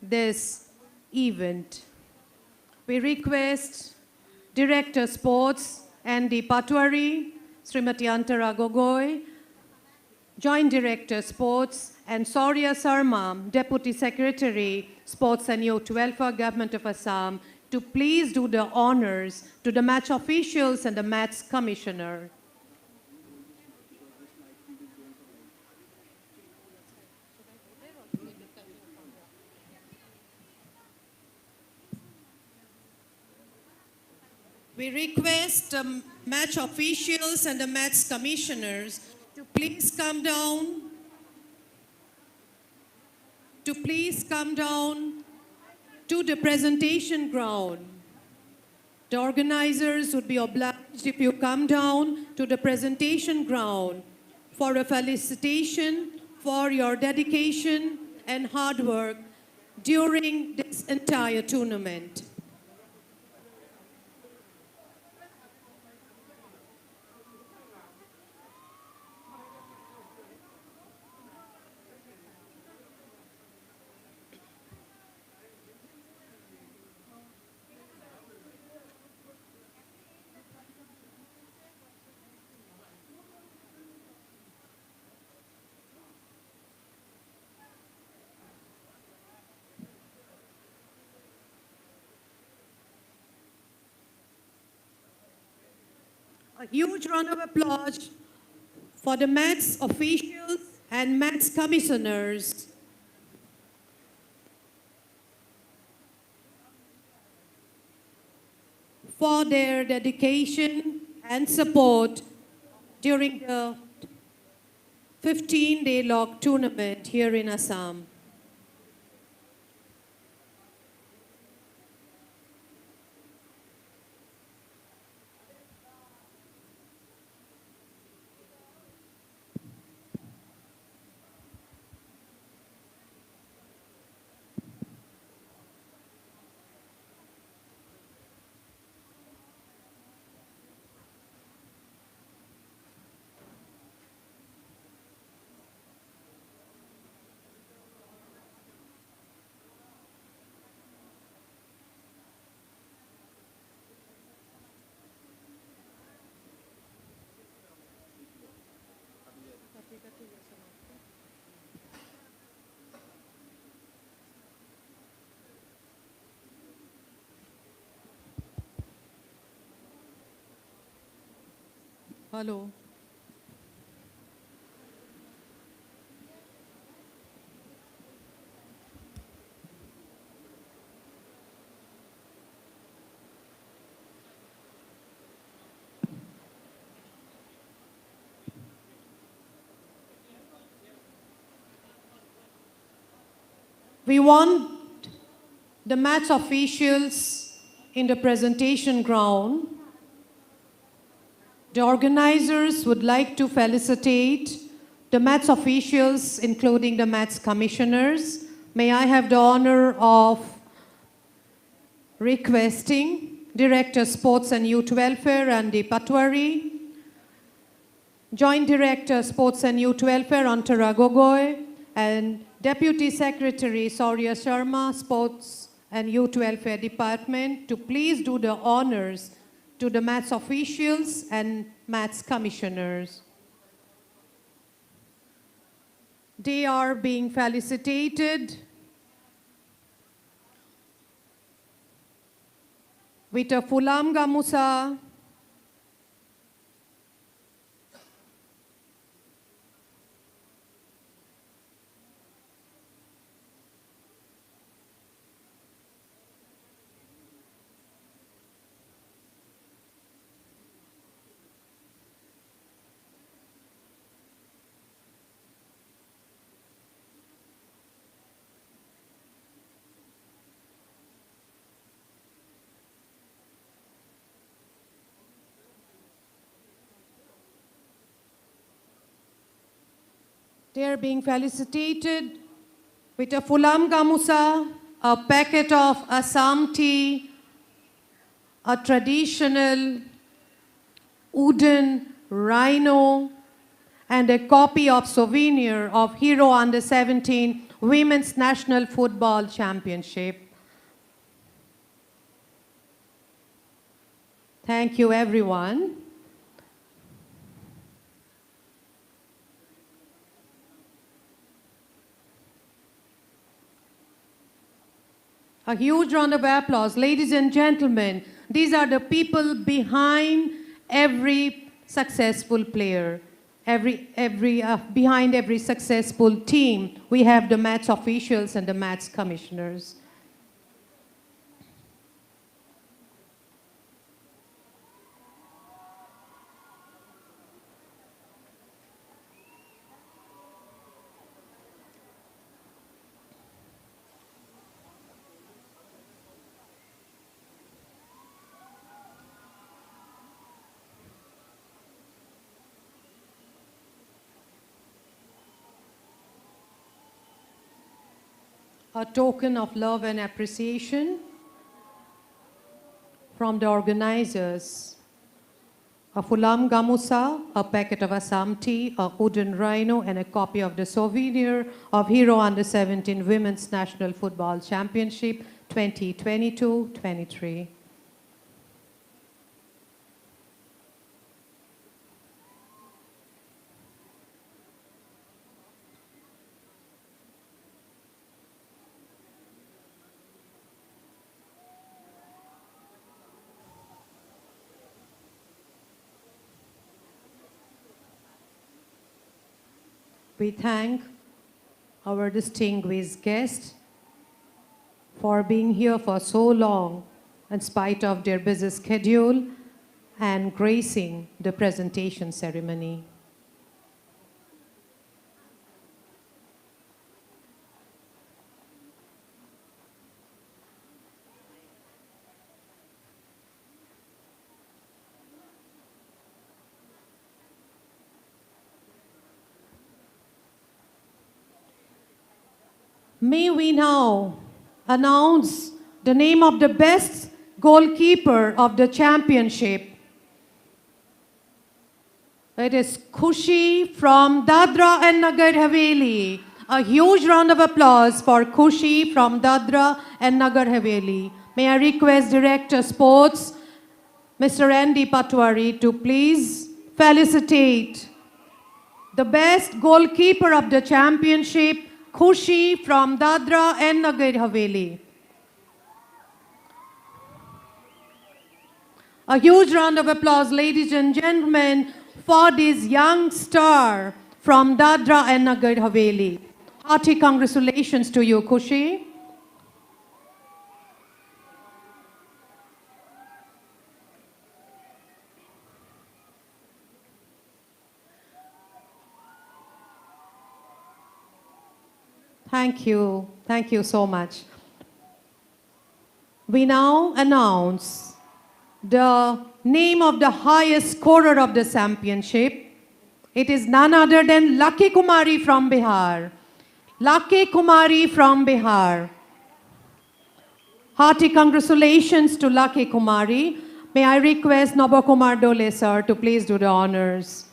Speaker 1: this event. We request Director Sports Andy Patwari, Srimati Antara Gogoi, Joint Director Sports, and Saurya Sarma, Deputy Secretary Sports and Youth Welfare, Government of Assam, to please do the honors to the match officials and the match commissioner. We request the match officials and the match commissioners to please come down, to the presentation ground. The organizers would be obliged if you come down to the presentation ground for a felicitation for your dedication and hard work during this entire tournament. A huge round of applause for the match officials and match commissioners. For their dedication and support during the 15-day long tournament here in Assam. Hello. We want the match officials in the presentation ground. The organizers would like to felicitate the match officials, including the match commissioners. May I have the honor of requesting Director Sports and Youth Welfare Andy Patwari, Joint Director Sports and Youth Welfare Antara Gogoi, and Deputy Secretary Saurya Sharma, Sports and Youth Welfare Department, to please do the honors to the match officials and match commissioners. They are being felicitated with a Fulam Gamusa, they are being felicitated with a Fulam Gamusa, a packet of Assam tea, a traditional wooden rhino, and a copy of souvenir of Hero Under 17 Women's National Football Championship. Thank you, everyone. A huge round of applause. Ladies and gentlemen, these are the people behind every successful player, behind every successful team. We have the match officials and the match commissioners. A token of love and appreciation from the organizers. A fulam gamusa, a packet of Assam tea, a wooden rhino, and a copy of the souvenir of Hero Under-17 Women's National Football Championship 2022-23. We thank our distinguished guests for being here for so long in spite of their busy schedule and gracing the presentation ceremony. May we now announce the name of the best goalkeeper of the championship. It is Khushi from Dadra and Nagar Haveli. A huge round of applause for Khushi from Dadra and Nagar Haveli. May I request Director Sports, Mr. Andy Patwari, to please felicitate the best goalkeeper of the championship, Khushi from Dadra and Nagar Haveli. A huge round of applause, ladies and gentlemen, for this young star from Dadra and Nagar Haveli. Hearty congratulations to you, Khushi. Thank you. Thank you so much. We now announce the name of the highest scorer of the championship. It is none other than Lucky Kumari from Bihar. Lucky Kumari from Bihar. Hearty congratulations to Lucky Kumari. May I request Nabakumar Dole sir to please do the honors.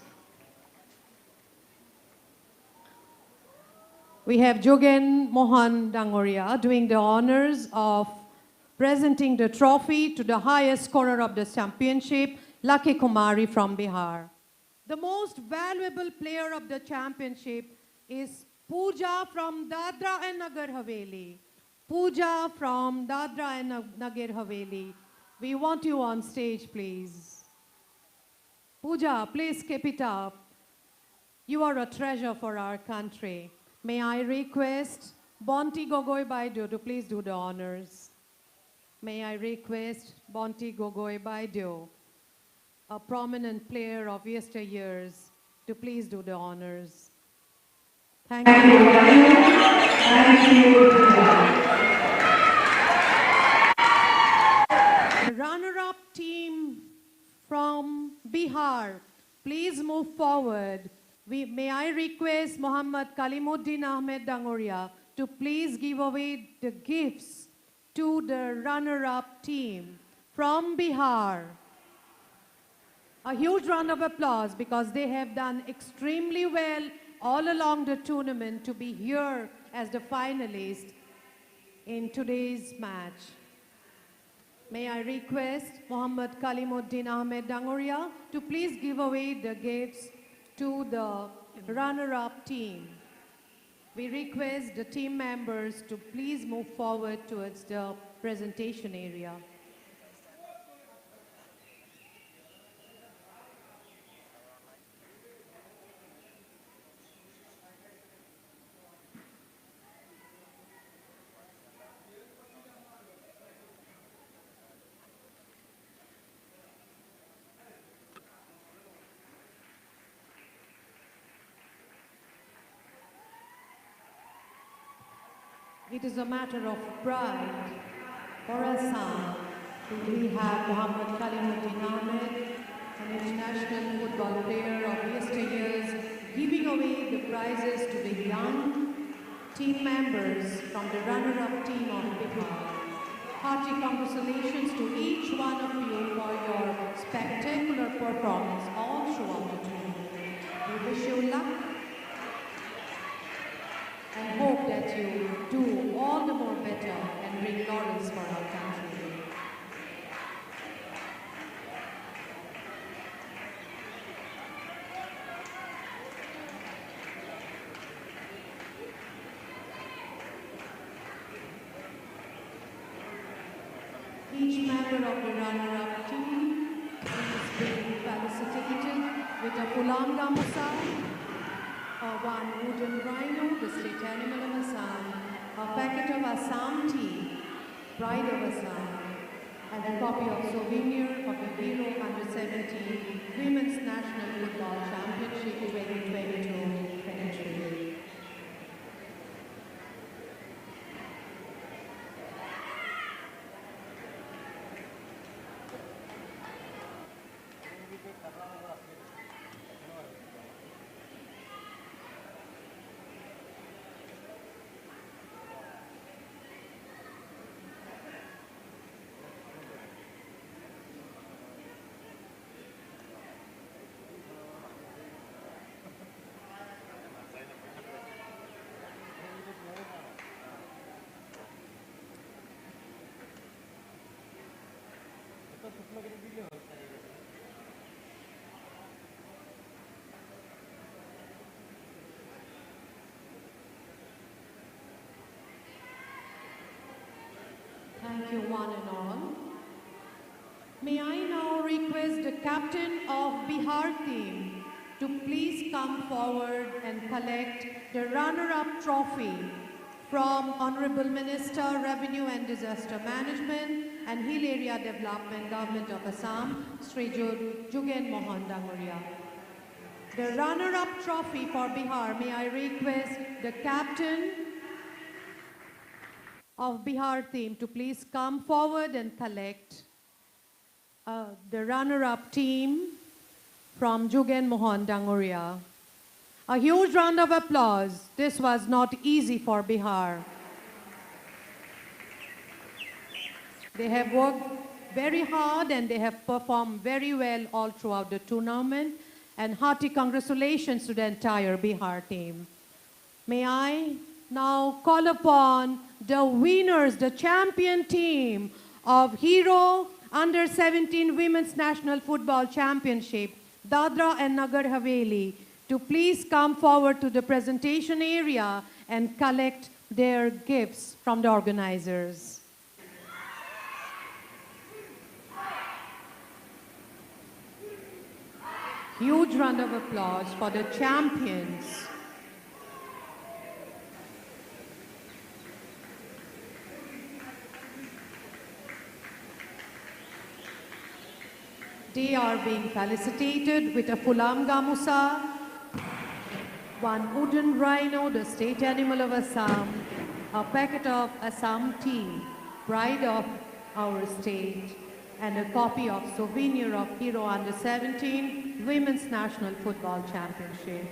Speaker 1: We have Jogen Mohan Dangoria doing the honors of presenting the trophy to the highest scorer of the championship, Lucky Kumari from Bihar. The most valuable player of the championship is Pooja from Dadra and Nagar Haveli. Pooja from Dadra and Nagar Haveli. We want you on stage, please. Pooja, please keep it up. You are a treasure for our country. May I request Bonti Gogoi Baidio to please do the honors. May I request Bonti Gogoi Baidio, a prominent player of yesteryears, to please do the honors. Thank you. Thank you. The runner-up team from Bihar, please move forward. May I request Muhammad Kalimuddin Ahmed Dangoria to please give away the gifts to the runner-up team from Bihar. A huge round of applause because they have done extremely well all along the tournament to be here as the finalists in today's match. May I request Mohammad Kalimuddin Ahmed Dangoria to please give away the gifts to the runner-up team. We request the team members to please move forward towards the presentation area. It is a matter of pride for Assam. We have Mohammad Kalimuddin Ahmed, an international football player of yesteryears, giving away the prizes to the young team members from the runner-up team of Bihar. Hearty congratulations to each one of you for your spectacular performance all throughout the tournament. We wish you luck and hope that you do all the more better and bring laurels for our country. Each member of the runner-up team is being felicitated with a Pulam Gamusa, one wooden rhino, the state animal of Assam, a packet of Assam tea, pride of Assam, and a copy of souvenir of the Hero Under 17 Women's National Football Championship 2022-23. Thank you, one and all. May I now request the captain of Bihar team to please come forward and collect the runner-up trophy from Honorable Minister, Revenue and Disaster Management and Hill Area Development, Government of Assam, Sri Jugen Mohan Dangoria. The runner-up trophy for Bihar, may I request the captain of Bihar team to please come forward and collect the runner-up team from Jugen Mohan Dangoria. A huge round of applause. This was not easy for Bihar. They have worked very hard and they have performed very well all throughout the tournament. And hearty congratulations to the entire Bihar team. May I now call upon the winners, the champion team of Hero Under 17 Women's National Football Championship, Dadra and Nagar Haveli, to please come forward to the presentation area and collect their gifts from the organizers. Huge round of applause for the champions. They are being felicitated with a Pulam Gamusa, one wooden rhino, the state animal of Assam, a packet of Assam tea, pride of our state, and a copy of souvenir of Hero Under 17 Women's National Football Championship.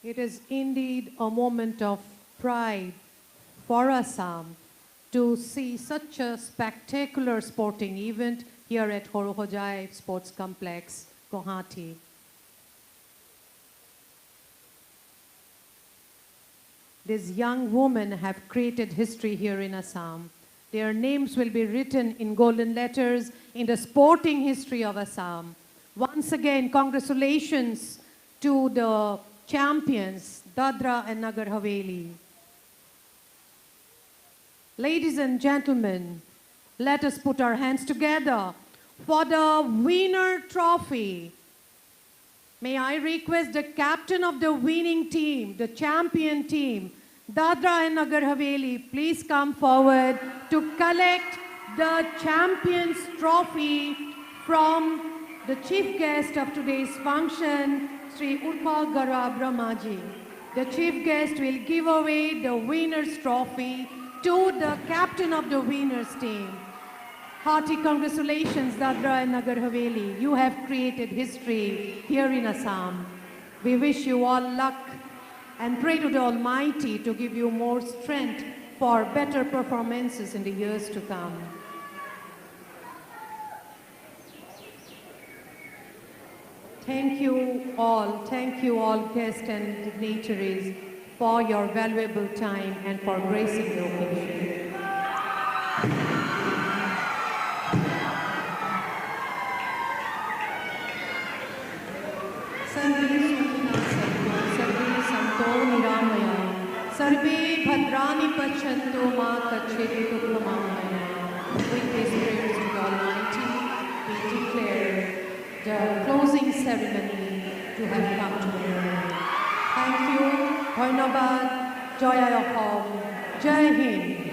Speaker 1: It is indeed a moment of pride for Assam to see such a spectacular sporting event here at Horohojai Sports Complex, Guwahati. These young women have created history here in Assam. Their names will be written in golden letters in the sporting history of Assam. Once again, congratulations to the champions, Dadra and Nagar Haveli. Ladies and gentlemen, let us put our hands together for the winner trophy. May I request the captain of the winning team, the champion team, Dadra and Nagar Haveli, please come forward to collect the champion's trophy from the chief guest of today's function, Sri Urpa Gara Brahmaji. The chief guest will give away the winner's trophy to the captain of the winner's team. Hearty congratulations, Dadra and Nagar Haveli. You have created history here in Assam. We wish you all luck and pray to the Almighty to give you more strength for better performances in the years to come. Thank you all guests and dignitaries for your valuable time and for gracing the occasion. Sarve bhadrani pachantu ma kachitu kumamaya. With these prayers to the Almighty, we declare the closing ceremony to have come to an end. Thank you. Dhanabad. Jaya Hom. Jai Hind.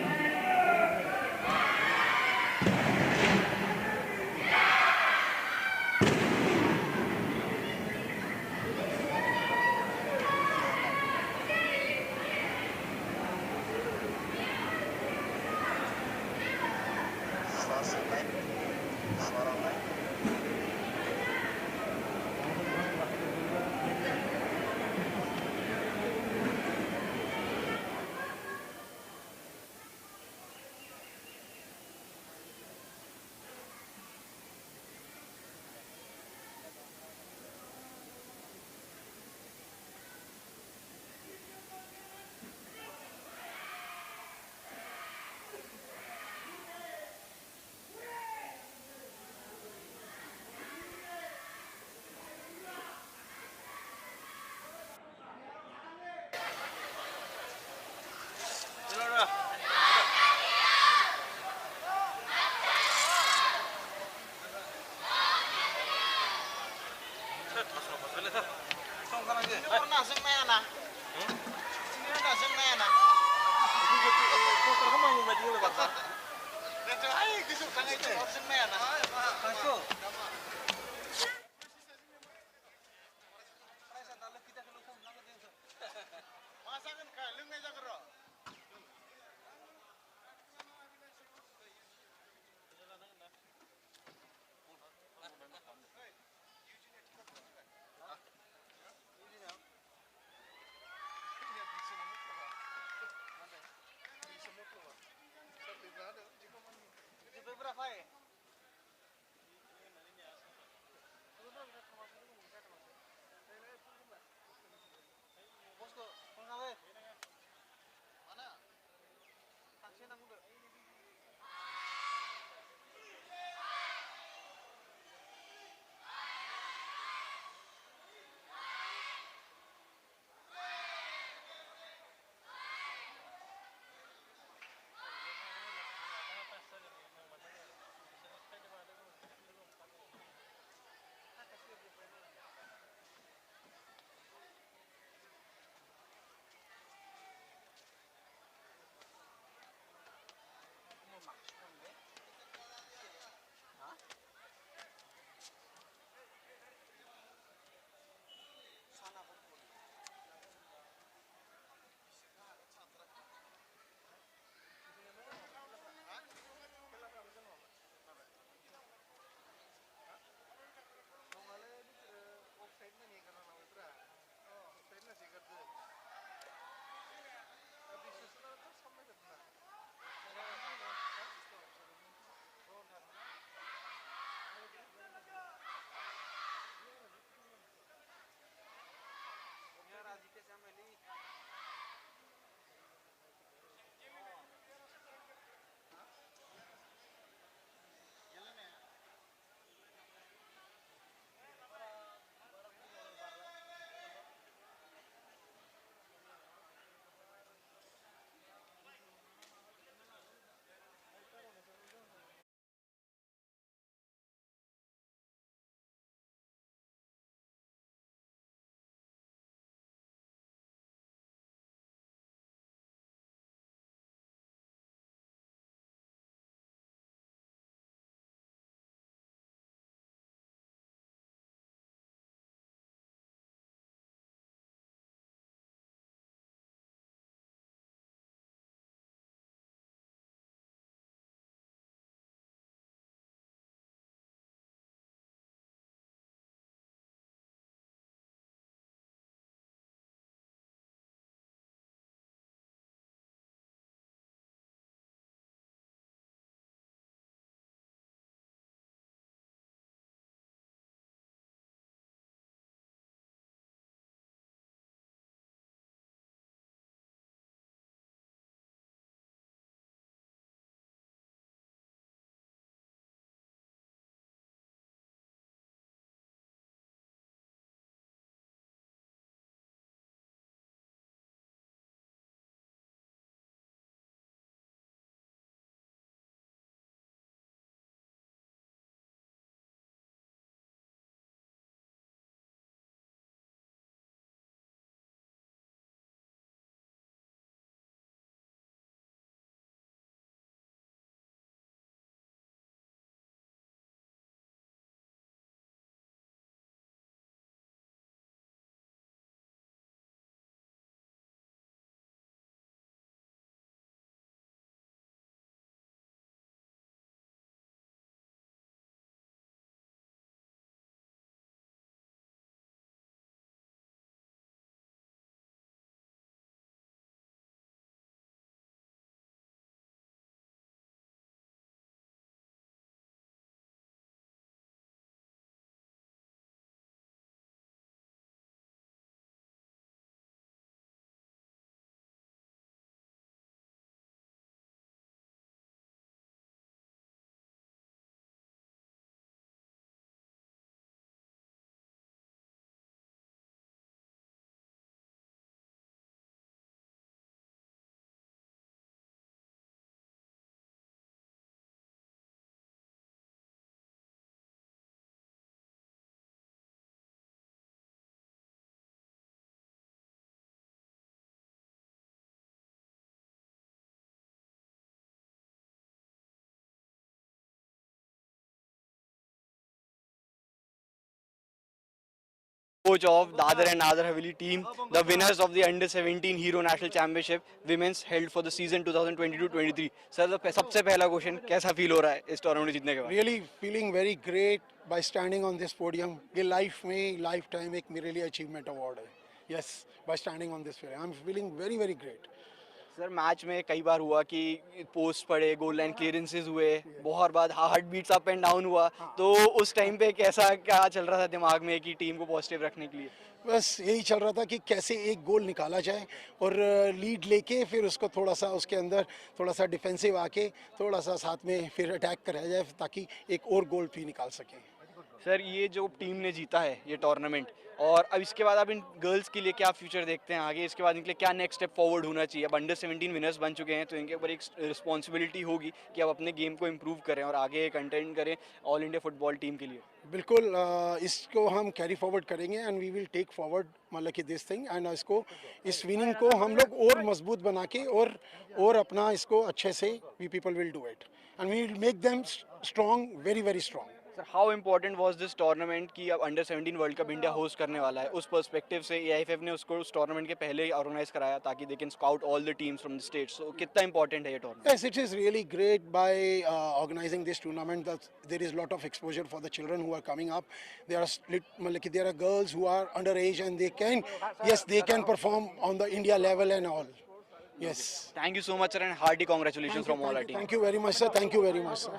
Speaker 6: coach of Dadra and Nagar Haveli team, the winners of the Under-17 Hero National Championship Women's held for the season 2022-23. Sir, सबसे पहला question कैसा feel हो रहा है इस tournament जीतने के बाद?
Speaker 10: Really feeling very great by standing on this podium. ये लाइफ में लाइफ टाइम एक मेरे लिए अचीवमेंट अवार्ड है. Yes, by standing on this podium, I'm feeling very very great.
Speaker 6: Sir match में कई बार हुआ कि पोस्ट पड़े, गोल लाइन क्लियरेंसेस हुए, बहुत बार heart beats up and down हुआ, तो उस टाइम पे कैसा क्या चल रहा था दिमाग में कि टीम को पॉजिटिव रखने के लिए?
Speaker 10: बस यही चल रहा था कि कैसे एक गोल निकाला जाए और लीड लेके फिर उसको थोड़ा सा उसके अंदर थोड़ा सा डिफेंसिव आके थोड़ा सा साथ में फिर अटैक कराया जाए ताकि एक और गोल भी निकाल सकें.
Speaker 6: सर ये जो टीम ने जीता है ये टूर्नामेंट, और अब इसके बाद आप इन गर्ल्स के लिए क्या फ्यूचर देखते हैं आगे, इसके बाद इनके लिए क्या नेक्स्ट स्टेप फॉरवर्ड होना चाहिए? अब Under-17 विनर्स बन चुके हैं तो इनके ऊपर एक रिस्पॉन्सिबिलिटी होगी कि अब अपने गेम को इम्प्रूव करें और आगे कंटेंट करें ऑल इंडिया फुटबॉल टीम के लिए.
Speaker 10: बिल्कुल इसको हम कैरी फॉरवर्ड करेंगे and we will take forward मतलब कि दिस थिंग एंड इसको इस विनिंग को हम लोग और मजबूत बना के और अपना इसको अच्छे से we people will do it and we will make them strong, very very strong.
Speaker 6: Sir how important was this tournament कि अब Under-17 world cup India host करने वाला है, उस पर्सपेक्टिव से AIFF ने उसको उस टूर्नामेंट के पहले ही ऑर्गेनाइज कराया ताकि they can scout all the teams from the states. So कितना इंपॉर्टेंट है ये tournament?
Speaker 10: Yes, it is really great by organizing this tournament that there is lot of exposure for the children who are coming up. There are girls who are underage and they can perform on the India level and all. Yes.
Speaker 6: Thank you so much sir and hearty congratulations from all our team.
Speaker 10: Thank you very much sir. Thank you very much sir.